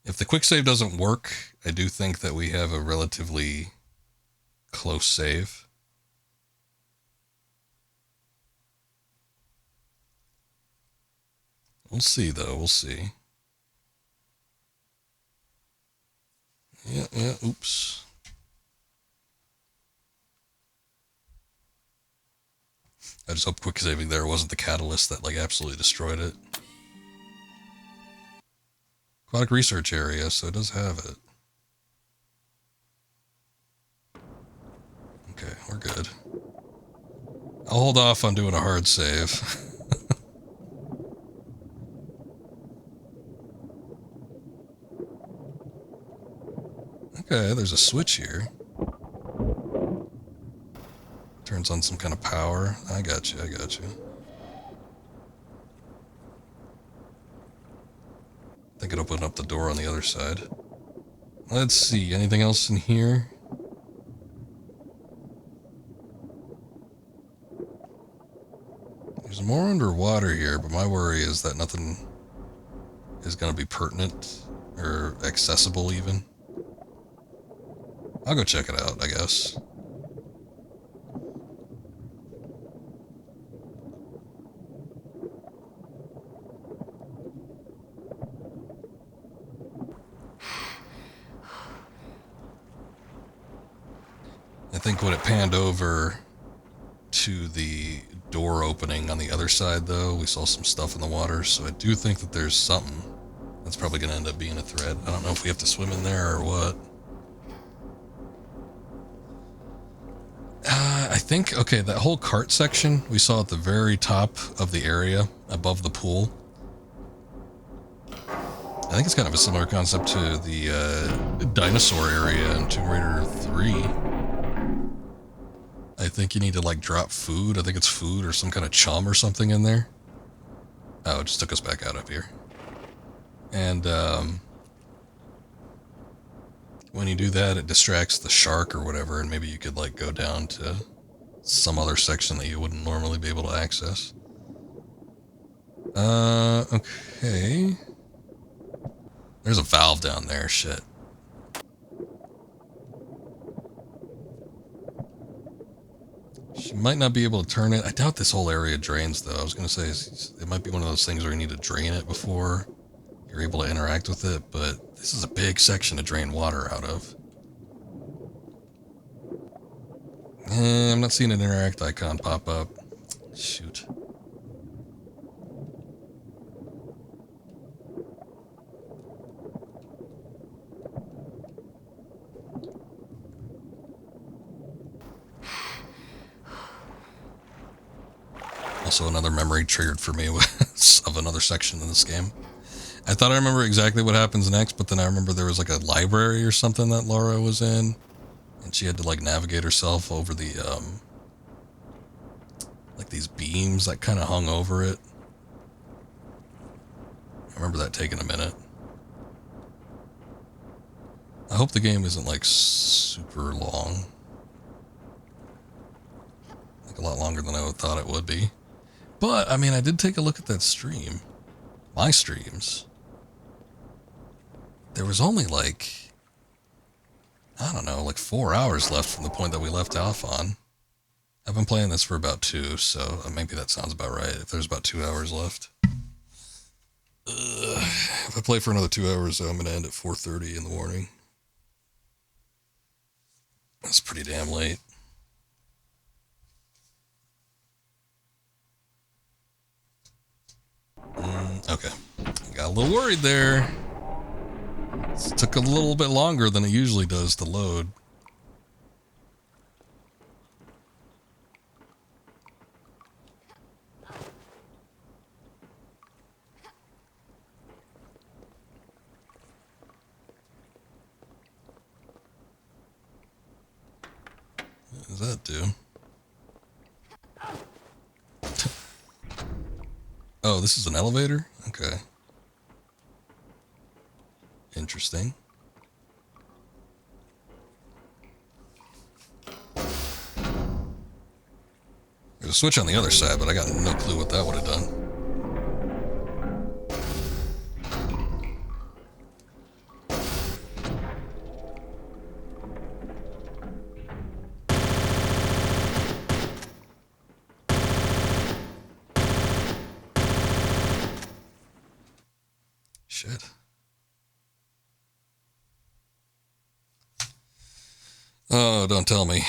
If the quick save doesn't work, I do think that we have a relatively close save. We'll see, though. We'll see. Yeah, oops. I just hope quick saving there wasn't the catalyst that like absolutely destroyed it. Aquatic research area, so it does have it. Okay, we're good. I'll hold off on doing a hard save. Okay, there's a switch here. Turns on some kind of power. I got you, I got you. I think it opened up the door on the other side. Let's see, anything else in here? There's more underwater here, but my worry is that nothing is going to be pertinent or accessible even. I'll go check it out, I guess. I think when it panned over to the door opening on the other side, though, we saw some stuff in the water, so I do think that there's something that's probably going to end up being a threat. I don't know if we have to swim in there or what. I think, okay, that whole cart section we saw at the very top of the area above the pool. I think it's kind of a similar concept to the dinosaur area in Tomb Raider 3. I think you need to like drop food. I think it's food or some kind of chum or something in there. Oh, it just took us back out up here. And when you do that, it distracts the shark or whatever, and maybe you could like go down to some other section that you wouldn't normally be able to access. Okay. There's a valve down there, shit. She might not be able to turn it. I doubt this whole area drains, though. I was going to say, it might be one of those things where you need to drain it before you're able to interact with it, but this is a big section to drain water out of. I'm not seeing an interact icon pop up. Shoot. Also another memory triggered for me of another section in this game. I thought I remember exactly what happens next, but then I remember there was like a library or something that Laura was in, and she had to like navigate herself over the like these beams that kind of hung over it. I remember that taking a minute. I hope the game isn't like super long. Like a lot longer than I would thought it would be. But, I mean, I did take a look at that stream. My streams. There was only like, I don't know, like 4 hours left from the point that we left off on. I've been playing this for about 2, so maybe that sounds about right. If there's about 2 hours left. If I play for another 2 hours, though, I'm going to end at 4:30 in the morning. That's pretty damn late. Okay. Got a little worried there. It took a little bit longer than it usually does to load. What does that do? Oh, this is an elevator? Okay. Interesting. There's a switch on the other side, but I got no clue what that would have done. Shit. Oh, don't tell me.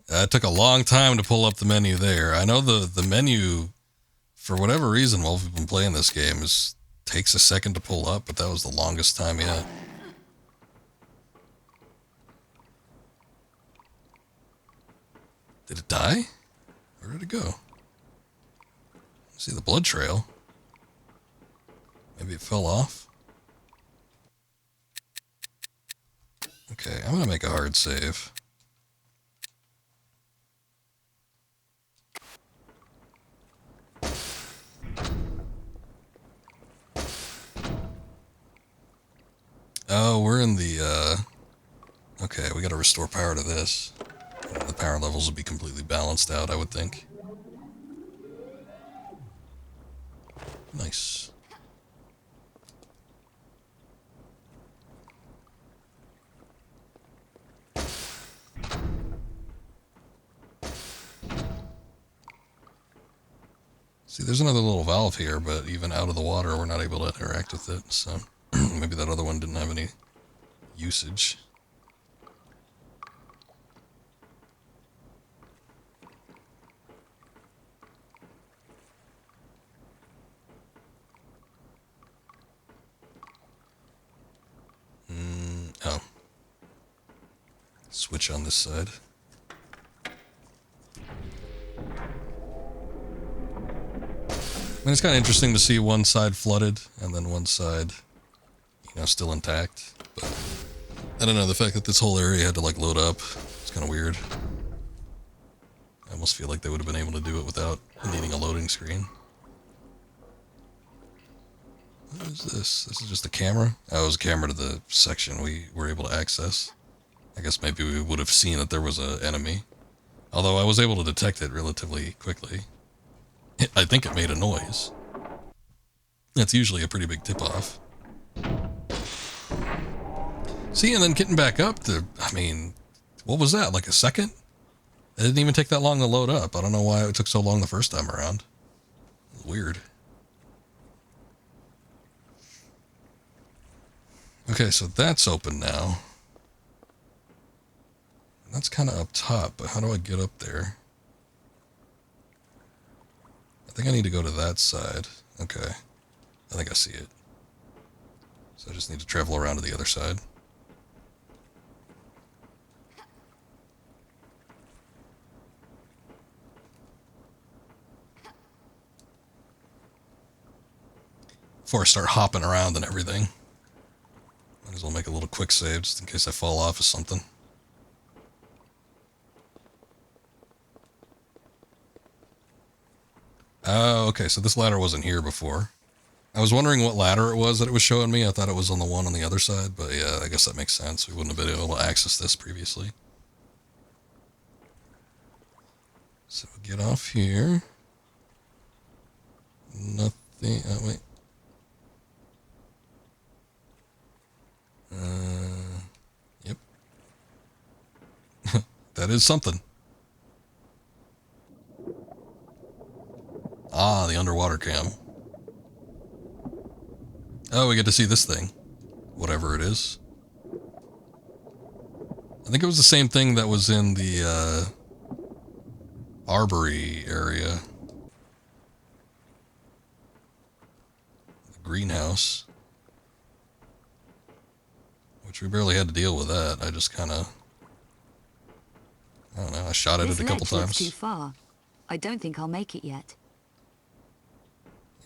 It took a long time to pull up the menu there. I know the menu, for whatever reason, while we've been playing this game, takes a second to pull up, but that was the longest time yet. Did it die? Where did it go? See the blood trail. Maybe it fell off. Okay, I'm gonna make a hard save. Oh, we're in the, okay, we gotta restore power to this. The power levels will be completely balanced out, I would think. Nice. See, there's another little valve here, but even out of the water, we're not able to interact with it, so maybe that other one didn't have any usage. Oh. Switch on this side. I mean, it's kind of interesting to see one side flooded and then one side, you know, still intact. But I don't know, the fact that this whole area had to like load up, it's kind of weird. I almost feel like they would have been able to do it without needing a loading screen. What is this? This is just a camera? Oh, it was a camera to the section we were able to access. I guess maybe we would have seen that there was an enemy. Although I was able to detect it relatively quickly. I think it made a noise. That's usually a pretty big tip-off. See, and then getting back up to, I mean, what was that, like a second? It didn't even take that long to load up. I don't know why it took so long the first time around. Weird. Okay, so that's open now. That's kind of up top, but how do I get up there? I think I need to go to that side. Okay. I think I see it. So I just need to travel around to the other side. Before I start hopping around and everything. Might as well make a little quick save just in case I fall off of something. Oh, okay, so this ladder wasn't here before. I was wondering what ladder it was that it was showing me. I thought it was on the one on the other side, but yeah, I guess that makes sense. We wouldn't have been able to access this previously. So we'll get off here. Nothing, oh wait. Yep. That is something. Ah, the underwater cam. Oh, we get to see this thing. Whatever it is. I think it was the same thing that was in the, Arbory area. The greenhouse. Which we barely had to deal with that. I just kind of... I don't know, I shot at it a couple times. Too far. I don't think I'll make it yet.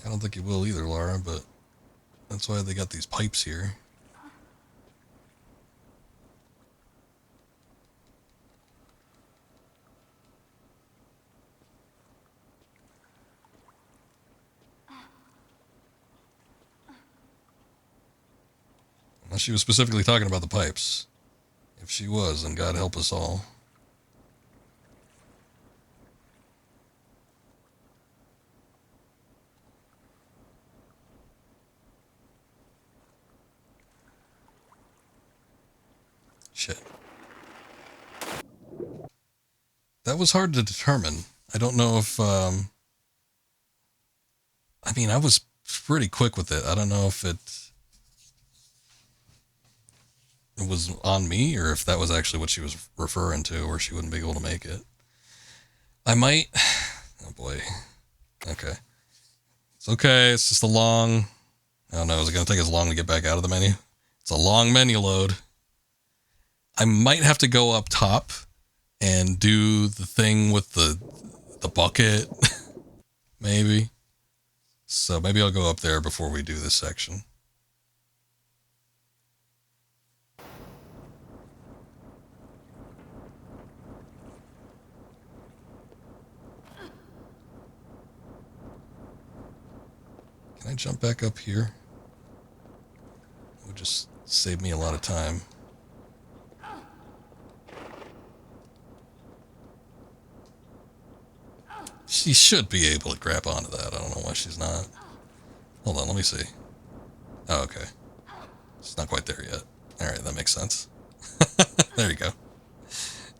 I don't think you will either, Lara, but that's why they got these pipes here. Unless she was specifically talking about the pipes. If she was, then God help us all. Shit. That was hard to determine. I don't know if, I mean, I was pretty quick with it. I don't know if it was on me or if that was actually what she was referring to, or she wouldn't be able to make it. I might... Oh boy. Okay. It's okay. It's just a long... I don't know. Is it going to take as long to get back out of the menu? It's a long menu load. I might have to go up top and do the thing with the bucket. Maybe. So maybe I'll go up there before we do this section. Can I jump back up here? It would just save me a lot of time. She should be able to grab onto that. I don't know why she's not. Hold on, let me see. Oh, okay. It's not quite there yet. Alright, that makes sense. There you go.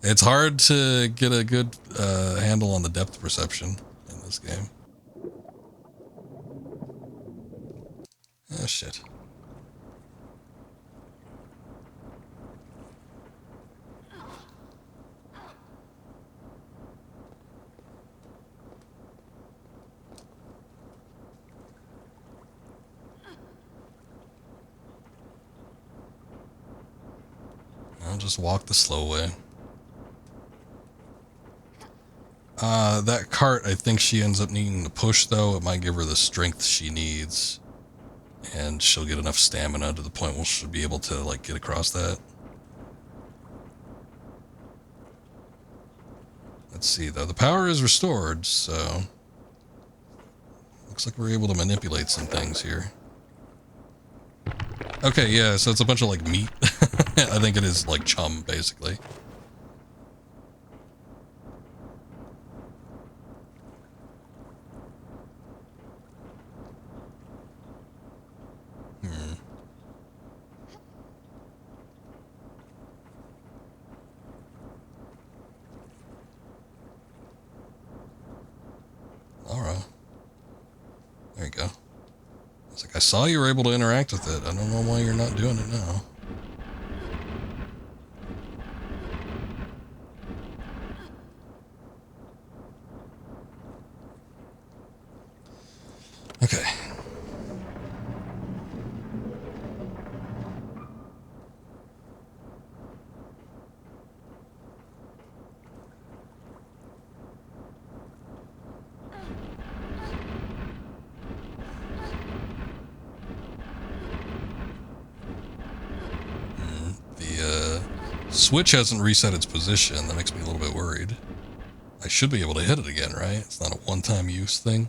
It's hard to get a good handle on the depth perception in this game. Oh, shit. I'll just walk the slow way. That cart, I think she ends up needing to push, though. It might give her the strength she needs. And she'll get enough stamina to the point where she'll be able to, like, get across that. Let's see, though. The power is restored, so... Looks like we're able to manipulate some things here. Okay, yeah, so it's a bunch of, like, meat. I think it is, like, chum, basically. Alright. There you go. It's like, I saw you were able to interact with it. I don't know why you're not doing it now. Okay. Switch hasn't reset its position. That makes me a little bit worried. I should be able to hit it again, right? It's not a one-time use thing.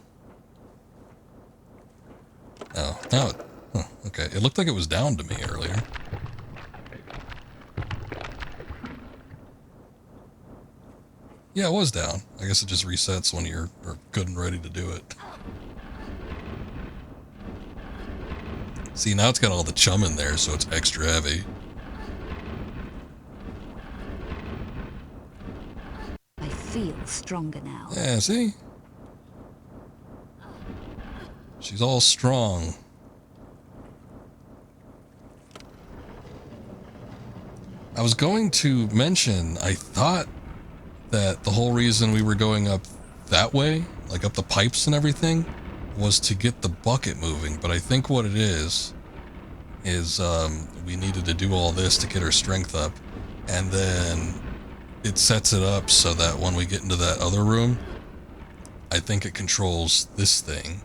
Oh, now it... Huh, okay. It looked like it was down to me earlier. Yeah, it was down. I guess it just resets when you're good and ready to do it. See, now it's got all the chum in there, so it's extra heavy. I feel stronger now. Yeah, see? She's all strong. I was going to mention, I thought that the whole reason we were going up that way, like up the pipes and everything, was to get the bucket moving. But I think what it is we needed to do all this to get her strength up. And then it sets it up so that when we get into that other room, I think it controls this thing.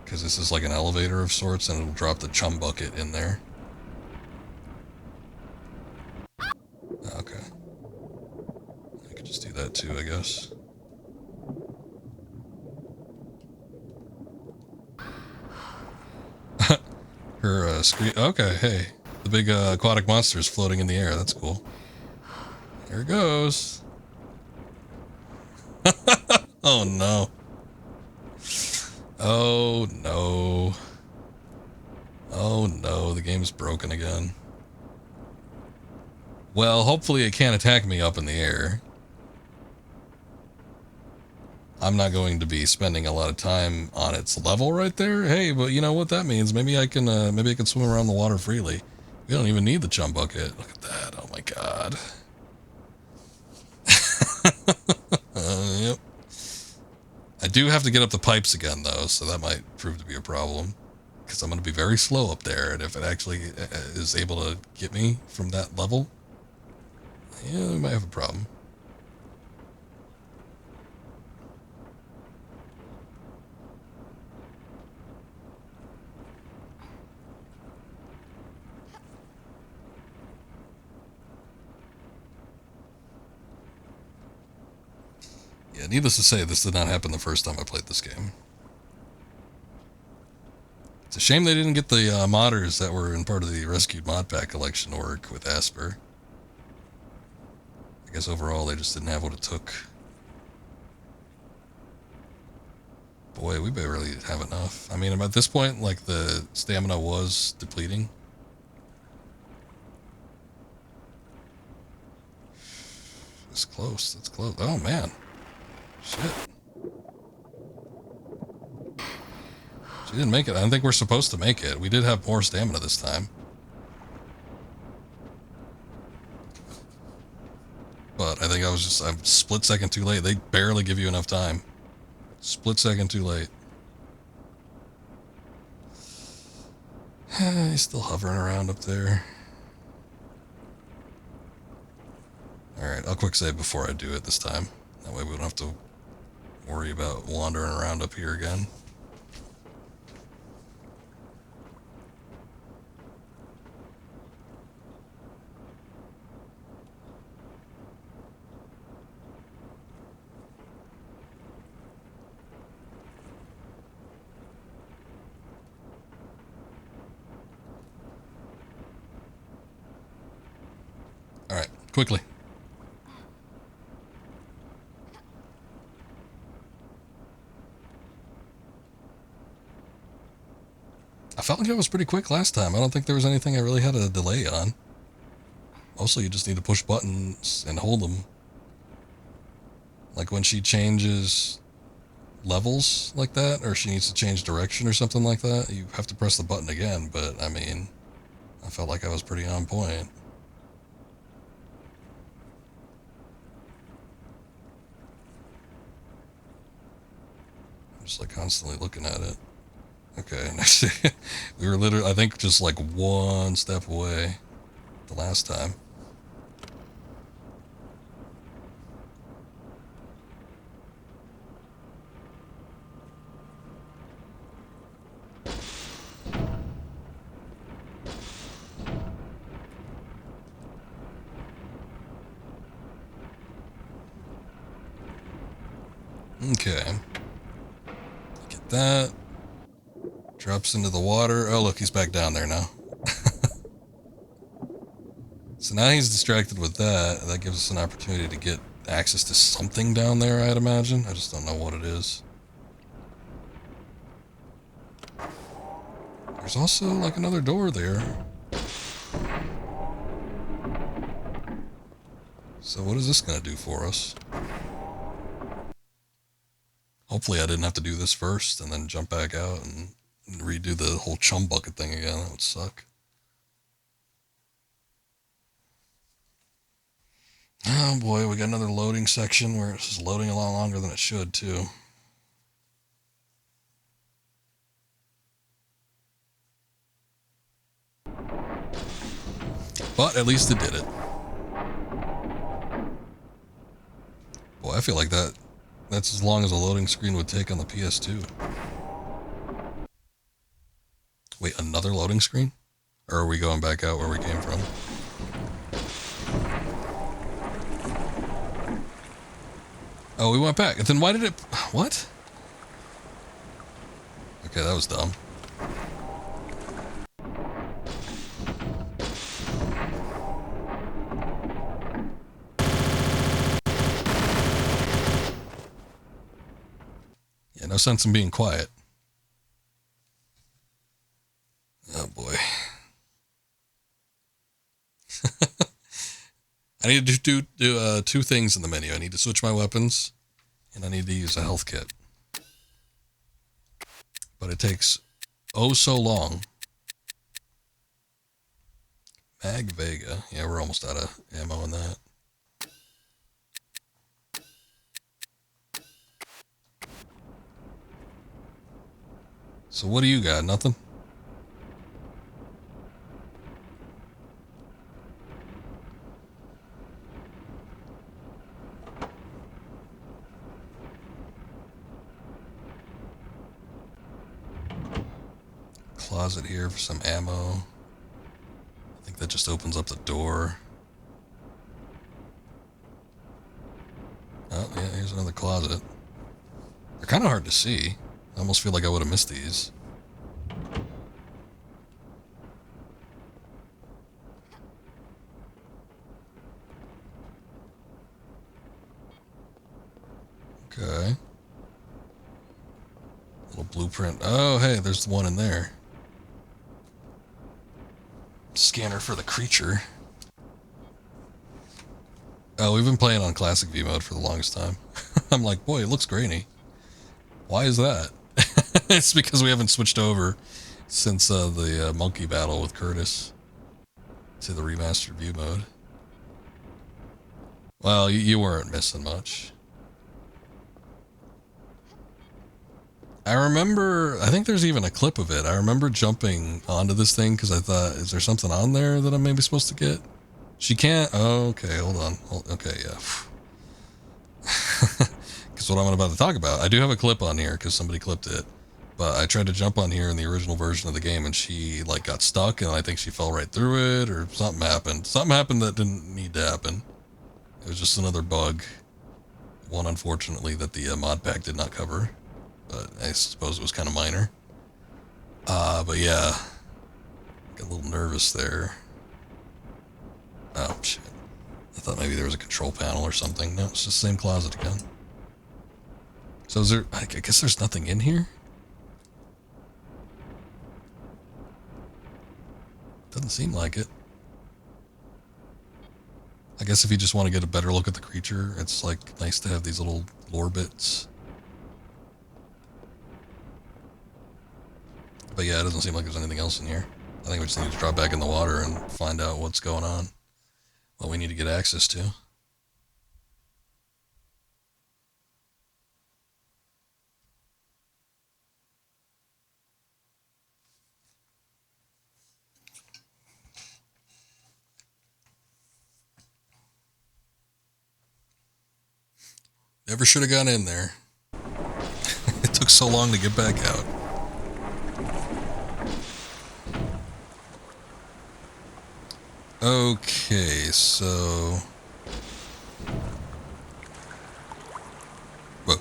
Because this is like an elevator of sorts, and it'll drop the chum bucket in there. Okay. I could just do that too, I guess. Her screen... Okay, hey. The big aquatic monster's floating in the air. That's cool. Here it goes. Oh, no. Oh, no. Oh, no. The game's broken again. Well, hopefully it can't attack me up in the air. I'm not going to be spending a lot of time on its level right there. Hey, but you know what that means? Maybe I can swim around the water freely. We don't even need the chum bucket. Look at that. Oh my god. Yep. I do have to get up the pipes again, though, so that might prove to be a problem. Because I'm going to be very slow up there, and if it actually is able to get me from that level, yeah, we might have a problem. Yeah, needless to say, this did not happen the first time I played this game. It's a shame they didn't get the modders that were in part of the Rescued Mod Pack collection to work with Asper. I guess overall they just didn't have what it took. Boy, we barely have enough. I mean, at this point, like, the stamina was depleting. It's close, it's close. Oh, man. Shit. She didn't make it. I don't think we're supposed to make it. We did have more stamina this time. But I think I'm split second too late. They barely give you enough time. Split second too late. He's still hovering around up there. Alright, I'll quick save before I do it this time. That way we don't have to worry about wandering around up here again. Alright, quickly. I felt like it was pretty quick last time. I don't think there was anything I really had a delay on. Mostly you just need to push buttons and hold them. Like when she changes levels like that, or she needs to change direction or something like that, you have to press the button again, but I mean, I felt like I was pretty on point. I'm just like constantly looking at it. Okay, we were literally, I think, just like one step away the last time. Okay. Get that. Drops into the water. Oh, look, he's back down there now. So now he's distracted with that. That gives us an opportunity to get access to something down there, I'd imagine. I just don't know what it is. There's also, like, another door there. So what is this going to do for us? Hopefully I didn't have to do this first and then jump back out and redo the whole chum bucket thing again. That would suck. Oh boy, we got another loading section where it's just loading a lot longer than it should too. But at least it did it. Boy, I feel like that's as long as a loading screen would take on the PS2. Wait, another loading screen? Or are we going back out where we came from? Oh, we went back. Then why did it... What? Okay, that was dumb. Yeah, no sense in being quiet. Oh boy. I need to do two things in the menu. I need to switch my weapons, and I need to use a health kit. But it takes oh so long. Ag Vega. Yeah, we're almost out of ammo on that. So what do you got? Nothing? Closet here for some ammo. I think that just opens up the door. Oh, yeah, here's another closet. They're kind of hard to see. I almost feel like I would have missed these. Okay. Little blueprint. Oh, hey, there's the one in there. Scanner for the creature. Oh, we've been playing on classic view mode for the longest time. I'm like, boy, it looks grainy. Why is that? It's because we haven't switched over since the monkey battle with Curtis to the remastered view mode. Well, you weren't missing much. I remember, I think there's even a clip of it. I remember jumping onto this thing because I thought, is there something on there that I'm maybe supposed to get? She can't. Oh, okay, hold on. Okay, yeah. Because what I'm about to talk about, I do have a clip on here because somebody clipped it. But I tried to jump on here in the original version of the game and she like got stuck and I think she fell right through it or something happened. Something happened that didn't need to happen. It was just another bug. One, unfortunately, that the mod pack did not cover. But I suppose it was kind of minor. But yeah. Got a little nervous there. Oh, shit. I thought maybe there was a control panel or something. No, it's just the same closet again. So is there... I guess there's nothing in here? Doesn't seem like it. I guess if you just want to get a better look at the creature, it's like nice to have these little lore bits. But yeah, it doesn't seem like there's anything else in here. I think we just need to drop back in the water and find out what's going on. What we need to get access to. Never should have gone in there. It took so long to get back out. Okay, so... Whoa.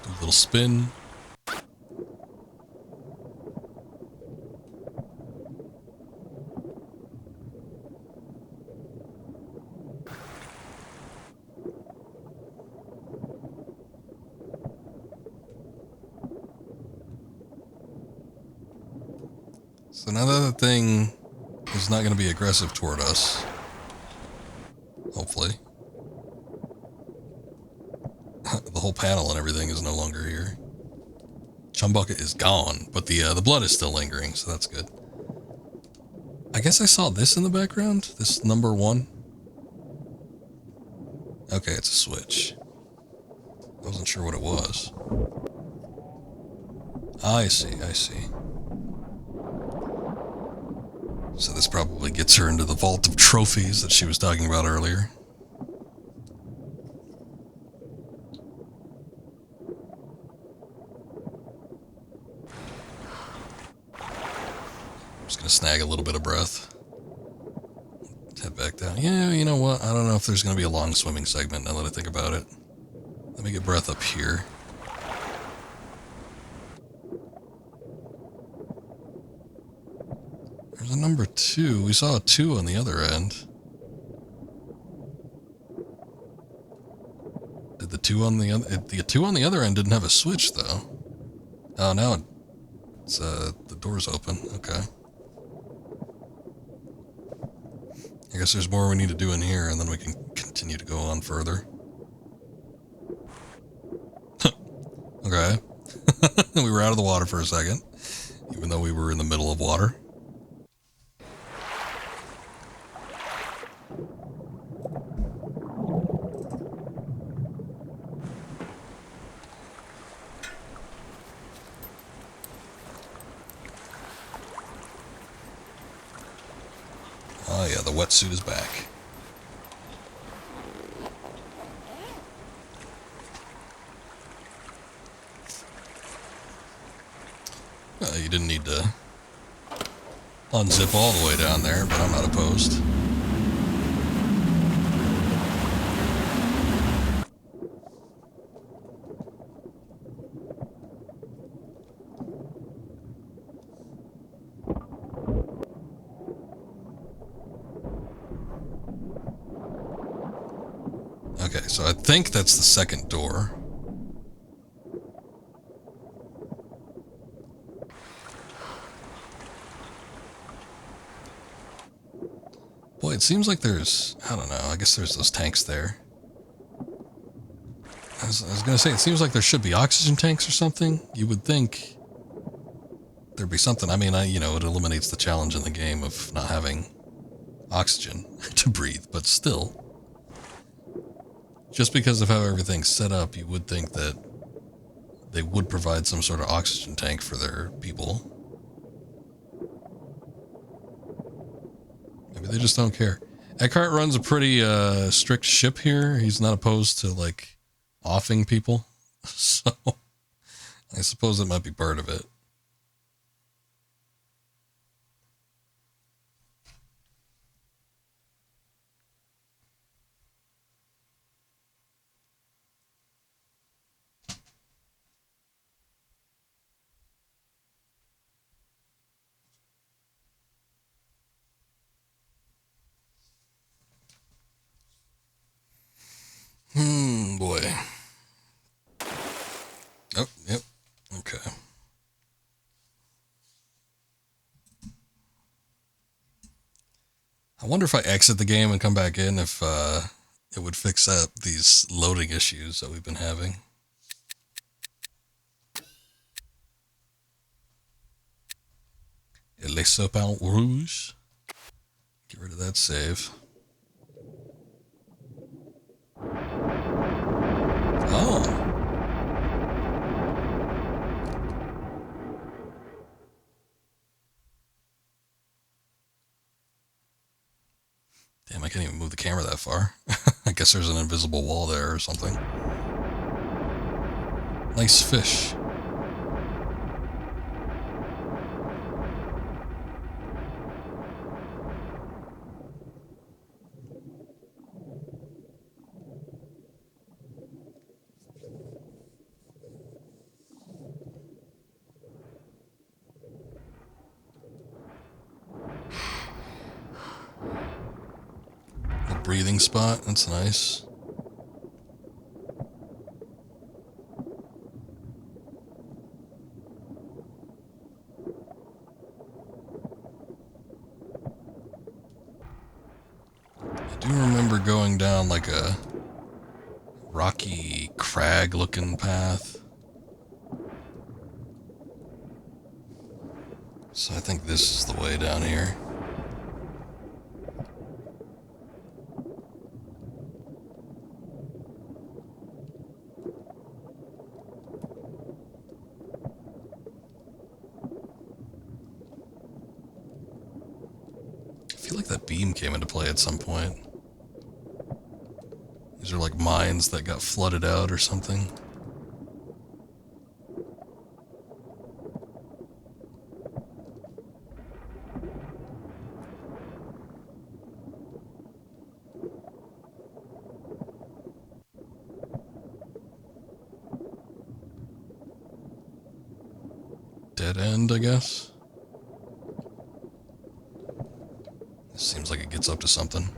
Do a little spin. So now that the thing is not going to be aggressive toward us. Hopefully. The whole panel and everything is no longer here. Chumbucket is gone, but the blood is still lingering, so that's good. I guess I saw this in the background. This number 1. Okay, it's a switch. I wasn't sure what it was. I see, I see. So this probably gets her into the vault of trophies that she was talking about earlier. I'm just going to snag a little bit of breath. Head back down. Yeah, you know what? I don't know if there's going to be a long swimming segment now that I think about it. Let me get breath up here. There's a number 2. We saw a 2 on the other end. Did the 2 on the other... The 2 on the other end didn't have a switch, though. Oh, now it's, the door's open. Okay. I guess there's more we need to do in here, and then we can continue to go on further. Okay. We were out of the water for a second, even though we were in the middle of water. Oh yeah, the wetsuit is back. You didn't need to unzip all the way down there, but I'm not opposed. Okay, so I think that's the second door. Boy, it seems like there's, I don't know, I guess there's those tanks there. I was going to say, it seems like there should be oxygen tanks or something. You would think there'd be something. I mean, you know, it eliminates the challenge in the game of not having oxygen to breathe, but still. Just because of how everything's set up, you would think that they would provide some sort of oxygen tank for their people. Maybe they just don't care. Eckhart runs a pretty strict ship here. He's not opposed to, like, offing people. So, I suppose that might be part of it. Boy. Oh, yep. Okay. I wonder if I exit the game and come back in, if it would fix up these loading issues that we've been having. Les Sapins Rouge. Get rid of that save. Oh. Damn, I can't even move the camera that far. I guess there's an invisible wall there or something. Nice fish. Breathing spot, that's nice. I do remember going down like a rocky crag looking path. So I think this is the way down here. I feel like that beam came into play at some point. These are like mines that got flooded out or something. Dead end, I guess. This seems like it gets up to something.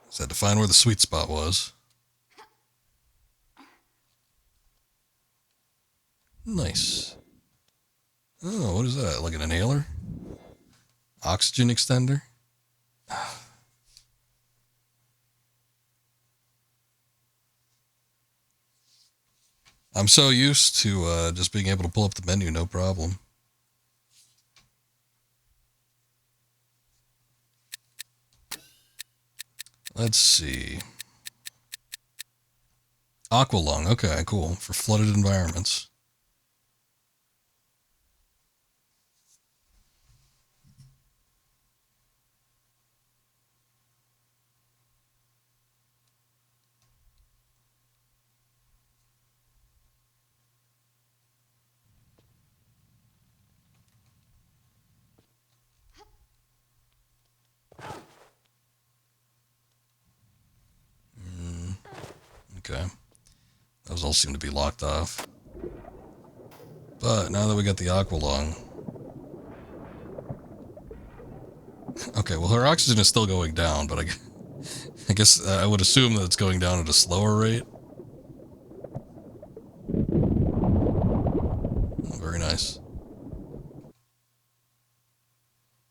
Just had to find where the sweet spot was. Nice. Oh, what is that? Like an inhaler? Oxygen extender? I'm so used to just being able to pull up the menu, no problem. Let's see. Aqualung. Okay, cool. For flooded environments. Okay. Those all seem to be locked off. But now that we got the Aqualung... Okay, well her oxygen is still going down, but I guess I would assume that it's going down at a slower rate. Oh, very nice.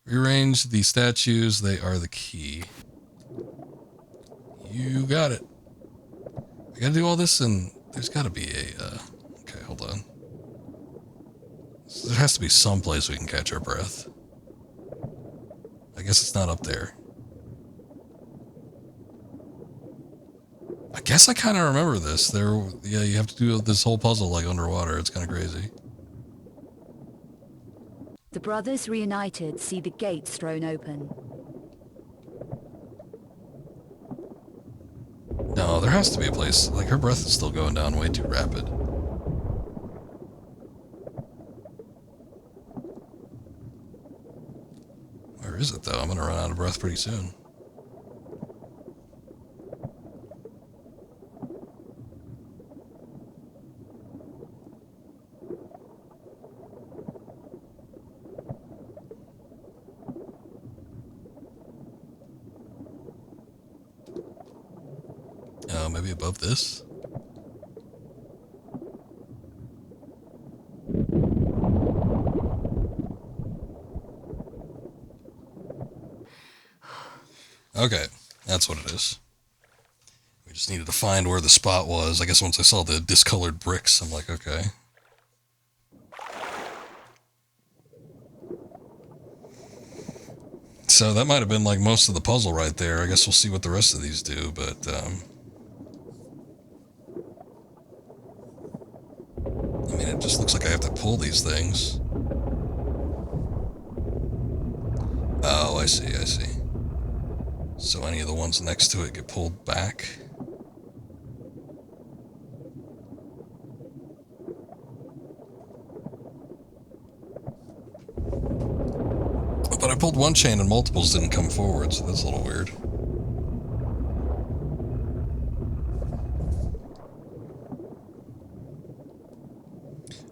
Rearrange the statues, they are the key. You got it. I gotta do all this, and there's gotta be a, okay, hold on. So there has to be some place we can catch our breath. I guess it's not up there. I guess I kind of remember this. Yeah, you have to do this whole puzzle like underwater. It's kind of crazy. The brothers reunited see the gates thrown open. No, there has to be a place. Like, her breath is still going down way too rapid. Where is it, though? I'm gonna run out of breath pretty soon. Maybe above this? Okay, that's what it is. We just needed to find where the spot was. I guess once I saw the discolored bricks, I'm like, okay. So that might have been like most of the puzzle right there. I guess we'll see what the rest of these do, but I mean, it just looks like I have to pull these things. Oh, I see, I see. So any of the ones next to it get pulled back. But I pulled one chain and multiples didn't come forward, so that's a little weird.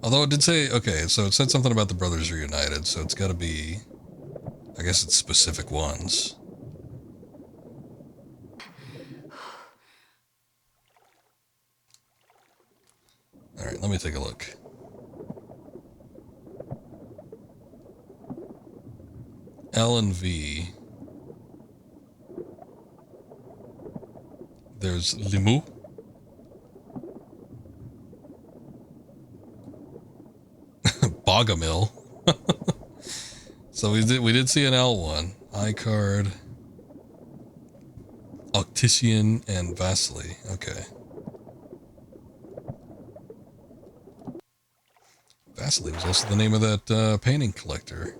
Although it did say, okay, so it said something about the brothers reunited, so it's gotta be, I guess it's specific ones. Alright, let me take a look. L and V. There's Limu. Bogomil. So we did see an L1. iCard, Octician, and Vasily. Okay. Vasily was also the name of that painting collector.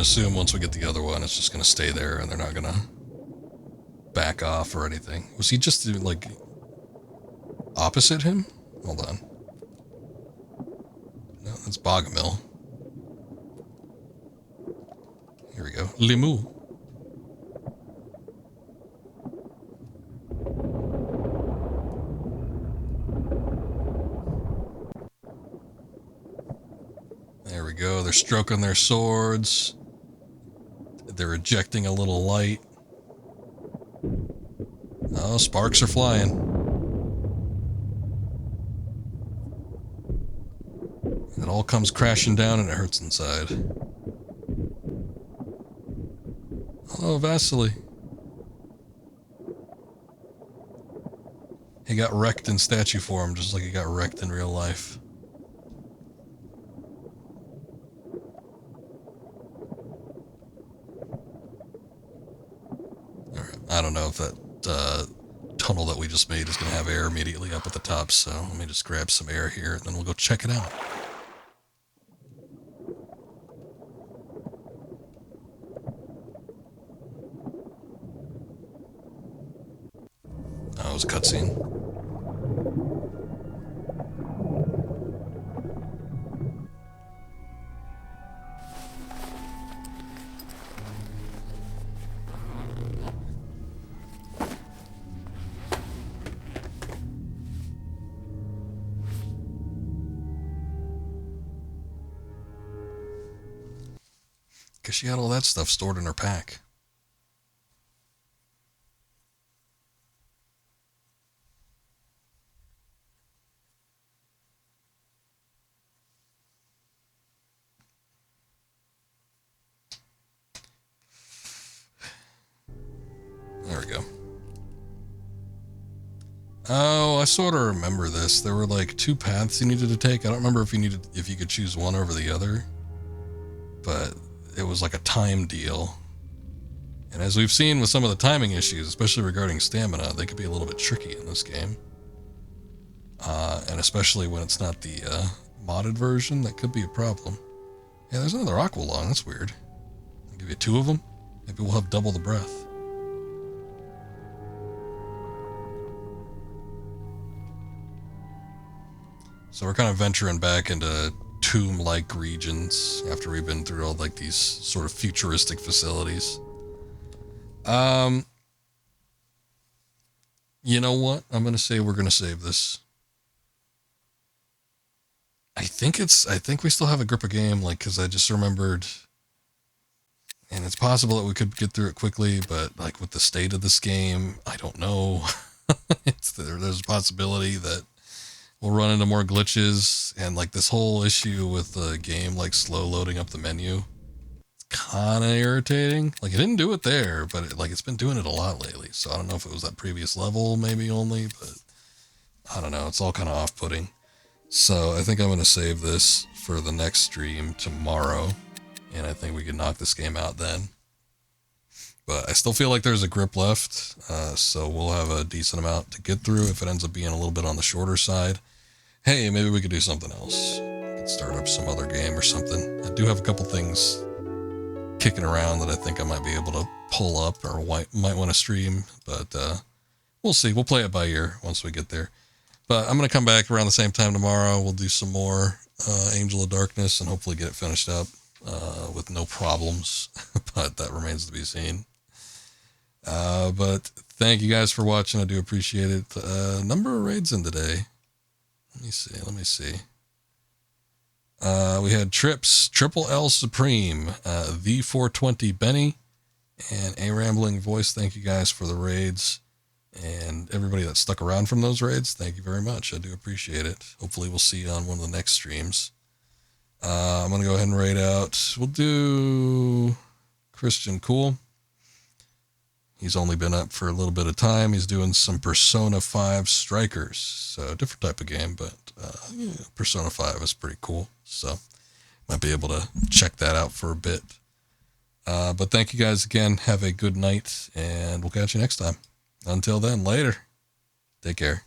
Assume once we get the other one, it's just going to stay there and they're not going to back off or anything. Was he just like opposite him? Hold on. No, that's Bogomil. Here we go. Limu. There we go. They're stroking their swords. They're ejecting a little light. Oh, sparks are flying. It all comes crashing down and it hurts inside. Oh, Vasily. He got wrecked in statue form, just like he got wrecked in real life. Alright, I don't know if that tunnel that we just made is going to have air immediately up at the top, so let me just grab some air here, and then we'll go check it out. Oh, it was a cutscene. Guess she had all that stuff stored in her pack. There we go. Oh, I sort of remember this. There were like 2 paths you needed to take. I don't remember if you could choose one over the other, but it was like a time deal. And as we've seen with some of the timing issues, especially regarding stamina, they could be a little bit tricky in this game. And especially when it's not the modded version, that could be a problem. Yeah, there's another Aqualung. That's weird. I'll give you 2 of them. Maybe we'll have double the breath. So we're kind of venturing back into tomb-like regions after we've been through all like these sort of futuristic facilities. You know what? I'm gonna say we're gonna save this. I think we still have a grip of game, like, because I just remembered, and it's possible that we could get through it quickly, but like with the state of this game, I don't know. There's a possibility that we'll run into more glitches, and like this whole issue with the game like slow loading up the menu, it's kind of irritating. Like it didn't do it there, but it's been doing it a lot lately. So I don't know if it was that previous level maybe only, but I don't know. It's all kind of off-putting. So I think I'm going to save this for the next stream tomorrow, and I think we can knock this game out then. But I still feel like there's a grip left, so we'll have a decent amount to get through. If it ends up being a little bit on the shorter side, hey, maybe we could do something else. We could start up some other game or something. I do have a couple things kicking around that I think I might be able to pull up or might want to stream, but we'll see. We'll play it by ear once we get there. But I'm going to come back around the same time tomorrow. We'll do some more Angel of Darkness and hopefully get it finished up with no problems, but that remains to be seen. But thank you guys for watching. I do appreciate it. Number of raids in today. Let me see. We had Trips, Triple L Supreme, V420 Benny, and A Rambling Voice. Thank you guys for the raids. And everybody that stuck around from those raids, thank you very much. I do appreciate it. Hopefully we'll see you on one of the next streams. I'm going to go ahead and raid out. We'll do Christian Cool. He's only been up for a little bit of time. He's doing some Persona 5 Strikers. So different type of game, but yeah, Persona 5 is pretty cool. So might be able to check that out for a bit. But thank you guys again. Have a good night, and we'll catch you next time. Until then, later. Take care.